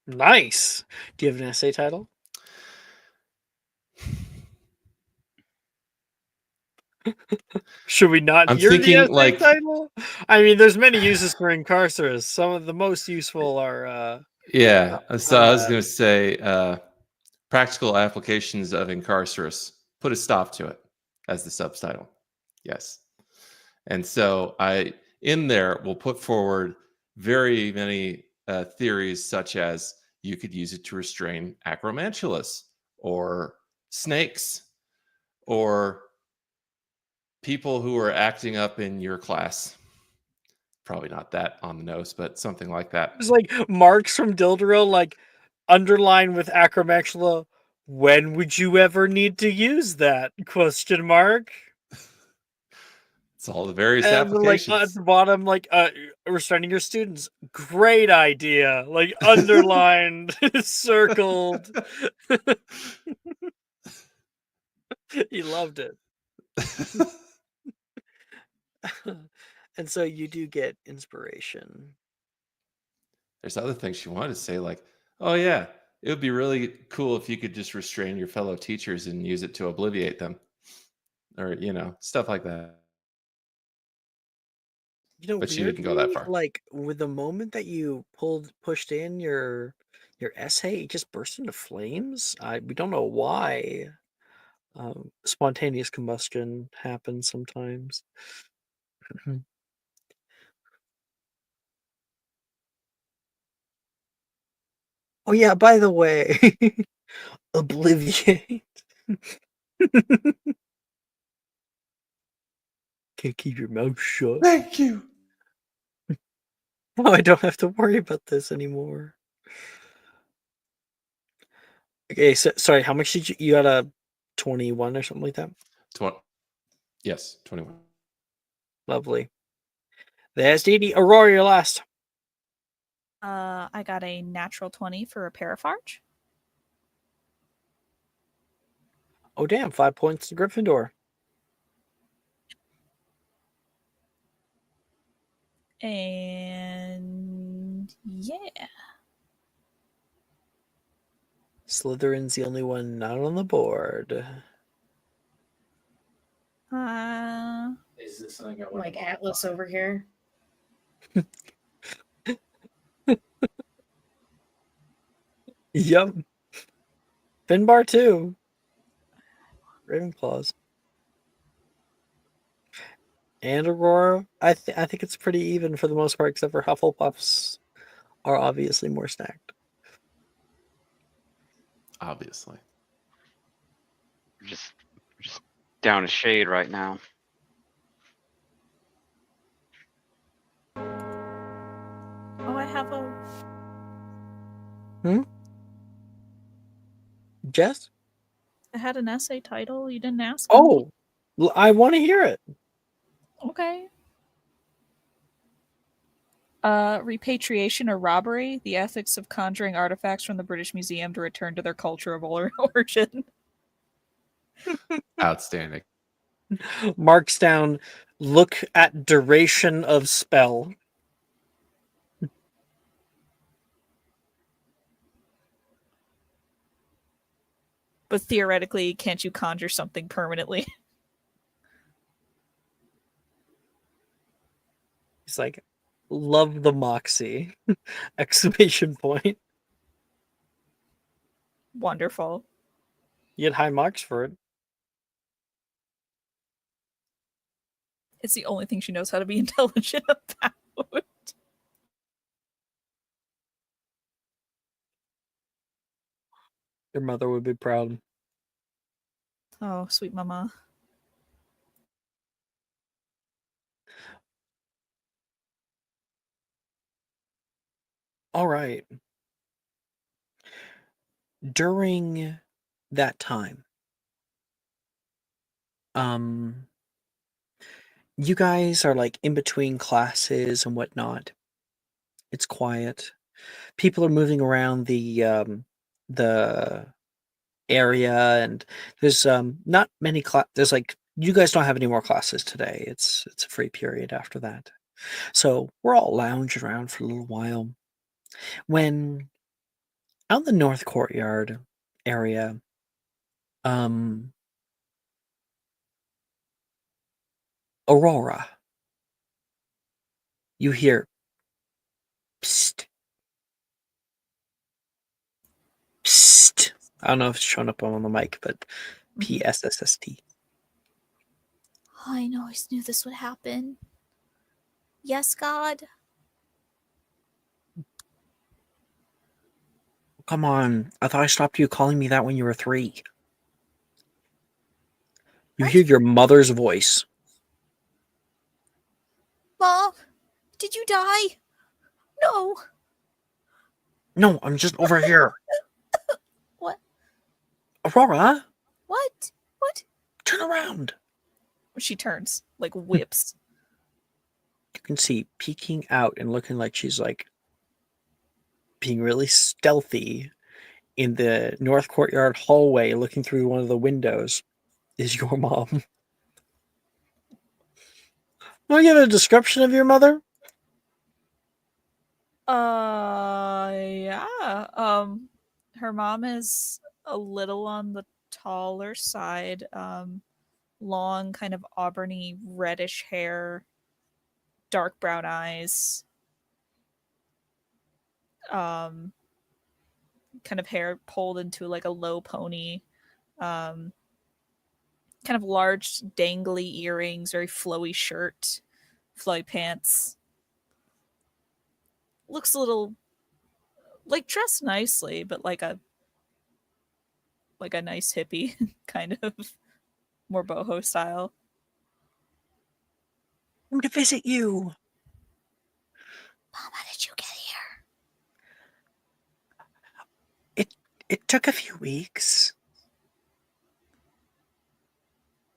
Nice. Do you have an essay title? Should we not I'm hear the thinking, essay like- title? I mean, there's many uses for Incarcerous. Some of the most useful are Yeah. So I was going to say practical applications of Incarcerous. Put a stop to it as the subtitle. Yes. And so I, in there, will put forward very many theories, such as you could use it to restrain acromantulas or snakes or people who are acting up in your class. Probably not that on the nose, but something like that. It's like marks from Dildoril, like underline with acromantula. When would you ever need to use that? Question mark. It's all the various And then, like applications. at the bottom, like restraining your students. Great idea. Like underlined, circled. He loved it. And so you do get inspiration. There's other things she wanted to say, like, oh yeah, it would be really cool if you could just restrain your fellow teachers and use it to obliviate them, or stuff like that. But she didn't go that weirdly, far. Like with the moment that you pushed in your essay, it just burst into flames. We don't know why, Spontaneous combustion happens sometimes. Oh yeah, by the way, obliviate. Can't keep your mouth shut. Thank you. Now I don't have to worry about this anymore. Okay, so sorry, how much did you got a 21 or something like that? Yes, 21. Lovely. There's Dee. Aurora, you're last. I got a natural 20 for a Parafarge. Oh damn, 5 points to Gryffindor. And yeah. Slytherin's the only one not on the board. Is this something I want Like to Atlas modify? over here. Yep. Finbar too. Ravenclaws. And Aurora. I think it's pretty even for the most part, except for Hufflepuffs are obviously more stacked. Obviously. Just down a shade right now. Oh, I have a. Jess? I had an essay title. You didn't ask me. Oh, I want to hear it. Okay. Repatriation or robbery, the ethics of conjuring artifacts from the British Museum to return to their culture of origin. Outstanding. Marks down. Look at duration of spell. But theoretically, can't you conjure something permanently? He's like, love the moxie! Exclamation point. Wonderful. You get high marks for it. It's the only thing she knows how to be intelligent about. Your mother would be proud. Oh, sweet mama. All right. During that time, you guys are like in between classes and whatnot. It's quiet. People are moving around the area, and there's not many there's like, you guys don't have any more classes today. It's a free period after that. So we're all lounging around for a little while when out in the north courtyard area, Aurora, you hear psst, psst. I don't know if it's showing up on the mic, but PSSST. I always knew this would happen. Yes, God. Come on, I thought I stopped you calling me that when you were 3. You What? hear your mother's voice. Mom, did you die? No. No, I'm just over here. What? Aurora, What? What? turn around. She turns, like whips. You can see peeking out and looking like she's like being really stealthy in the north courtyard hallway, looking through one of the windows, is your mom. Want to give a description of your mother? Yeah. Her mom is a little on the taller side. Long, kind of auburny, reddish hair, dark brown eyes. Kind of hair pulled into like a low pony. kind of large, dangly earrings, very flowy shirt, flowy pants. Looks a little like dressed nicely, but like a nice hippie kind of more boho style. I'm to visit you. Mom, how did you get here? It took a few weeks.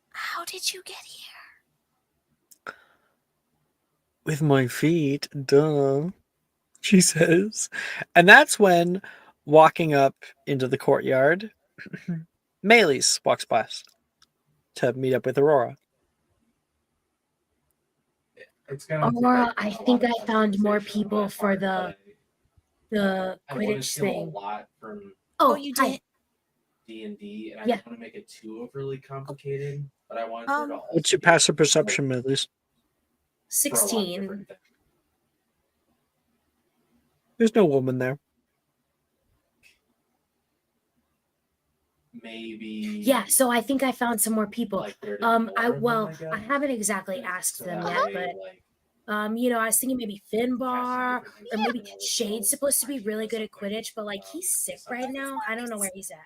How did you get here? With my feet, duh, she says. And that's when, walking up into the courtyard, Maylis walks past to meet up with Aurora. Aurora, I think I found more people for the Quidditch thing. Oh, you hi. did? D&D, and I Yeah. don't want to make it too overly complicated, but I wanted her to also What's your be passive perception, Maylis? for a lot of 16. different things. There's no woman there. Maybe. Yeah, so I think I found some more people. Like, where to I more of them, I guess. haven't exactly asked So them that yet, way, but like, I was thinking maybe Finbar different things or maybe happen. Shade's supposed to be really good at Quidditch, but like he's sick right now. I don't know where he's at.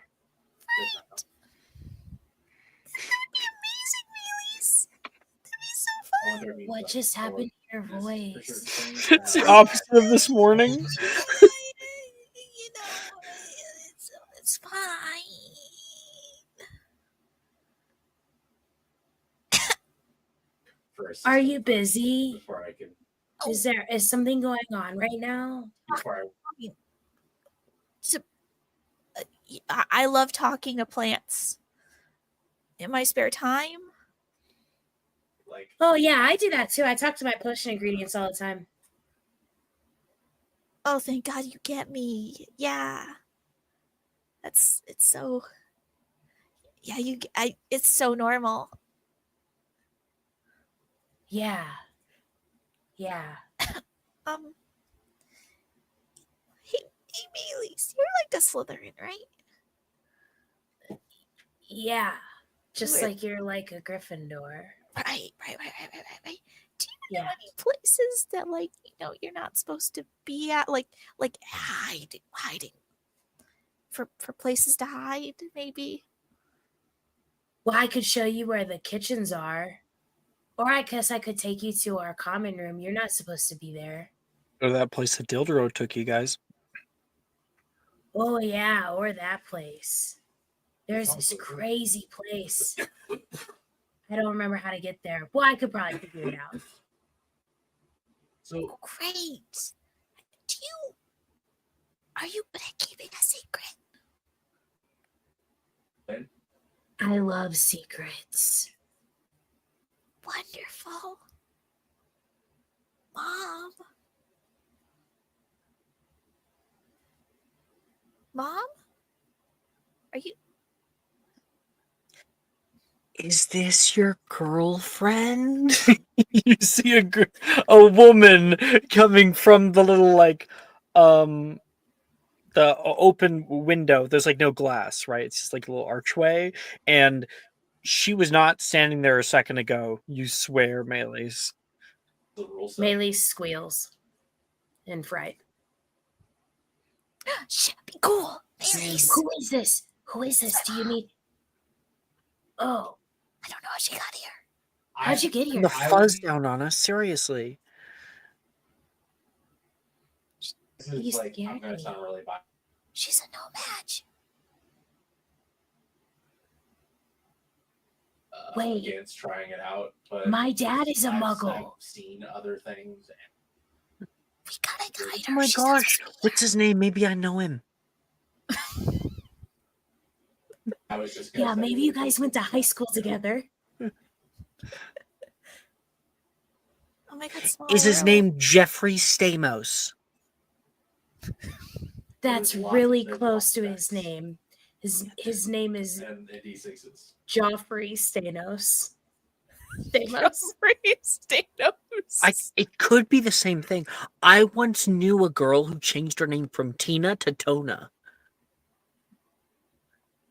I wonder if he's, What like, just happened to your for voice? certain things. It's the opposite of this morning. You know, it's fine. For a Are you system busy? before I can Is something going on right now? before I love talking to plants in my spare time. like Oh yeah, I do that too. I talk to my potion ingredients all the time. Oh, thank God you get me. Yeah. It's so. Yeah, it's so normal. Yeah. Yeah. Um. Hey, Bailey's, you're like a Slytherin, right? Yeah. Just Weird. like you're like a Gryffindor. Right. Do you know Yeah. any places that you're not supposed to be at, like hiding for places to hide, maybe? Well, I could show you where the kitchens are. Or I guess I could take you to our common room. You're not supposed to be there. Or that place that Dildro took you guys. Oh yeah, or that place. There's this crazy place. I don't remember how to get there. Well, I could probably figure it out. so Great. Are you good at keeping a secret? I love secrets. Wonderful. Mom? Are you? Is this your girlfriend? You see a woman coming from the little the open window. There's like no glass, right? It's just like a little archway, and she was not standing there a second ago. You swear, Maylis. the rule set. Melee squeals in fright. Shit, be cool. Bailey's. Who is this? Who is this? Do you need? Oh, I don't know how she got here. how'd you get And here? the fuzz down on us. Seriously. This is You like I'm scared gonna me. sound really bad. She's a no match. Wait. Against trying it out, but My dad is a I've muggle. seen other things. We gotta guide her. Oh my She's not gosh. supposed to be What's his name? Maybe I know him. I was just gonna Yeah, say maybe you guys went to high school together. here. Oh my God, small Is his world. name Jeffrey Stamos? That's There's lots- really there's close lots to of his dice. name. His name is and D6s. Joffrey Stanos. Stanos. It could be the same thing. I once knew a girl who changed her name from Tina to Tona.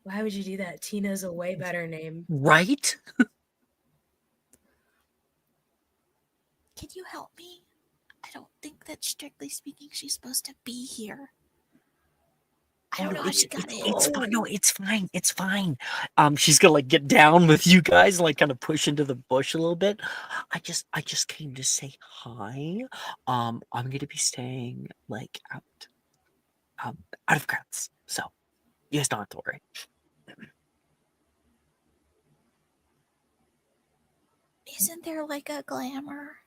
Why would you do that? Tina's a way better name. Right? Can you help me? I don't think that, strictly speaking, she's supposed to be here. I don't know how she got in. It's fine. No, it's fine. It's fine. She's gonna like get down with you guys and like kind of push into the bush a little bit. I just came to say hi. I'm gonna be staying like out of crowds. So you guys don't have to worry. Isn't there like a glamour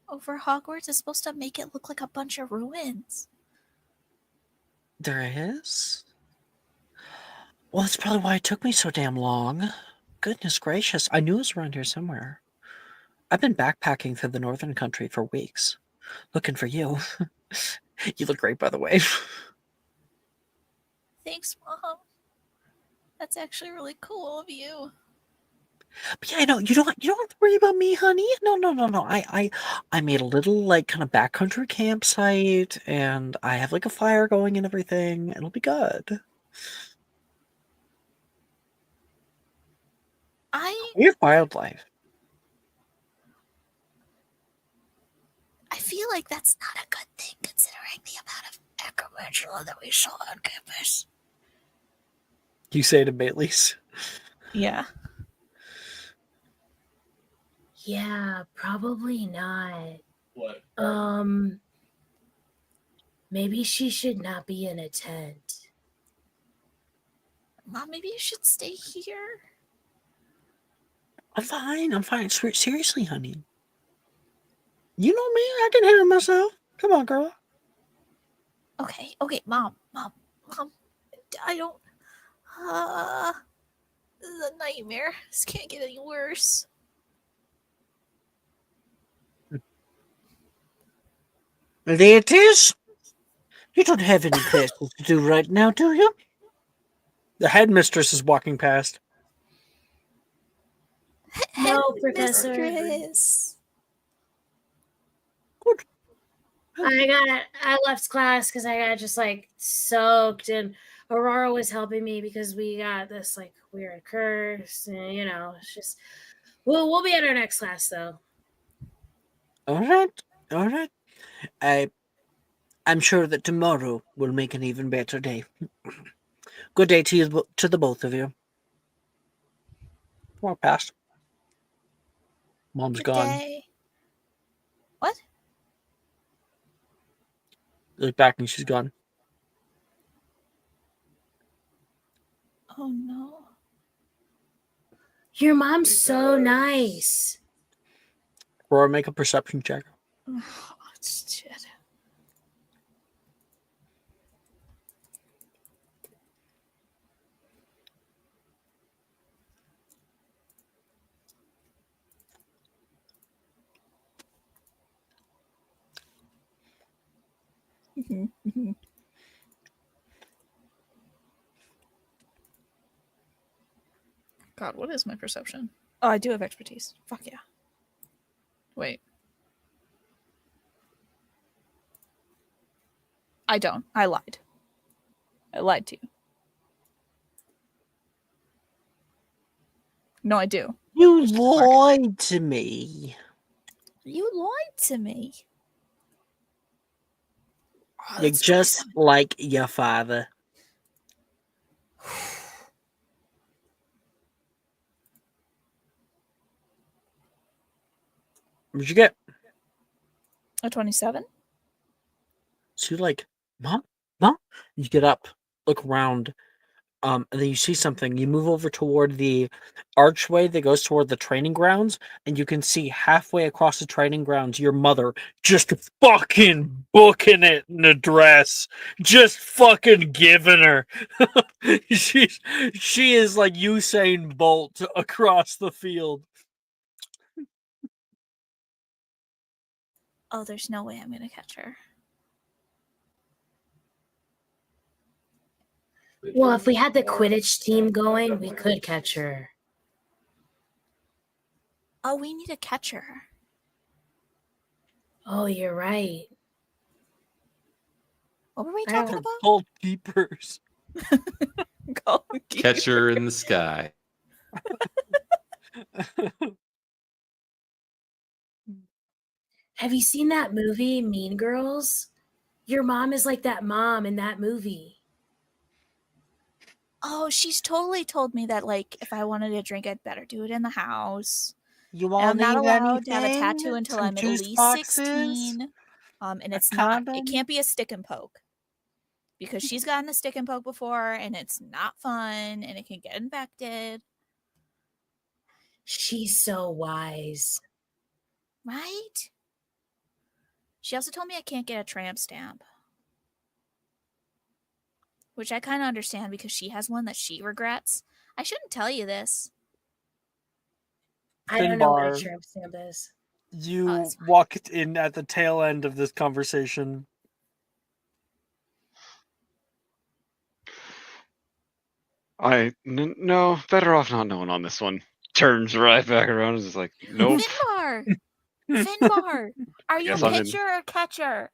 over Hogwarts? It's supposed to make it look like a bunch of ruins. There is? Well, that's probably why it took me so damn long. Goodness gracious. I knew it was around here somewhere. I've been backpacking through the northern country for weeks. Looking for you. You look great, by the way. Thanks, Mom. That's actually really cool of you. But yeah, no, you don't have to worry about me, honey. No. I made a little like kind of backcountry campsite, and I have like a fire going and everything. It'll be good. We have wildlife. I feel like that's not a good thing considering the amount of Necromantula that we saw on campus. You say to Bailey's. Yeah. Yeah, probably not. What? Maybe she should not be in a tent. Mom, maybe you should stay here. I'm fine. Seriously, honey. You know me. I can handle myself. Come on, girl. Okay, Mom. I don't. This is a nightmare. This can't get any worse. There it is. You don't have any classes to do right now, do you? The headmistress is walking past. No, Professor. Mistress. Good. I left class because I got just like soaked, and Aurora was helping me because we got this like weird curse, and it's just we'll be at our next class though. All right. I'm sure that tomorrow will make an even better day. Good day to you, to the both of you. Walk past. Mom's Good gone. day. What? Look back and she's gone. Oh no. Your mom's so nice. Aurora, make a perception check. Oh, shit. God, what is my perception? Oh, I do have expertise. Fuck yeah. Wait. I don't. I lied. I lied to you. No, I do. You lied to me. You lied to me. Oh, You're that's just 27. like your father. What'd you get? A 27? So you're like, Mom? You get up, look around, and then you see something. You move over toward the archway that goes toward the training grounds, and you can see halfway across the training grounds your mother just fucking booking it in a dress. Just fucking giving her. She is like Usain Bolt across the field. Oh, there's no way I'm gonna catch her. Well, if we had the Quidditch team going, we could catch her. Oh, we need a catcher. Oh, you're right. What were we I talking don't- about? Called keepers. Call him Keith. Catcher in the sky. Have you seen that movie, Mean Girls? Your mom is like that mom in that movie. Oh, she's totally told me that, like, if I wanted a drink, I'd better do it in the house. You And I'm all not need allowed to have a anything? tattoo until Some I'm at juice least boxes? 16. And A it condom? can't be a stick and poke. Because she's gotten a stick and poke before, and it's not fun, and it can get infected. She's so wise. Right? She also told me I can't get a tramp stamp. Which I kind of understand because she has one that she regrets. I shouldn't tell you this. I don't know what a Finbar, tramp stamp is. you that's fine. walked in at the tail end of this conversation. No, better off not knowing on this one. Turns right back around and is just like, nope. Finbar! Finbar! Are you guess I'm in. pitcher or catcher?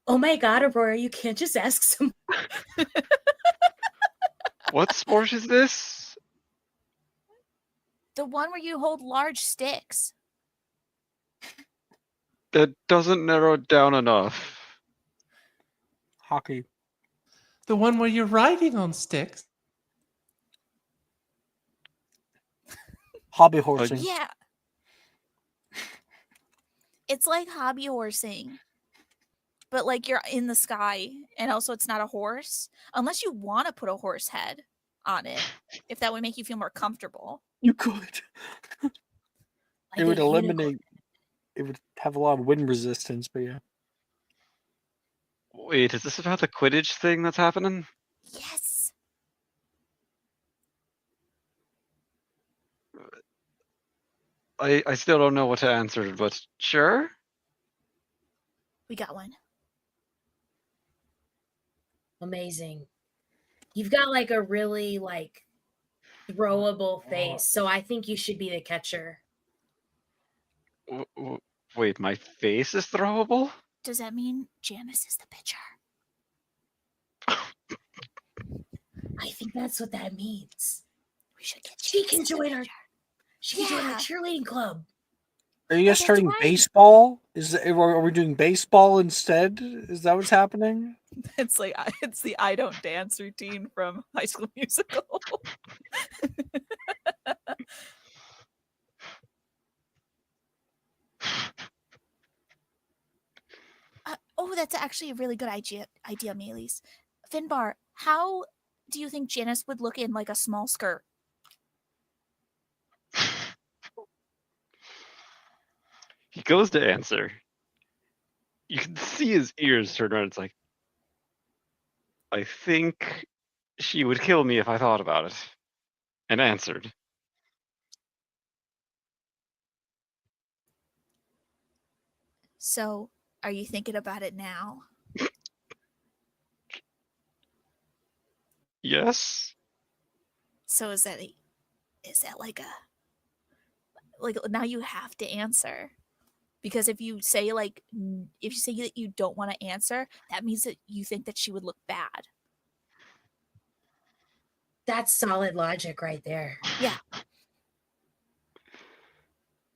Oh my god, Aurora, you can't just ask some. What sport is this? The one where you hold large sticks. That doesn't narrow it down enough. Hockey. The one where you're riding on sticks. Hobby horsing. Yeah. It's like hobby horsing. But like you're in the sky, and also it's not a horse. Unless you want to put a horse head on it, if that would make you feel more comfortable. You could. Like It would a unicorn. eliminate. It would have a lot of wind resistance, but yeah. Wait, is this about the Quidditch thing that's happening? Yes. I still don't know what to answer, but sure. We got one. Amazing. You've got like a really like throwable face, so I think you should be the catcher. Wait, my face is throwable? Does that mean Janice is the pitcher? I think that's what that means. We should get She Janice can as the join our pitcher. she can join our Yeah. cheerleading club. Are you guys that's starting right. baseball? Are we doing baseball instead? Is that what's happening? It's the I don't dance routine from High School Musical. Oh, that's actually a really good idea, Mealy's. Finbar, how do you think Janice would look in like a small skirt? He goes to answer. You can see his ears turn around. It's like, I think she would kill me if I thought about it. And answered. So, are you thinking about it now? Yes. So is that like now you have to answer? Because if you say that you don't want to answer, that means that you think that she would look bad. That's solid logic right there. Yeah.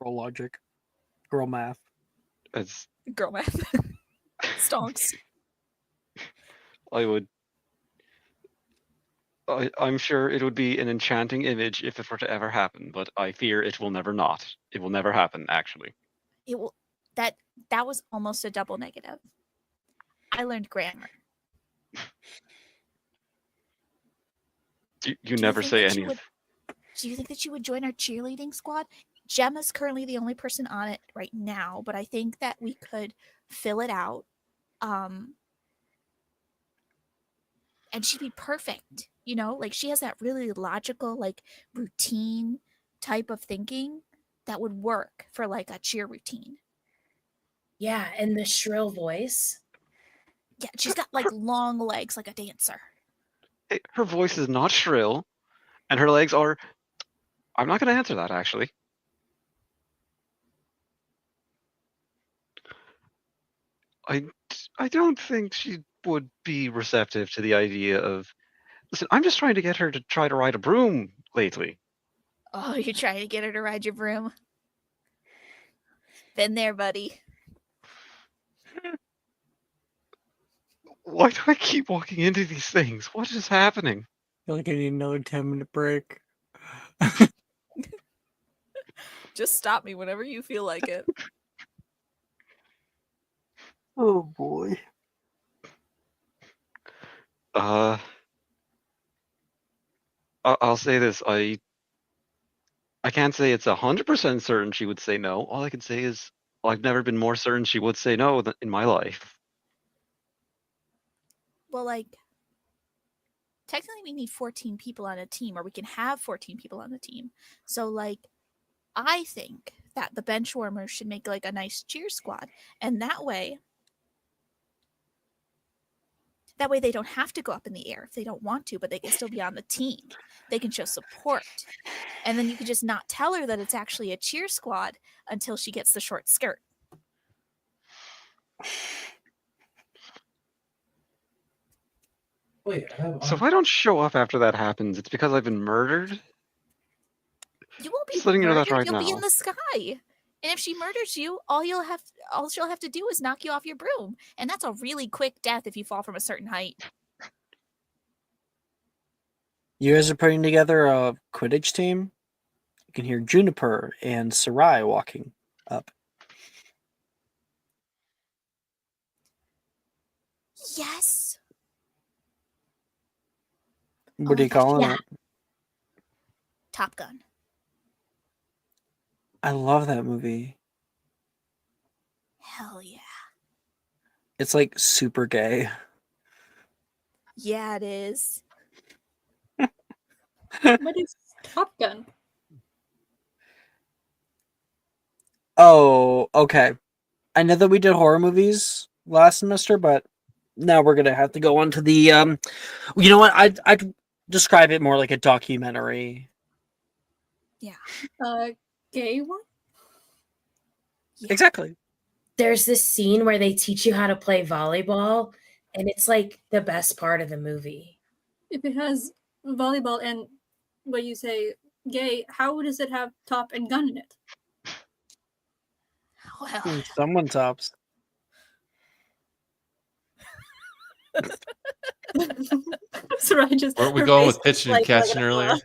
Girl logic. Girl math. As Girl math. Stonks. I'm sure it would be an enchanting image if it were to ever happen, but I fear it will never not. It will never happen, actually. It will that was almost a double negative. I learned grammar. You never say any of. Do you think that you would join our cheerleading squad? Gemma's currently the only person on it right now, but I think that we could fill it out. And she'd be perfect. You know, like she has that really logical, like routine type of thinking that would work for like a cheer routine. Yeah, and the shrill voice. Yeah, she's got like long legs like a dancer. Her voice is not shrill, and her legs are. I'm not going to answer that, actually. I don't think she'd would be receptive to the idea of, listen, I'm just trying to get her to try to ride a broom lately. Oh, you're trying to get her to ride your broom. Been there, buddy. Why do I keep walking into these things? What is happening? I feel like I need another 10-minute break. Just stop me whenever you feel like it. Oh boy. I'll say this. I can't say it's 100% certain she would say no. All I can say is I've never been more certain she would say no in my life. Well, like, technically we need 14 people on a team, or we can have 14 people on the team. So, like, I think that the bench warmers should make, like, a nice cheer squad. And that way they don't have to go up in the air if they don't want to, but they can still be on the team. They can show support. And then you could just not tell her that it's actually a cheer squad until she gets the short skirt. Wait, So if I don't show up after that happens, it's because I've been murdered? You won't be Just letting you know that murdered. right You'll be now. in the sky. And if she murders you, all she'll have to do is knock you off your broom. And that's a really quick death if you fall from a certain height. You guys are putting together a Quidditch team? You can hear Juniper and Sarai walking up. Yes. What Oh are you my gosh, calling yeah. it? Top Gun. I love that movie. Hell yeah. It's like super gay. Yeah, it is. What is Top Gun? Oh, okay. I know that we did horror movies last semester, but now we're gonna have to go on to the you know what? I'd describe it more like a documentary. Gay one? Yeah. Exactly. There's this scene where they teach you how to play volleyball, and it's like the best part of the movie. If it has volleyball and what you say gay, how does it have top and gun in it? Well, Someone tops. So I just Weren't we her going face with just pitching and catching an earlier?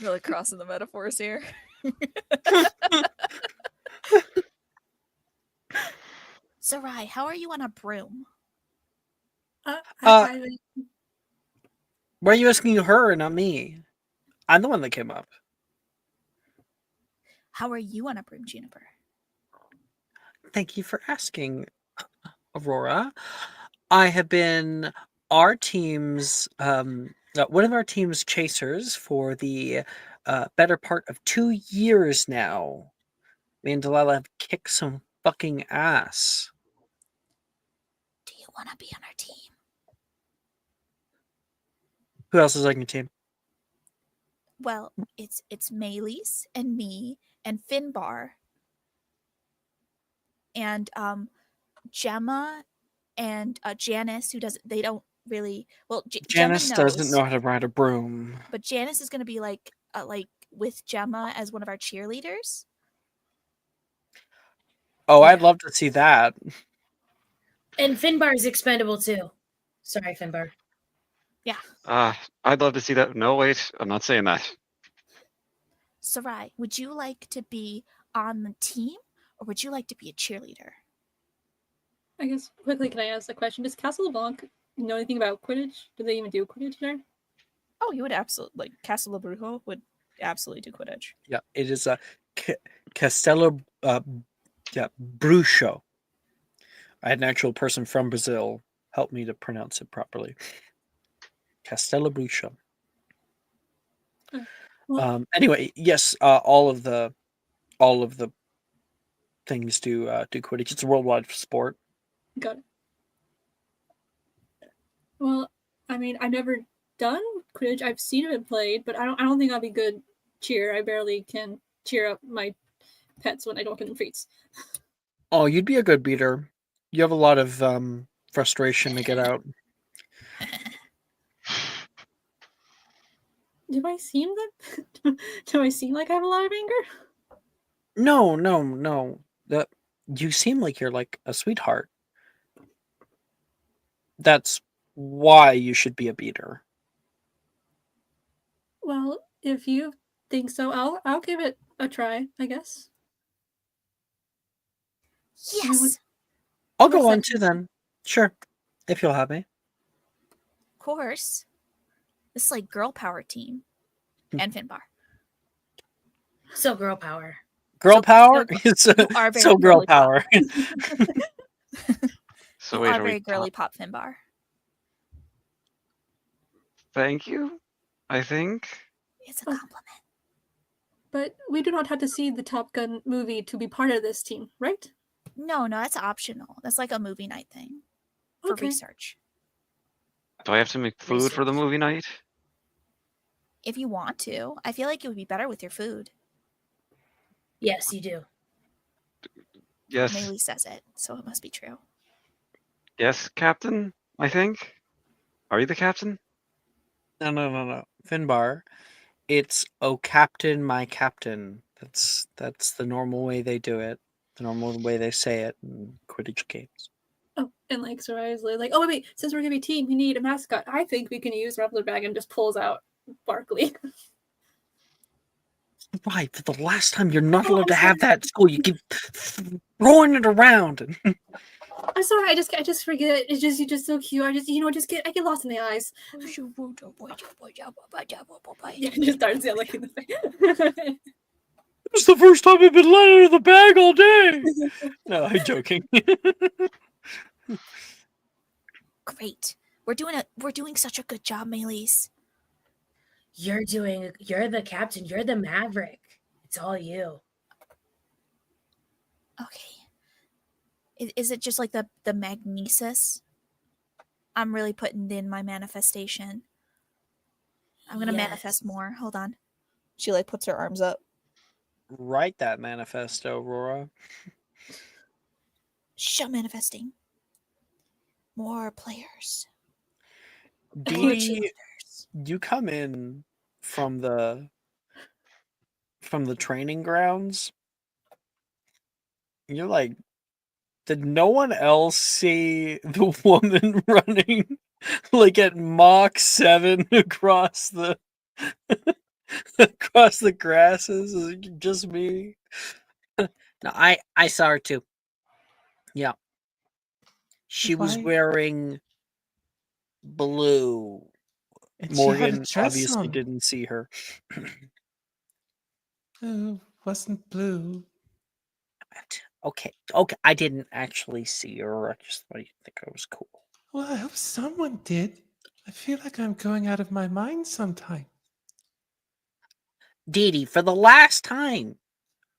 Really crossing the metaphors here. Sarai, how are you on a broom? Why are you asking her and not me? I'm the one that came up. How are you on a broom, Juniper? Thank you for asking, Aurora. I have been our team's one of our team's chasers for the better part of 2 years now. Me and Delilah have kicked some fucking ass. Do you want to be on our team? Who else is on your team? Well, it's Maylis and me and Finbar and Gemma and Janice, who doesn't. They don't really. Well, Janice Gemma knows, doesn't know how to ride a broom. but Janice is going to be like with Gemma as one of our cheerleaders. Oh, Yeah. I'd love to see that. And Finbar is expendable too. Sorry, Finbar. Yeah. I'd love to see that. No, wait, I'm not saying that. Sarai, would you like to be on the team, or would you like to be a cheerleader? I guess quickly, can I ask a question? Does Castle LeBlanc know anything about Quidditch? Do they even do Quidditch there? Oh, you would absolutely like Castle Brujo would absolutely do Quidditch. Yeah, it is a Castello Bruxo. I had an actual person from Brazil help me to pronounce it properly. Castello Bruxo. Well, Anyway, yes, all of the things do Quidditch. It's a worldwide sport. got it. Well, I mean, I've never done Quidditch. I've seen it played, but I don't think I'll be good cheer. I barely can cheer up my pets when I don't get them treats. Oh, you'd be a good beater. You have a lot of frustration to get out. Do I seem do I seem like I have a lot of anger? No. You seem like you're like a sweetheart. That's why you should be a beater. Well, if you think so, I'll give it a try, I guess. Yes, I'll What's go that on to then. Sure. If you'll have me. of course. This is like girl power team. And Finbar. So girl power. Girl power? you are very So girl girly pop. power. So You wait, are are we very girly pop, Finbar. Thank you, I think. It's a Oh. compliment. But we do not have to see the Top Gun movie to be part of this team, right? No, that's optional. That's like a movie night thing for Okay. research. Do I have to make food for the movie night? If you want to, I feel like it would be better with your food. Yes, you do. Yes. Maylee says it, so it must be true. Yes, Captain, I think. Are you the captain? No. Finbar. It's "Oh Captain, my Captain." That's the normal way they do it. The normal way they say it in Quidditch games. Oh, and like Soraya like, oh wait, since we're gonna be a team, we need a mascot. I think we can use Ruffler Bag and just pulls out Barkley. Why? For the last time, you're not allowed to have that at school. You keep throwing it around. I'm sorry, I just forget. It's just you're just so cute. I get lost in the eyes. Yeah, just starts yelling in the face. It's the first time I've been let out of the bag all day. No, I'm joking. Great. We're doing such a good job, Maylees. You're the captain. You're the maverick. It's all you. Okay. Is it just like the magnesis? I'm really putting in my manifestation. I'm gonna manifest more. Hold on. She like puts her arms up. Write that manifesto, Aurora. Show manifesting. More players. Dee, you come in from the training grounds. You're like, did no one else see the woman running like at Mach 7 across the across the grasses? Is it just me? No, I saw her too. Yeah. She was Why? wearing blue. And she had a Morgan dress obviously on. didn't see her. Oh, wasn't blue. Okay, I didn't actually see her. I just thought you'd think I was cool. Well, I hope someone did. I feel like I'm going out of my mind sometime. Dee Dee, for the last time,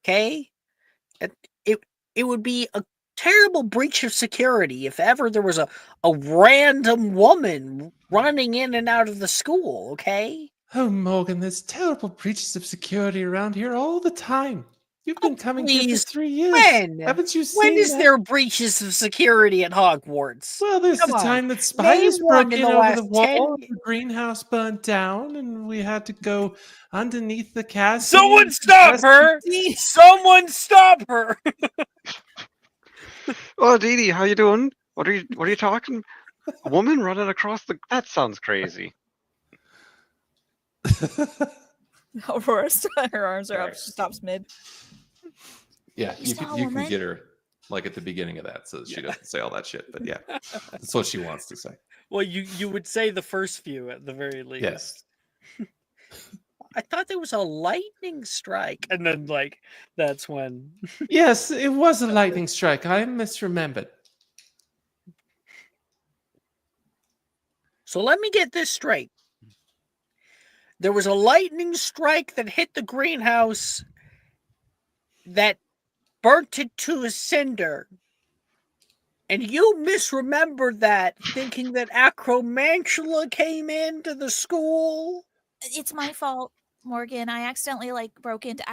okay? It would be a terrible breach of security if ever there was a random woman running in and out of the school, okay? Oh, Morgan, there's terrible breaches of security around here all the time. You've been coming here for Please, 3 years. when? Haven't you When seen is that? there breaches of security at Hogwarts? Well, there's Come the on. time that Name spiders one broke in in the over the last 10 wall and the greenhouse burnt down, and we had to go underneath the castle. Someone stop her! Someone stop her! Oh, Dee Dee, how you doing? What are you talking? A woman running across the... That sounds crazy. Aurora, her arms are up. She stops mid. Yeah, You you saw a can woman? get her like at the beginning of that, so that she doesn't say all that shit. But yeah, that's what she wants to say. Well, you would say the first few at the very least. Yes. I thought there was a lightning strike, and then like that's when. Yes, it was a lightning strike. I misremembered. So let me get this straight. There was a lightning strike that hit the greenhouse that burnt it to a cinder. And you misremembered that, thinking that Acromantula came into the school. It's my fault, Morgan. I accidentally broke into.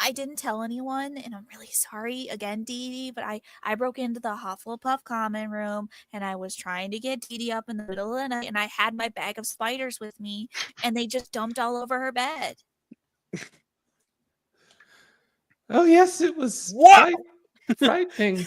I didn't tell anyone, and I'm really sorry again, Dee Dee, but I broke into the Hufflepuff common room, and I was trying to get Dee Dee up in the middle of the night, and I had my bag of spiders with me, and they just dumped all over her bed. Oh yes, it was What? frightening.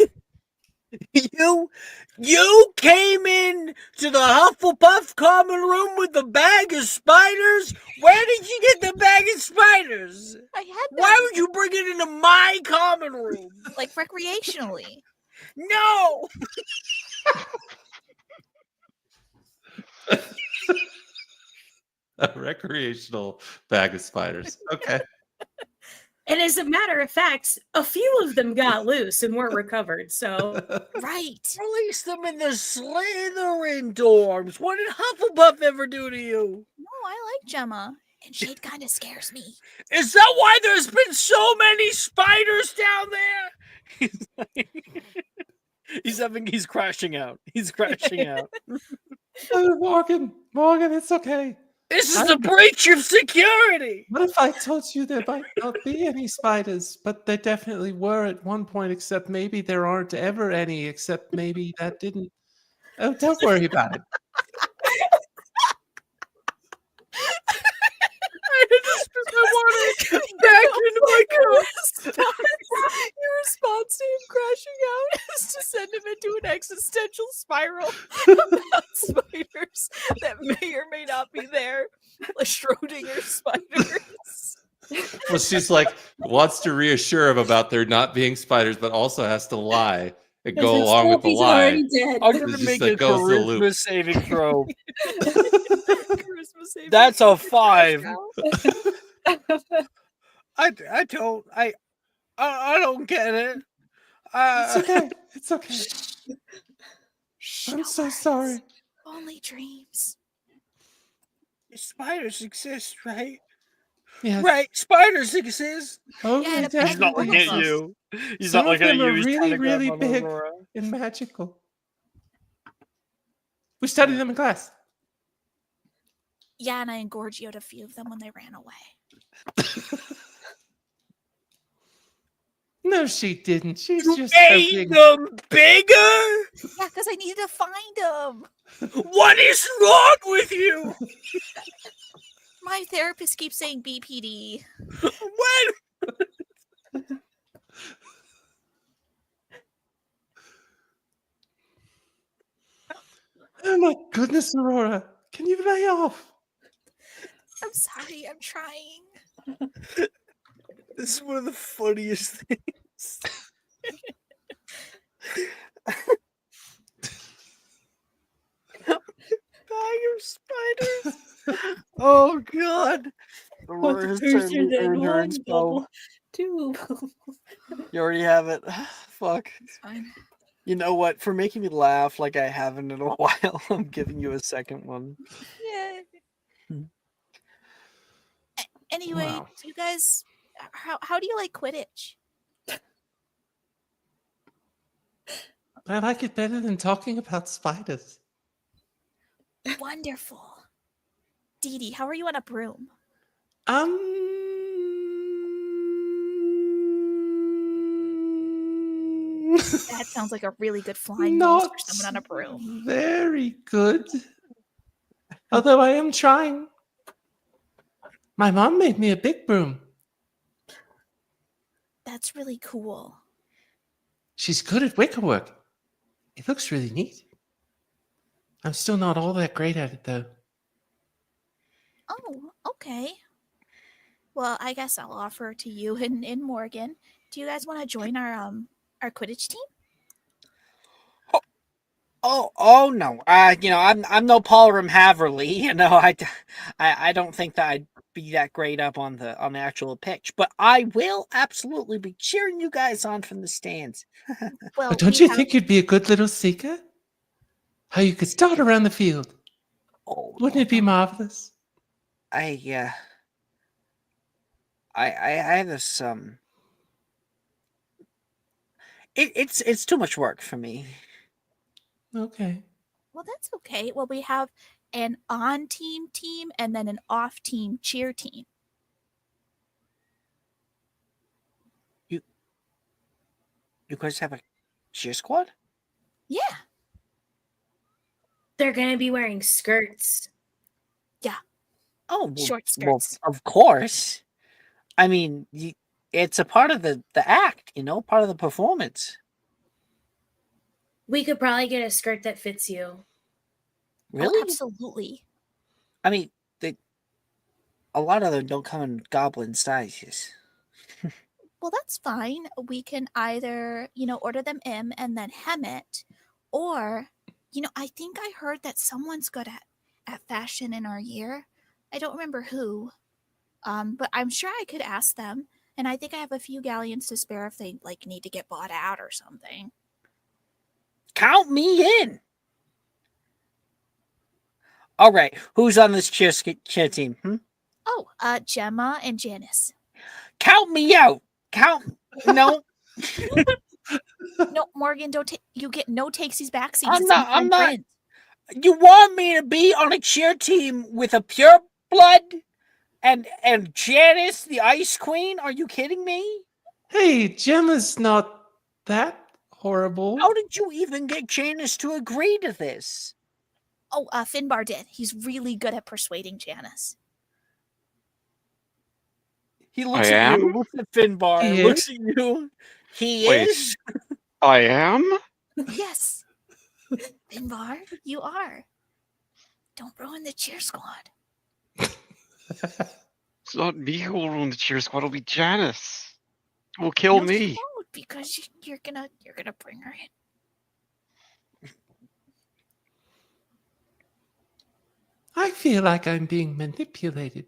You came in to the Hufflepuff common room with the bag of spiders? Where did you get the bag of spiders? I had them. Why would you bring it into my common room? Like recreationally. No! A recreational bag of spiders. Okay. And as a matter of fact, a few of them got loose and weren't recovered. So Right. Release them in the Slytherin dorms. What did Hufflepuff ever do to you? No, I like Gemma, and Shade kind of scares me. Is that why there's been so many spiders down there? He's crashing out. He's crashing out. Oh, Morgan, it's okay. This is a breach of security. What if I told you there might not be any spiders, but there definitely were at one point, except maybe there aren't ever any, except maybe that didn't. Oh, don't worry about it. I just put my water back into my cup. Your response to him crashing out is to send him into an existential spiral about spiders that may or may not be there, like Schrodinger spiders. Well, she's like, wants to reassure him about there not being spiders, but also has to lie and go along with the He's lie. already dead. I'm gonna It's make just a that goes the loop. charisma saving throw. Charisma saving That's throw a for 5. crash out. I don't get it. It's okay. It's okay. Shh, I'm no so worries. sorry. Only dreams. Spiders exist, right? Yes. Right, spiders exist. Oh, Yeah, they and He's not definitely looking at exist. you. He's Some not of looking at them are you. He's trying really, to grab really on big Aurora. and magical. We studied them in class. Yeah, and I engorgioed a few of them when they ran away. No, she didn't. She's You just made joking. them bigger? Yeah, because I needed to find them. What is wrong with you? My therapist keeps saying BPD. When? Oh my goodness, Aurora. Can you lay off? I'm sorry, I'm trying. This is one of the funniest things. Bag of spiders. Oh god. Aurora has totally earned her inspo. Two. You already have it. Fuck. It's fine. You know what? For making me laugh like I haven't in a while, I'm giving you a second one. Yay. Anyway, Wow. so you guys, how do you like Quidditch? I like it better than talking about spiders. Wonderful. Dee Dee, how are you on a broom? That sounds like a really good flying nose Not for someone on a broom. very good. Although I am trying. My mom made me a big broom. That's really cool. She's good at wickerwork. It looks really neat. I'm still not all that great at it, though. Oh, okay. Well, I guess I'll offer to you and Morgan. Do you guys want to join our Quidditch team? Oh no. I'm no Paul Haverly. You know, I don't think that I'd be that great up on the actual pitch, but I will absolutely be cheering you guys on from the stands. Well, But don't you think you'd be a good little seeker? How you could start around the field. Oh, Wouldn't it be marvelous? I have this it's too much work for me. Okay. Well, that's okay. Well, we have an on-team team and then an off-team cheer team. You guys have a cheer squad? Yeah. They're gonna be wearing skirts. Oh, Short well, skirts. of course. I mean, it's a part of the act, part of the performance. We could probably get a skirt that fits you. Really? Oh, absolutely. I mean, a lot of them don't come in goblin sizes. Well, that's fine. We can either, order them in and then hem it, or, I think I heard that someone's good at fashion in our year. I don't remember who, but I'm sure I could ask them. And I think I have a few galleons to spare if they need to get bought out or something. Count me in. All right, who's on this cheer team? Oh, Gemma and Janice. Count me out. No. No, Morgan, don't you get no takesies backsies. I'm It's not. in fine print. You want me to be on a cheer team with a pure blood and Janice, the Ice Queen? Are you kidding me? Hey, Gemma's not that horrible. How did you even get Janice to agree to this? Oh, Finbar did. He's really good at persuading Janice. He looks at you, looks at Finbar, He looks at you. He Wait. is? I am? Yes. Finbar, you are. Don't ruin the cheer squad. It's not me who will ruin the cheer squad, it'll be Janice. Who will kill No, me. she won't, because you're gonna bring her in. I feel like I'm being manipulated.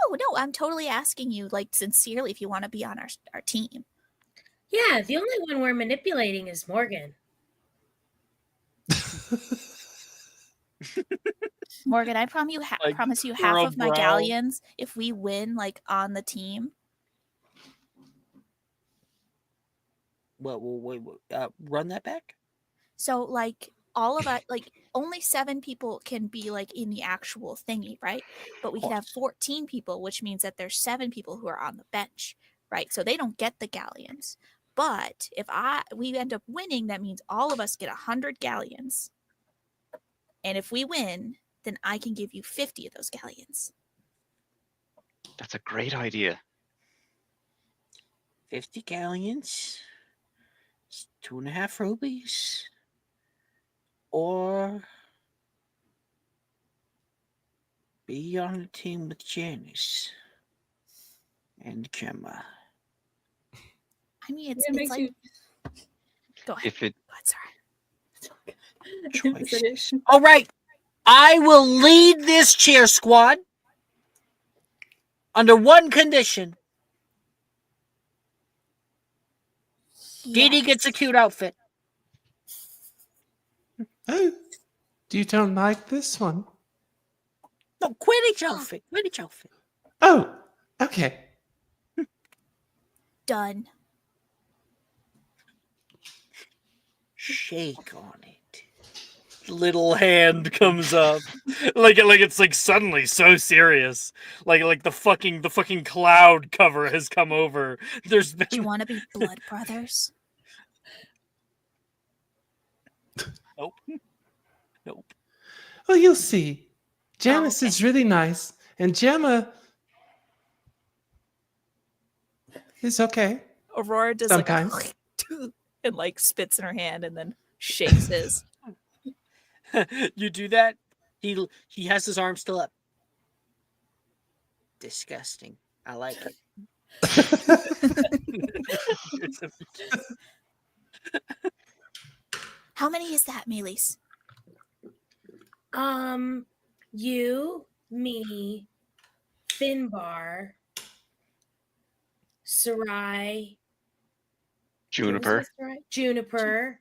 Oh no, I'm totally asking you, sincerely, if you want to be on our team. Yeah, the only one we're manipulating is Morgan. Morgan, I promise you half of my galleons if we win on the team. Wait, run that back? So all of us, only 7 people can be in the actual thingy, right? But we can have 14 people, which means that there's 7 people who are on the bench, right? So they don't get the galleons. But if we end up winning, that means all of us get 100 galleons. And if we win, then I can give you 50 of those galleons. That's a great idea. 50 galleons. 2.5 rubies. Or be on the team with Janice and Gemma. I mean, it's Go ahead. If it Choices. All right. I will lead this cheer squad under one condition. Dee Dee gets a cute outfit. Oh, you don't like this one? No, Quidditch outfit. Oh, okay. Done. Shake on it. Little hand comes up, like it's suddenly so serious, like the fucking cloud cover has come over. There's been. Do you want to be blood brothers? Nope. Well, you'll see. Janice okay. is really nice, and Gemma is okay. Aurora does Sometimes. and spits in her hand and then shakes his. You do that? He has his arm still up. Disgusting. I like it. How many is that, Melis? You, me, Finbar, Sarai, Juniper. Juniper,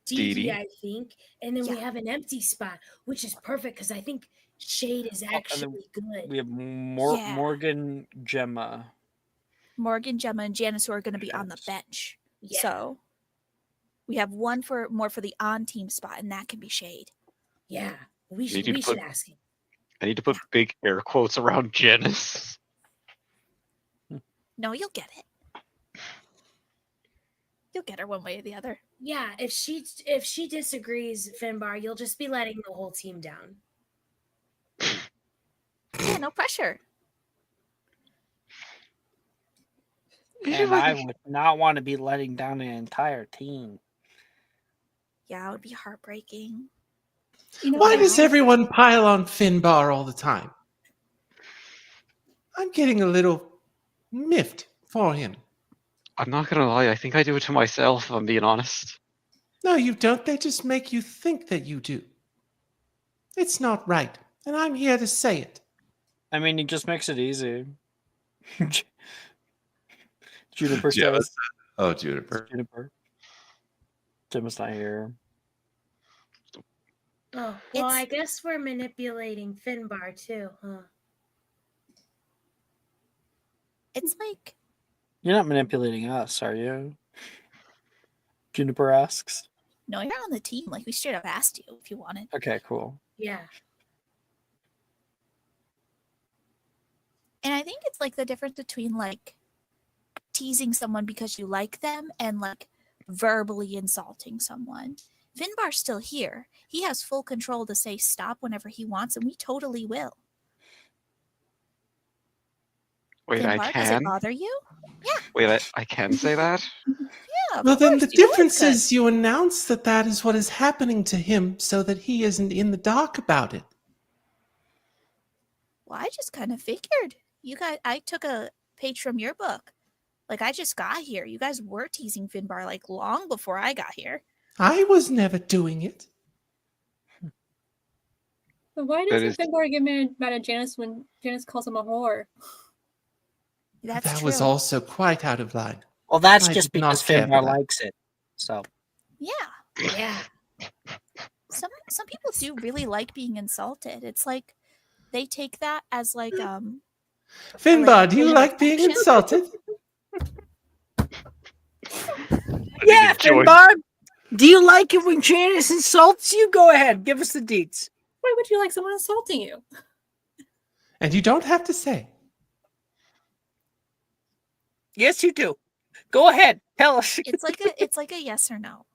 Dee Dee. I think, and then we have an empty spot, which is perfect because I think Shade is actually good. We have Morgan, Gemma. Morgan, Gemma, and Janice who are going to be on the bench. Yeah. So we have one more for the on-team spot, and that can be Shade. Yeah, we should ask him. I need to put big air quotes around Janice. No, you'll get it. You'll get her one way or the other. Yeah, if she disagrees, Finbar, you'll just be letting the whole team down. Yeah, no pressure. And I would not want to be letting down an entire team. Yeah, it would be heartbreaking. You know, Why I- does everyone pile on Finbar all the time? I'm getting a little miffed for him. I'm not gonna lie, I think I do it to myself, if I'm being honest. No, you don't. They just make you think that you do. It's not right, and I'm here to say it. I mean, he just makes it easy. Juniper Yeah, says. Oh, Juniper. Juniper. Jim is not here. Oh, well, I guess we're manipulating Finbar too, huh? It's like... You're not manipulating us, are you? Juniper asks. No, you're on the team. Like, we straight up asked you if you wanted. Okay, cool. Yeah. And I think it's like the difference between like teasing someone because you like them and like verbally insulting someone. Finbar's still here. He has full control to say stop whenever he wants, and we totally will. Wait, Finbar, I does it can? bother you? Yeah. Wait, I can say that? Yeah, of Well, then course, the you always difference could. is you announce that that is what is happening to him so that he isn't in the dark about it. Well, I just kind of figured. You guys, I took a page from your book. Like, I just got here. You guys were teasing Finbar like long before I got here. I was never doing it. But why That doesn't is- Finbar get mad at Janice when Janice calls him a whore? That's that true. was also quite out of line. Well, that's I just did not because care for Finbar that. likes it. So. Yeah. Yeah. Some people do really like being insulted. It's like they take that as like Finbar, a do you form of like being affection. insulted? Yeah, enjoy- Finbar! Do you like it when Janice insults you? Go ahead, give us the deets. Why would you like someone insulting you? And you don't have to say. Yes, you do. Go ahead, tell us. It's like a yes or no.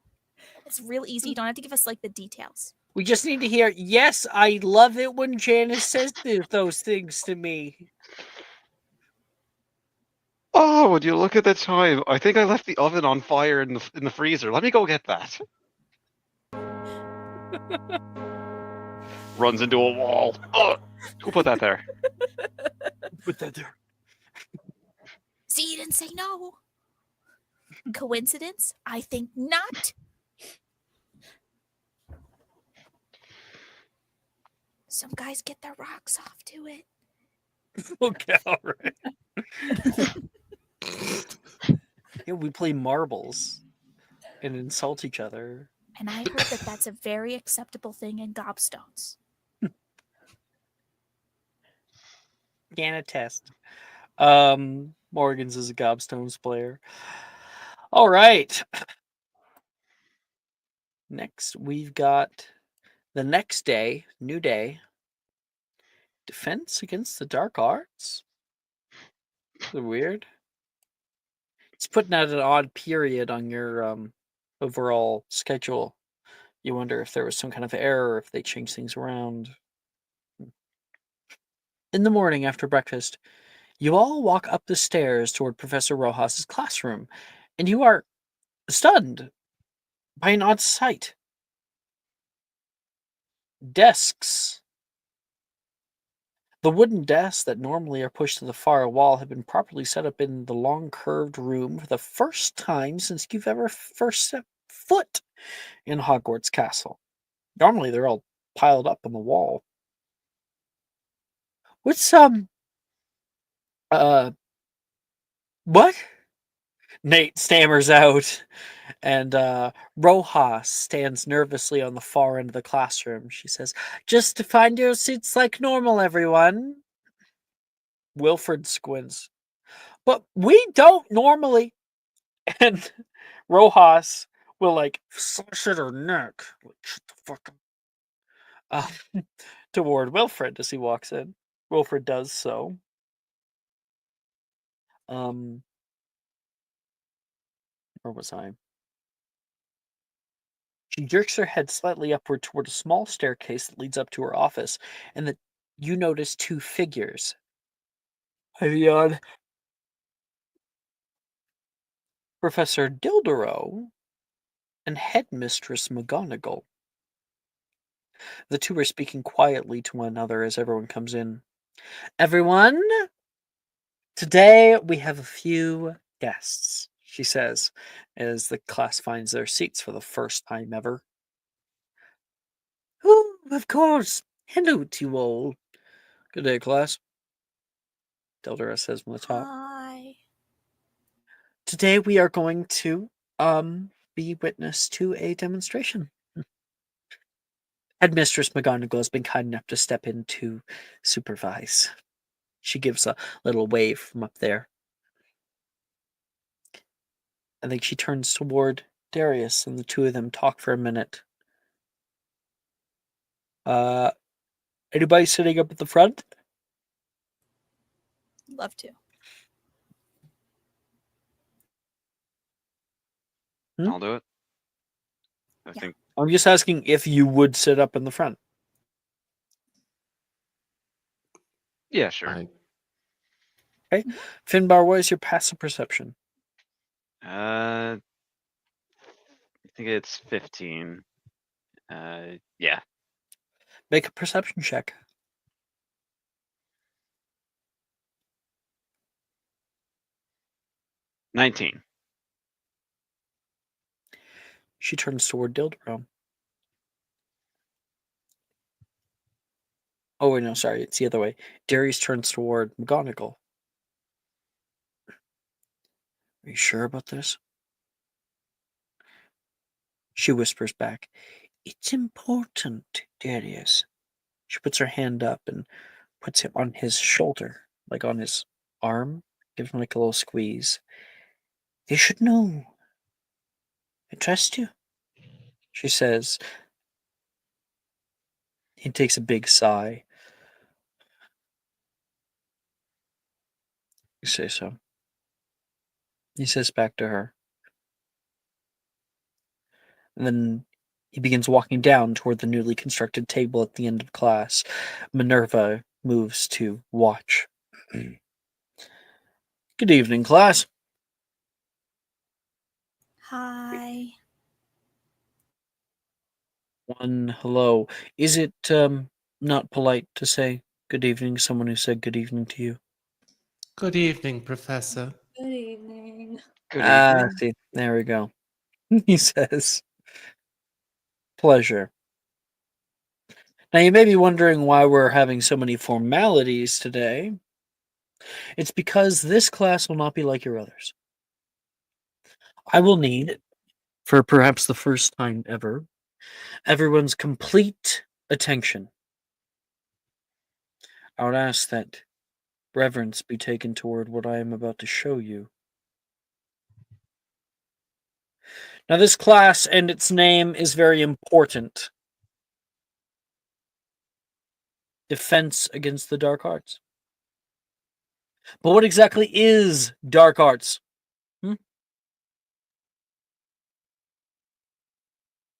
It's real easy. You don't have to give us like the details. We just need to hear, yes, I love it when Janice says those things to me. Oh, would you look at the time? I think I left the oven on fire in the freezer. Let me go get that. Runs into a wall. Oh, who put that there? Put that there. See, you didn't say no. Coincidence? I think not. Some guys get their rocks off to it. Okay, all right. Yeah, we play marbles and insult each other. And I heard that that's a very acceptable thing in gobstones. Can attest. Morgan's is a Gobstones player. All right. Next, we've got the next day, new day. Defense against the dark arts. Weird. It's putting out an odd period on your overall schedule. You wonder if there was some kind of error, if they changed things around. In the morning after breakfast, you all walk up the stairs toward Professor Rojas's classroom, and you are stunned by an odd sight. Desks. The wooden desks that normally are pushed to the far wall have been properly set up in the long curved room for the first time since you've ever first set foot in Hogwarts Castle. Normally they're all piled up on the wall. What's what? Nate stammers out, and Rojas stands nervously on the far end of the classroom. She says, "Just to find your seats like normal, everyone." Wilfred squints. "But we don't normally." And Rojas will like slash at her neck. Like, shut the fuck up. Toward Wilfred as he walks in. Wilfred does so. Where was I? She jerks her head slightly upward toward a small staircase that leads up to her office, and that you notice two figures. Beyond Professor Dildero and Headmistress McGonagall. The two are speaking quietly to one another as everyone comes in. Everyone, today we have a few guests, she says, as the class finds their seats for the first time ever. Oh, of course. Hello to you all. Good day, class. Dildera says from the top. Hi. Today we are going to be witness to a demonstration. Headmistress McGonagall has been kind enough to step in to supervise. She gives a little wave from up there. I think she turns toward Darius, and the two of them talk for a minute. Anybody sitting up at the front? Love to. I'll do it. I Yeah. think. I'm just asking if you would sit up in the front. Yeah, sure. Okay. Finbar, what is your passive perception? I think it's 15. Yeah. Make a perception check. $19. She turns toward Dildero. Oh, wait, no, sorry. It's the other way. Darius turns toward McGonagall. Are you sure about this? She whispers back, It's important, Darius. She puts her hand up and puts it on his shoulder, like on his arm, gives him like a little squeeze. They should know. I trust you, she says. He takes a big sigh. You say so. He says back to her. And then he begins walking down toward the newly constructed table at the end of class. Minerva moves to watch. Good evening, class. Hi. One hello. Is it not polite to say good evening to someone who said good evening to you? Good evening, Professor. Good evening. Good evening. See, there we go. He says, pleasure. Now, you may be wondering why we're having so many formalities today. It's because this class will not be like your others. I will need, for perhaps the first time ever, everyone's complete attention. I would ask that reverence be taken toward what I am about to show you. Now, this class and its name is very important. Defense against the dark arts. But what exactly is dark arts?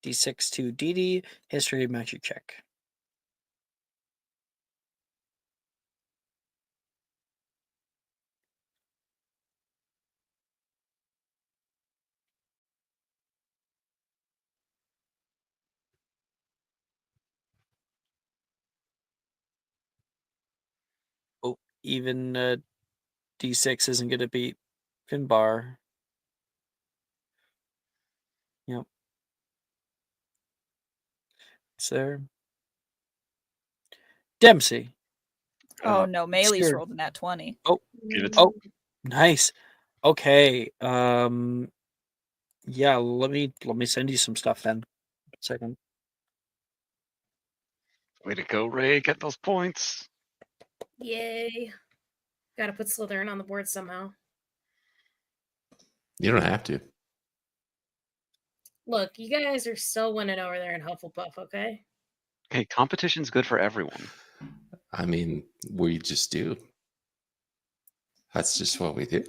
D6 to DD, history magic check. Oh, even D6 isn't going to beat Finbar. Yep. It's there. Dempsey. Oh no, Maylee's Sure. rolled in that 20. Oh, nice. Okay. Yeah, let me send you some stuff then. 1 second. Way to go, Ray. Get those points. Yay. Gotta put Slytherin on the board somehow. You don't have to. Look, you guys are still winning over there in Hufflepuff, okay? Okay, competition's good for everyone. I mean, we just do. That's just what we do.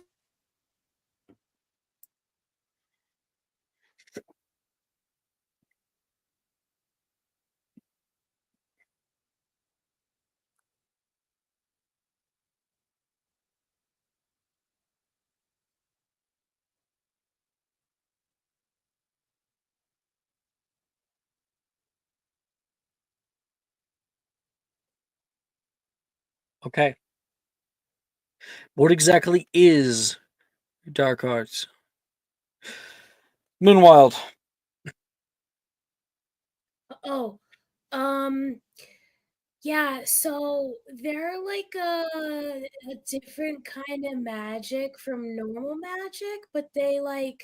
Okay. What exactly is dark arts? Moonwild. Oh, um, yeah, so they're like a different kind of magic from normal magic, but they like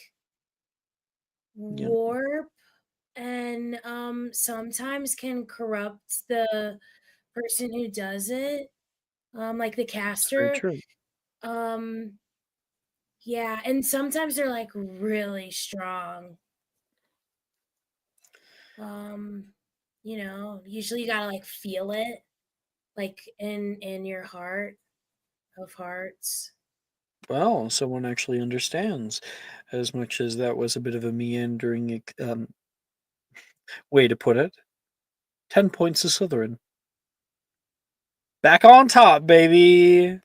Yeah. warp and sometimes can corrupt the person who does it. Like the That's very caster. true. Um yeah, and sometimes they're like really strong. Um, usually you gotta like feel it, like in your heart of hearts. Well, someone actually understands, as much as that was a bit of a meandering way to put it. 10 points to Slytherin. Back on top, baby!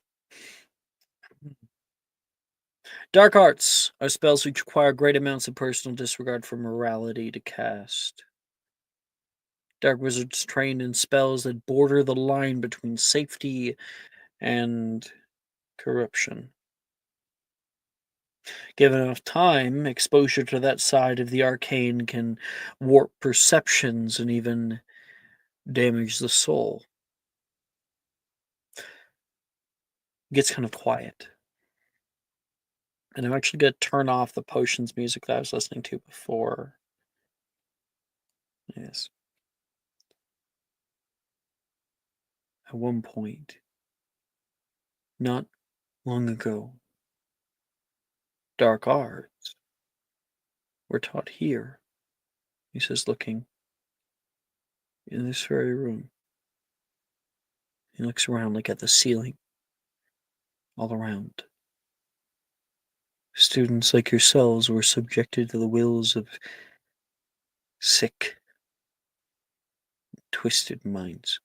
Dark arts are spells which require great amounts of personal disregard for morality to cast. Dark wizards train in spells that border the line between safety and corruption. Given enough time, exposure to that side of the arcane can warp perceptions and even damage the soul. It gets kind of quiet. And I'm actually going to turn off the potions music that I was listening to before. Yes. At one point, not long ago, dark arts were taught here, he says, looking in this very room. He looks around, like at the ceiling, all around. Students like yourselves were subjected to the wills of sick, twisted minds.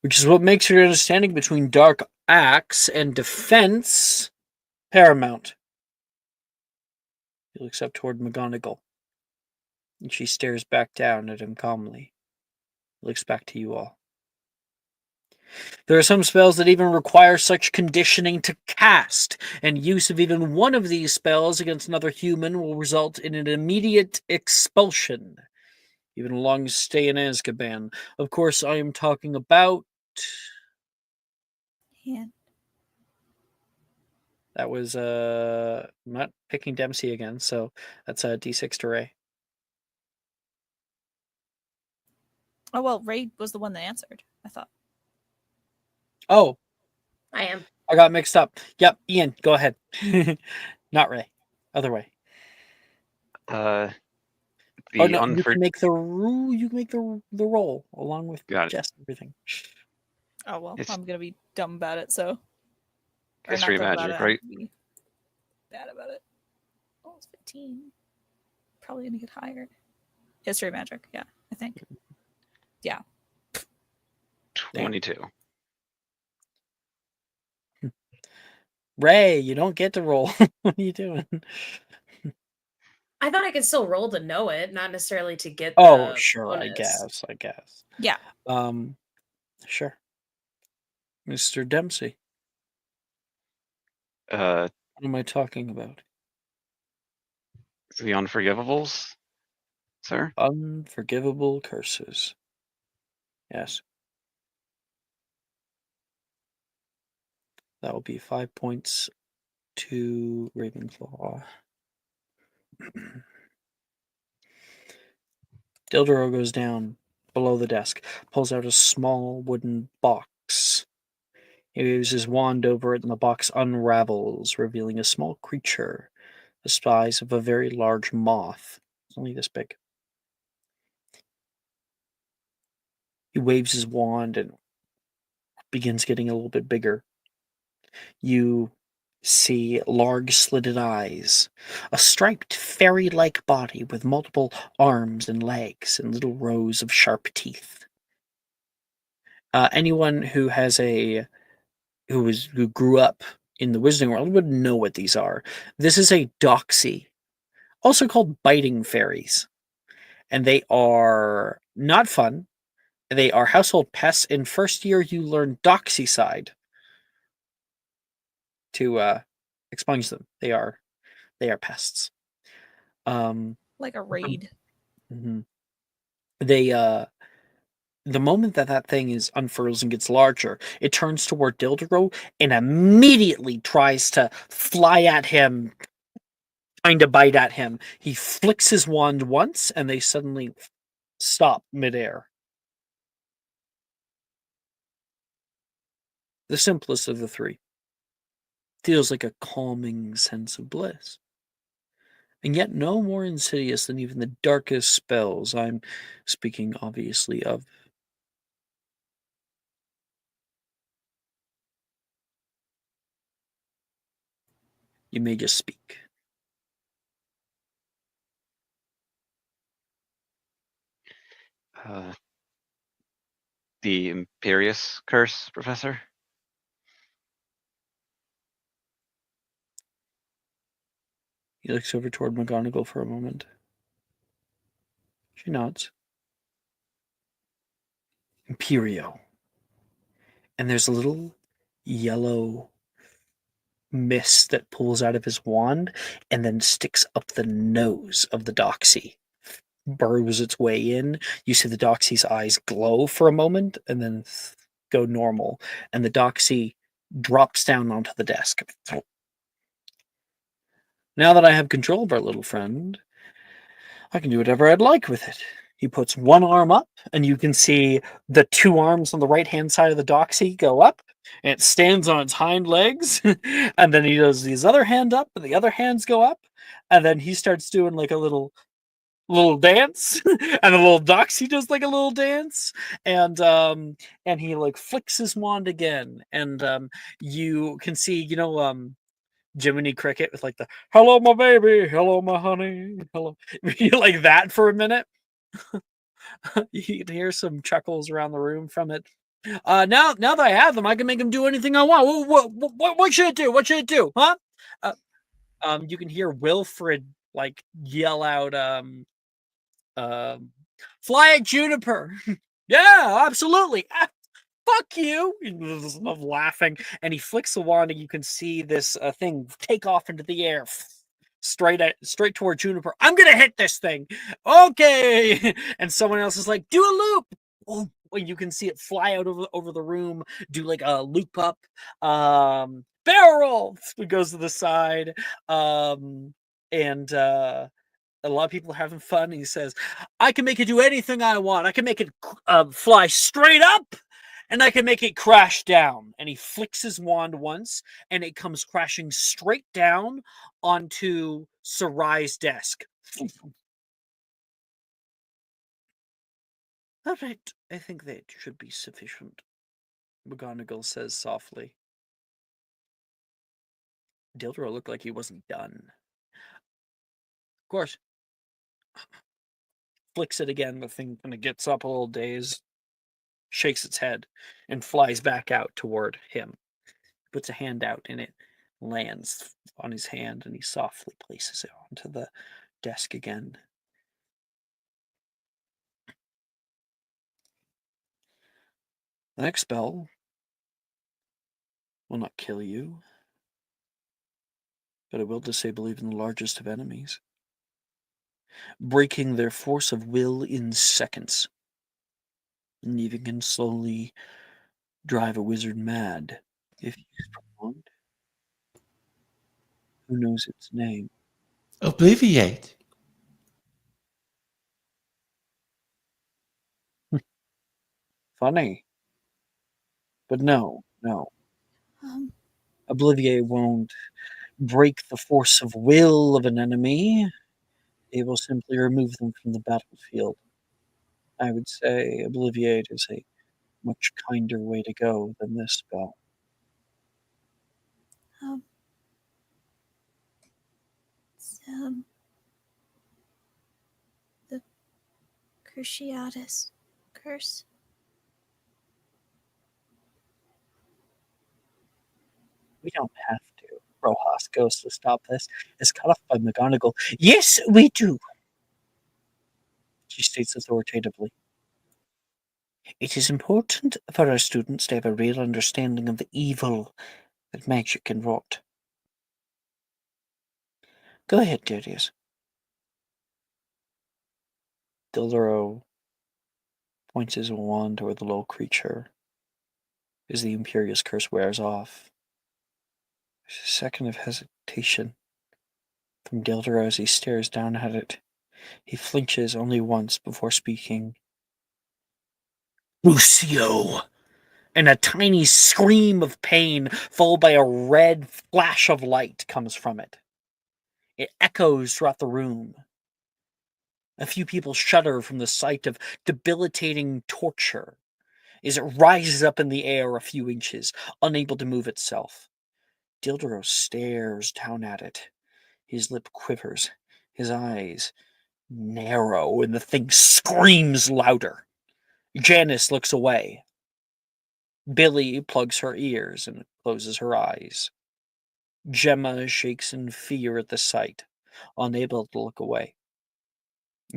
Which is what makes your understanding between dark acts and defense paramount. He looks up toward McGonagall, and she stares back down at him calmly. He looks back to you all. There are some spells that even require such conditioning to cast, and use of even one of these spells against another human will result in an immediate expulsion, even a long stay in Azkaban. Of course, I am talking about... Yeah. That was, I'm not picking Dempsey again, so that's a D6 to Ray. Oh, well, Ray was the one that answered, I thought. Oh, I am. I got mixed up. Yep, Ian, go ahead. Not Ray. Other way. The Oh no, you unfor- can make the roll along with Got it. Jess and everything. Oh, well, It's I'm going to be dumb about it, so. Or not history dumb about magic, it, I'm right? gonna be bad about it. Oh, it's 15. Probably going to get higher. History magic, yeah, I think. Yeah. 22. Ray, you don't get to roll. What are you doing? I thought I could still roll to know it, not necessarily to get Oh, the sure, I bonus. guess. Yeah. Sure. Mr. Dempsey, Uh, what am I talking about? the unforgivables, sir. Unforgivable curses. Yes. That will be 5 points to Ravenclaw. Dildoro goes down below the desk, pulls out a small wooden box. He waves his wand over it, and the box unravels, revealing a small creature the size of a very large moth. It's only this big. He waves his wand and begins getting a little bit bigger. You see large slitted eyes, a striped fairy-like body with multiple arms and legs and little rows of sharp teeth. Anyone who has who grew up in the Wizarding World would know what these are. This is a doxy, also called biting fairies, and they are not fun. They are household pests. In first year, you learn Doxycide to expunge them. They are pests. Like a raid. Mhm. They the moment that thing is unfurls and gets larger, it turns toward Dildero and immediately tries to fly at him, trying to bite at him. He flicks his wand once, and they suddenly stop midair. The simplest of the three. Feels like a calming sense of bliss. And yet no more insidious than even the darkest spells. I'm speaking, obviously, of you may just speak. The Imperious Curse, Professor? He looks over toward McGonagall for a moment. She nods. Imperio. And there's a little yellow mist that pulls out of his wand and then sticks up the nose of the Doxy. Burrows its way in. You see the Doxy's eyes glow for a moment and then go normal. And the Doxy drops down onto the desk. Now that I have control of our little friend, I can do whatever I'd like with it. He puts one arm up, and you can see the two arms on the right-hand side of the Doxy go up, and it stands on its hind legs. And then he does his other hand up, and the other hands go up, and then he starts doing like a little dance, and the little Doxy does like a little dance, and he like flicks his wand again, and you can see, Jiminy Cricket with like the "Hello, my baby, hello, my honey, hello," like that for a minute. You can hear some chuckles around the room from it. Now that I have them, I can make them do anything I want. What should it do? What should it do? Huh? You can hear Wilfred like yell out, "Fly at Juniper!" Yeah, absolutely. Fuck you! Of laughing, and he flicks the wand, and you can see this thing take off into the air, straight toward Juniper. I'm gonna hit this thing. Okay, and someone else is like, do a loop. Oh, you can see it fly out over the room, do like a loop up, barrel roll. It goes to the side, and a lot of people are having fun. He says, I can make it do anything I want. I can make it fly straight up, and I can make it crash down. And he flicks his wand once, and it comes crashing straight down onto Sarai's desk. All right, I think that should be sufficient, McGonagall says softly. Dildro looked like he wasn't done. Of course. Flicks it again, the thing kind of gets up a little dazed, shakes its head, and flies back out toward him. Puts a hand out, and it lands on his hand, and he softly places it onto the desk again. The next spell will not kill you, but it will disable even the largest of enemies, breaking their force of will in seconds, and even can slowly drive a wizard mad if used prolonged. Who knows its name? Obliviate. Funny. But no. Um, Obliviate won't break the force of will of an enemy. It will simply remove them from the battlefield. I would say Obliviate is a much kinder way to go than this spell. um, so the Cruciatus curse. We don't have to. Rojas goes to stop this. Is cut off by McGonagall. Yes, we do, she states authoritatively. It is important for our students to have a real understanding of the evil that magic can wrought. Go ahead, Darius. Dildaro points his wand toward the little creature as the Imperious curse wears off. There's a second of hesitation from Dildaro as he stares down at it. He flinches only once before speaking. Lucio! And a tiny scream of pain, followed by a red flash of light, comes from it. It echoes throughout the room. A few people shudder from the sight of debilitating torture as it rises up in the air a few inches, unable to move itself. Dildaro stares down at it. His lip quivers, his eyes narrow, and the thing screams louder. Janice looks away. Billy plugs her ears and closes her eyes. Gemma shakes in fear at the sight, unable to look away.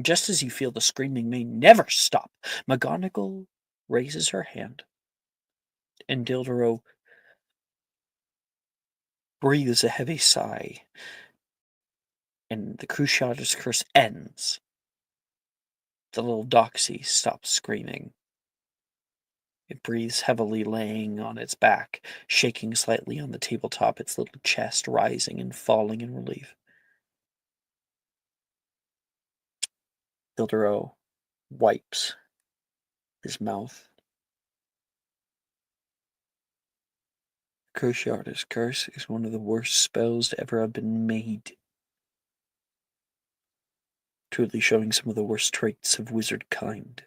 Just as you feel the screaming may never stop, McGonagall raises her hand, and Dildaro breathes a heavy sigh, and the Cruciator's curse ends. The little doxy stops screaming. It breathes heavily, laying on its back, shaking slightly on the tabletop, its little chest rising and falling in relief. Dildaro wipes his mouth. Cruciator's curse is one of the worst spells to ever have been made. Truly showing some of the worst traits of wizard kind.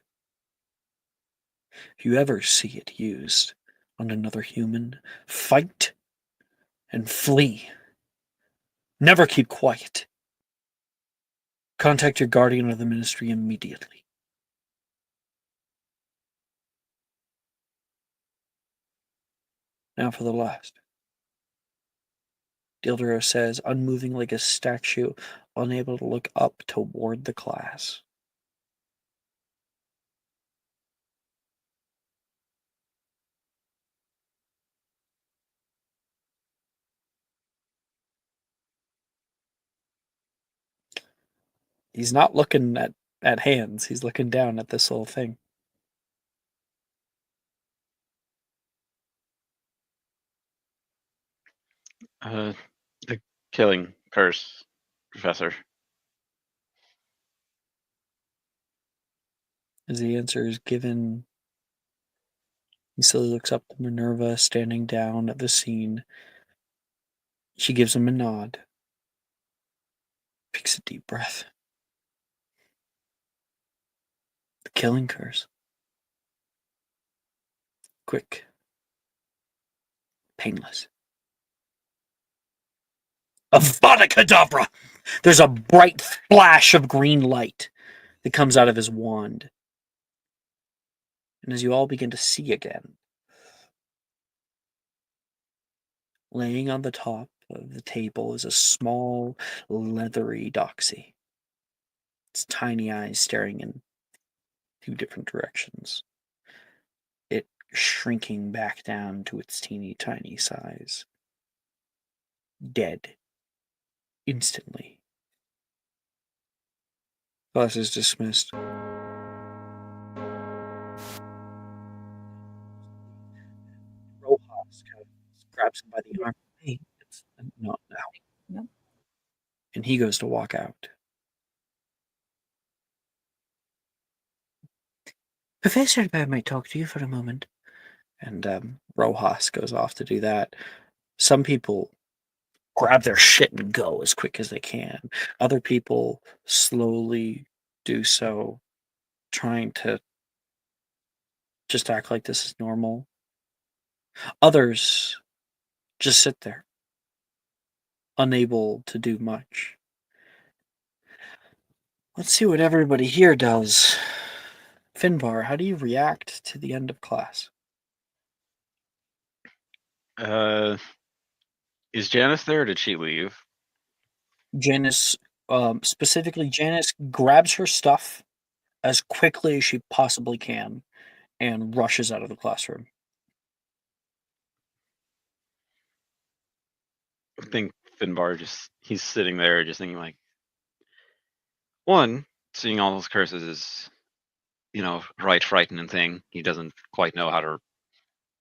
If you ever see it used on another human, fight and flee. Never keep quiet. Contact your guardian of the ministry immediately. Now for the last. Dildaro says, unmoving like a statue, unable to look up toward the class. He's not looking at hands. He's looking down at this little thing. The killing curse, Professor. As the answer is given, he slowly looks up to Minerva standing down at the scene. She gives him a nod. Takes a deep breath. The killing curse. Quick. Painless. Avada Kedavra! There's a bright flash of green light that comes out of his wand. And as you all begin to see again, laying on the top of the table is a small, leathery doxy. Its tiny eyes staring in two different directions. It shrinking back down to its teeny tiny size. Dead. Instantly. Class is dismissed. Rojas kind of grabs him by the arm. Hey, it's not now. No. And he goes to walk out. Professor, I might talk to you for a moment. And Rojas goes off to do that. Some people grab their shit and go as quick as they can. Other people slowly do so, trying to just act like this is normal. Others just sit there, unable to do much. Let's see what everybody here does. Finbar, how do you react to the end of class? Is Janice there or did she leave? Janice, specifically Janice, grabs her stuff as quickly as she possibly can and rushes out of the classroom. I think Finbar he's sitting there just thinking like, one, seeing all those curses is, right frightening thing. He doesn't quite know how to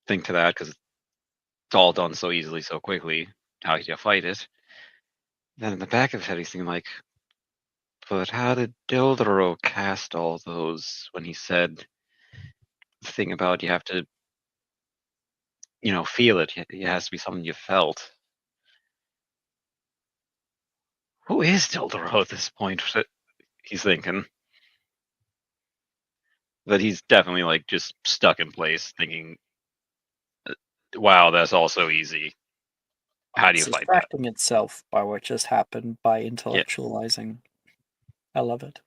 think to that because it's all done so easily, so quickly. How do you fight it? Then in the back of his head, he's thinking like, but how did Dildero cast all those when he said the thing about you have to, feel it? It has to be something you felt. Who is Dildero at this point? He's thinking that he's definitely like just stuck in place, thinking, "Wow, that's all so easy. How do you It's fight that?" distracting itself by what just happened by Yeah. intellectualizing. I love it.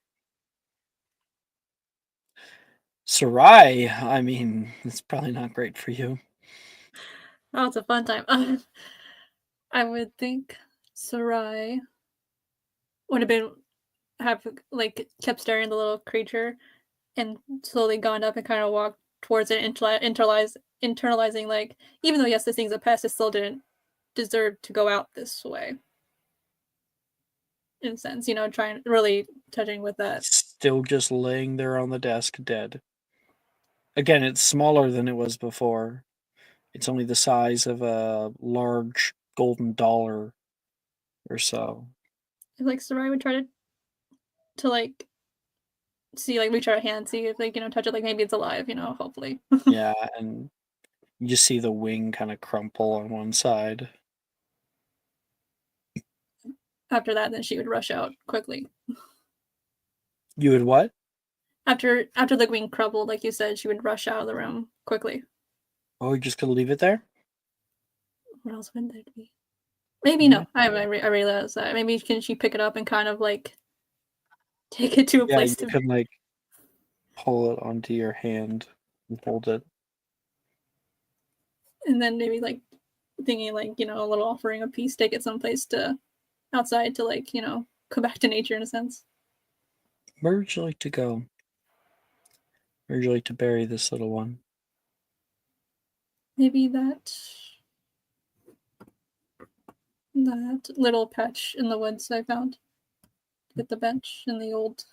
Sarai, I mean, it's probably not great for you. Oh, it's a fun time. I would think Sarai would have kept staring at the little creature and slowly gone up and kind of walked towards it, internalizing like, even though yes, this thing's a pest, it still didn't deserve to go out this way. In a sense, trying really touching with that. Still just laying there on the desk, dead. Again, it's smaller than it was before. It's only the size of a large golden dollar or so. Like Sarai would try to like see, like reach out a hand, see if touch it, like maybe it's alive, hopefully. Yeah, and you just see the wing kind of crumple on one side. After that, then she would rush out quickly. You would what? After the wing crumbled, like you said, she would rush out of the room quickly. Oh, you're just gonna leave it there? What else would there be? Maybe Yeah. no. I realize that. Maybe can she pick it up and kind of like take it to a Yeah, place you to can like pull it onto your hand and hold it. and then maybe like thinking like, a little offering of peace, take it someplace to outside to like, come back to nature in a sense. Where would you like to go? Where would you like to bury this little one? Maybe that little patch in the woods I found with the bench and the old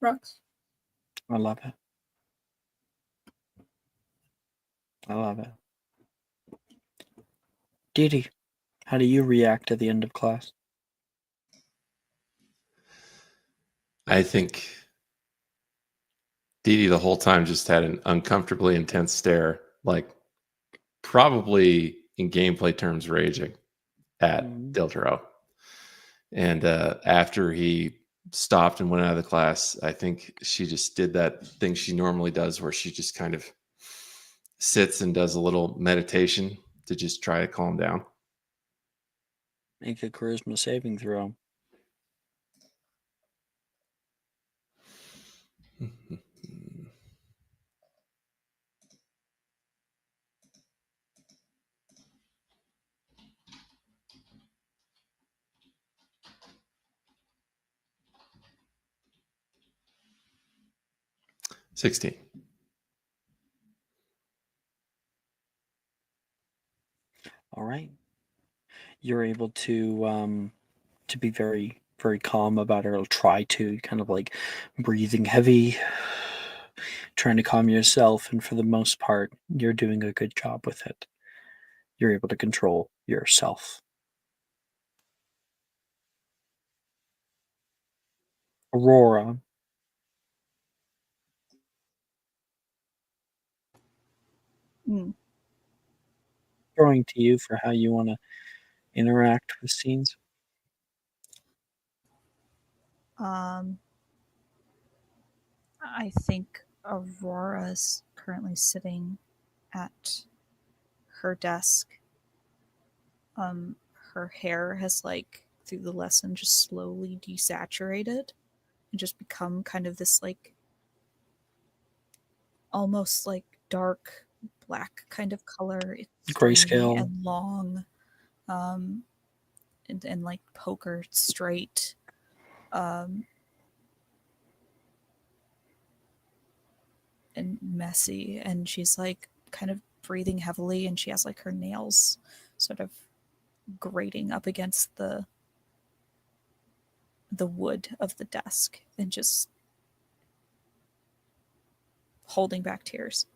rocks. I love it. I love it. Didi, how do you react at the end of class? I think Dee Dee the whole time just had an uncomfortably intense stare, like probably in gameplay terms raging at Diltero. And after he stopped and went out of the class, I think she just did that thing she normally does where she just kind of sits and does a little meditation to just try to calm down. Make a charisma saving throw. $16. All right. You're able to be very, very calm about it, or try to, kind of like breathing heavy, trying to calm yourself, and for the most part, you're doing a good job with it. You're able to control yourself. Aurora, throwing to you for how you want to interact with scenes. I think Aurora's currently sitting at her desk. Her hair has like through the lesson just slowly desaturated and just become kind of this like almost like dark black kind of color. It's stringy Grayscale. and long, and like poker straight. and messy, and she's like kind of breathing heavily, and she has like her nails sort of grating up against the wood of the desk and just holding back tears.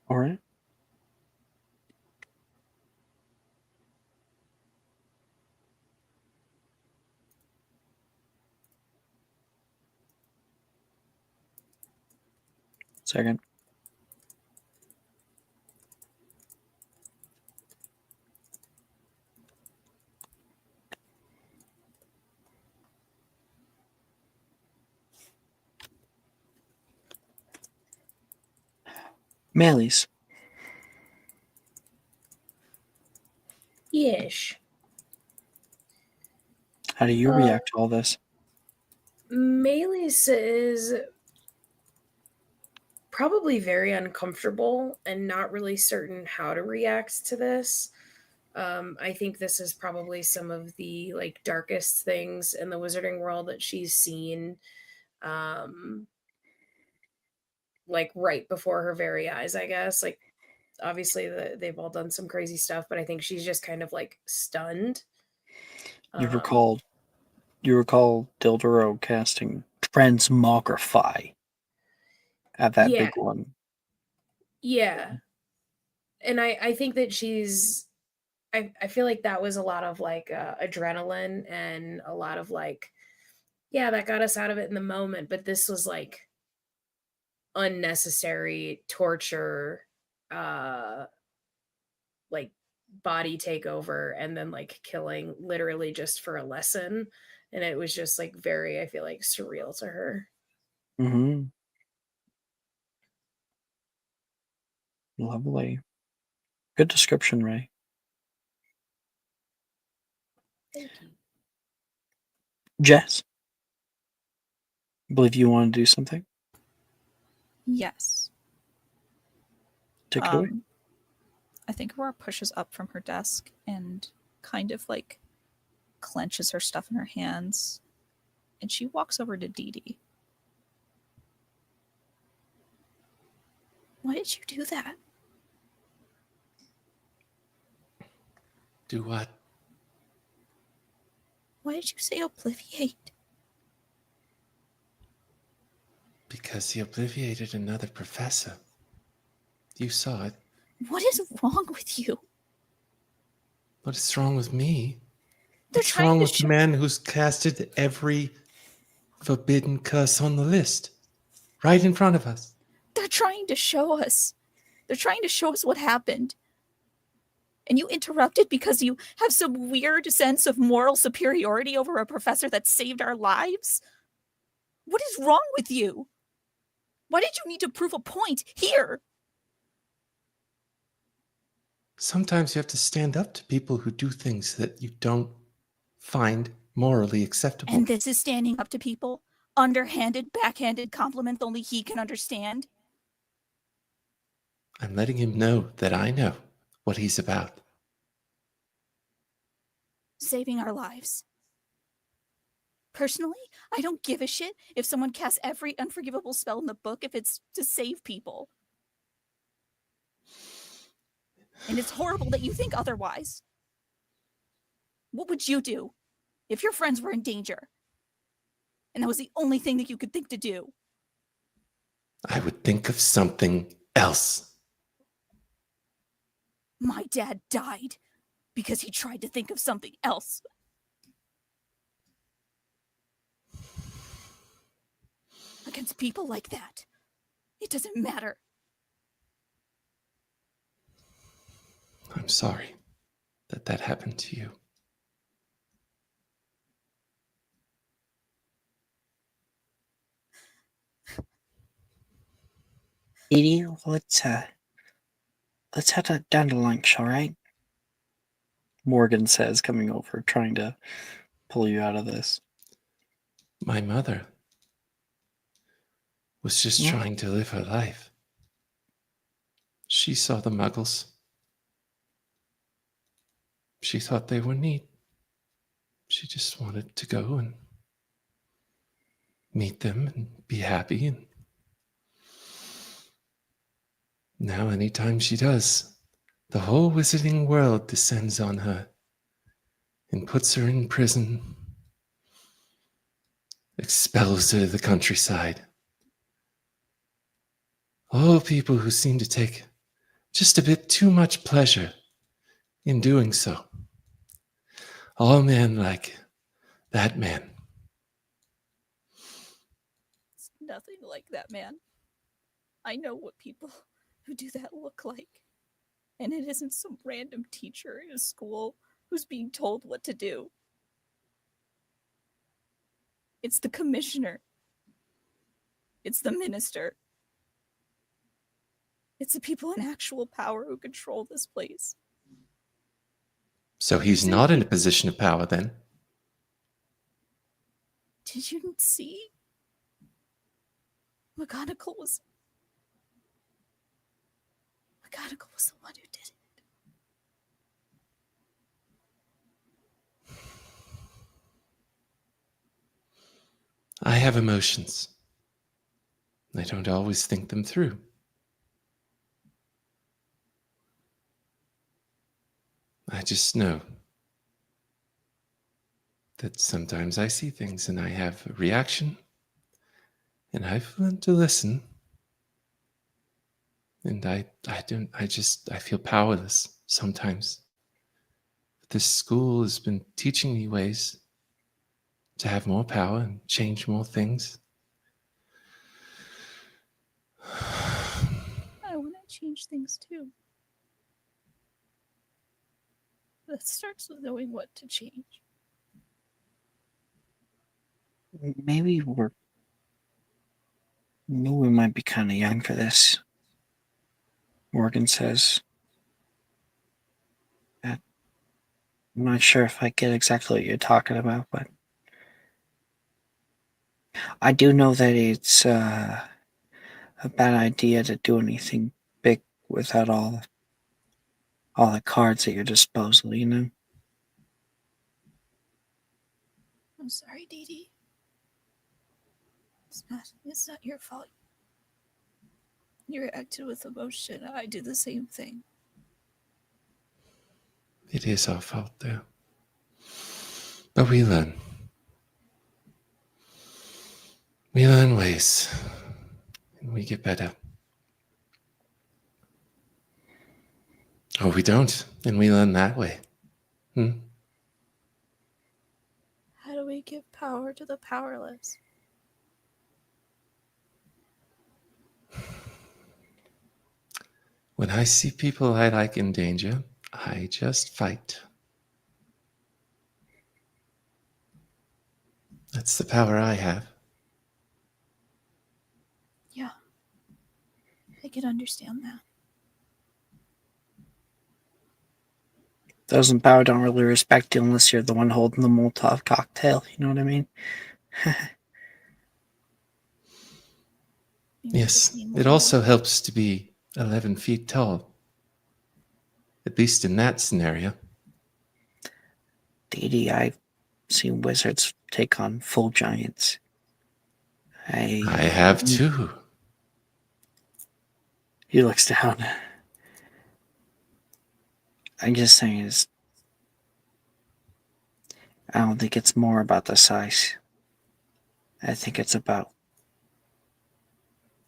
All right. Second. Melis, Yes. how do you react to all this? Melis is probably very uncomfortable and not really certain how to react to this. I think this is probably some of the like darkest things in the wizarding world that she's seen, um, like right before her very eyes. I guess like obviously they've all done some crazy stuff, but I think she's just kind of like stunned. You recall Dilduro casting Transmogrify at that Yeah, big one. yeah, and I think that I feel like that was a lot of like adrenaline and a lot of like, yeah, that got us out of it in the moment, but this was like unnecessary torture, uh like body takeover and then like killing literally just for a lesson. And it was just like very, I feel like, surreal to her. Mm-hmm. Lovely. Good description, Ray. Thank you. Jess, I believe you want to do something. Yes. Take it away. I think Aurora pushes up from her desk and kind of like clenches her stuff in her hands, and she walks over to Dee Dee. Why did you do that? Do what? Why did you say obliviate? Because he obliviated another professor. You saw it. What is wrong with you? What's wrong with me? They're What's trying wrong to with the man who's casted every forbidden curse on the list? Right in front of us. They're trying to show us. They're trying to show us what happened. And you interrupted because you have some weird sense of moral superiority over a professor that saved our lives? What is wrong with you? Why did you need to prove a point here? Sometimes you have to stand up to people who do things that you don't find morally acceptable. And this is standing up to people? Underhanded, backhanded compliments only he can understand? I'm letting him know that I know what he's about. Saving our lives. Personally, I don't give a shit if someone casts every unforgivable spell in the book if it's to save people. And it's horrible that you think otherwise. What would you do if your friends were in danger? And that was the only thing that you could think to do? I would think of something else. My dad died because he tried to think of something else. Against people like that, it doesn't matter. I'm sorry that happened to you. Edie, let's head down to lunch, all right? Morgan says, coming over, trying to pull you out of this. My mother was just trying to live her life. She saw the muggles. she thought they were neat. She just wanted to go and meet them and be happy. And now, anytime she does, the whole wizarding world descends on her and puts her in prison, expels her to the countryside. All people who seem to take just a bit too much pleasure in doing so. All men like that man. It's nothing like that man. I know what people who do that look like. And it isn't some random teacher in a school who's being told what to do. It's the commissioner. It's the minister. It's the people in actual power who control this place. So he's not in a position of power then? Did you see? McGonagall was the one who did it. I have emotions. I don't always think them through. I just know that sometimes I see things and I have a reaction, and I've learned to listen. And I feel powerless sometimes. But this school has been teaching me ways to have more power and change more things. I want to change things too. That starts with knowing what to change. Maybe we might be kind of young for this. Morgan says. I'm not sure if I get exactly what you're talking about, but I do know that it's a bad idea to do anything big without all the cards at your disposal, you know? I'm sorry, Dee Dee. It's not your fault. You reacted with emotion. I do the same thing. It is our fault, though. But we learn. We learn ways. And we get better. Or we don't, and we learn that way. How do we give power to the powerless? When I see people I like in danger, I just fight. That's the power I have. Yeah. I can understand that. Those in power don't really respect you unless you're the one holding the Molotov cocktail, you know what I mean? Yes, it also helps to be 11 feet tall. At least in that scenario. Dee Dee, I've seen wizards take on full giants. I have too. He looks down. I'm just saying, I don't think it's more about the size. I think it's about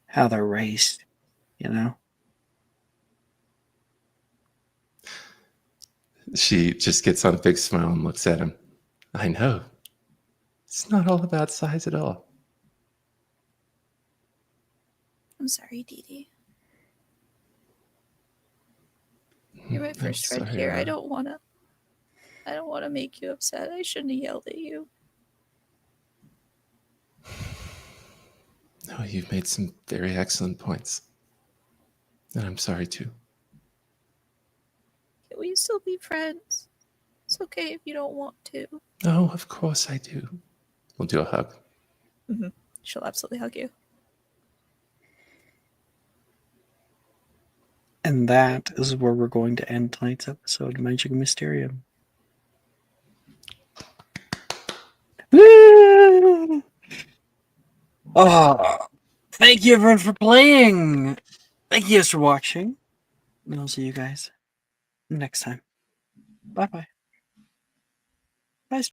how they're raised, you know? She just gets on a big smile and looks at him. I know. It's not all about size at all. I'm sorry, Dee Dee. You're my first friend here. I don't wanna make you upset. I shouldn't have yelled at you. No, you've made some very excellent points. And I'm sorry too. Can we still be friends? It's okay if you don't want to. No, of course I do. We'll do a hug. Mm-hmm. She'll absolutely hug you. And that is where we're going to end tonight's episode of Magic Mysterium. Thank you everyone for playing. Thank you guys for watching. And I'll see you guys next time. Bye bye.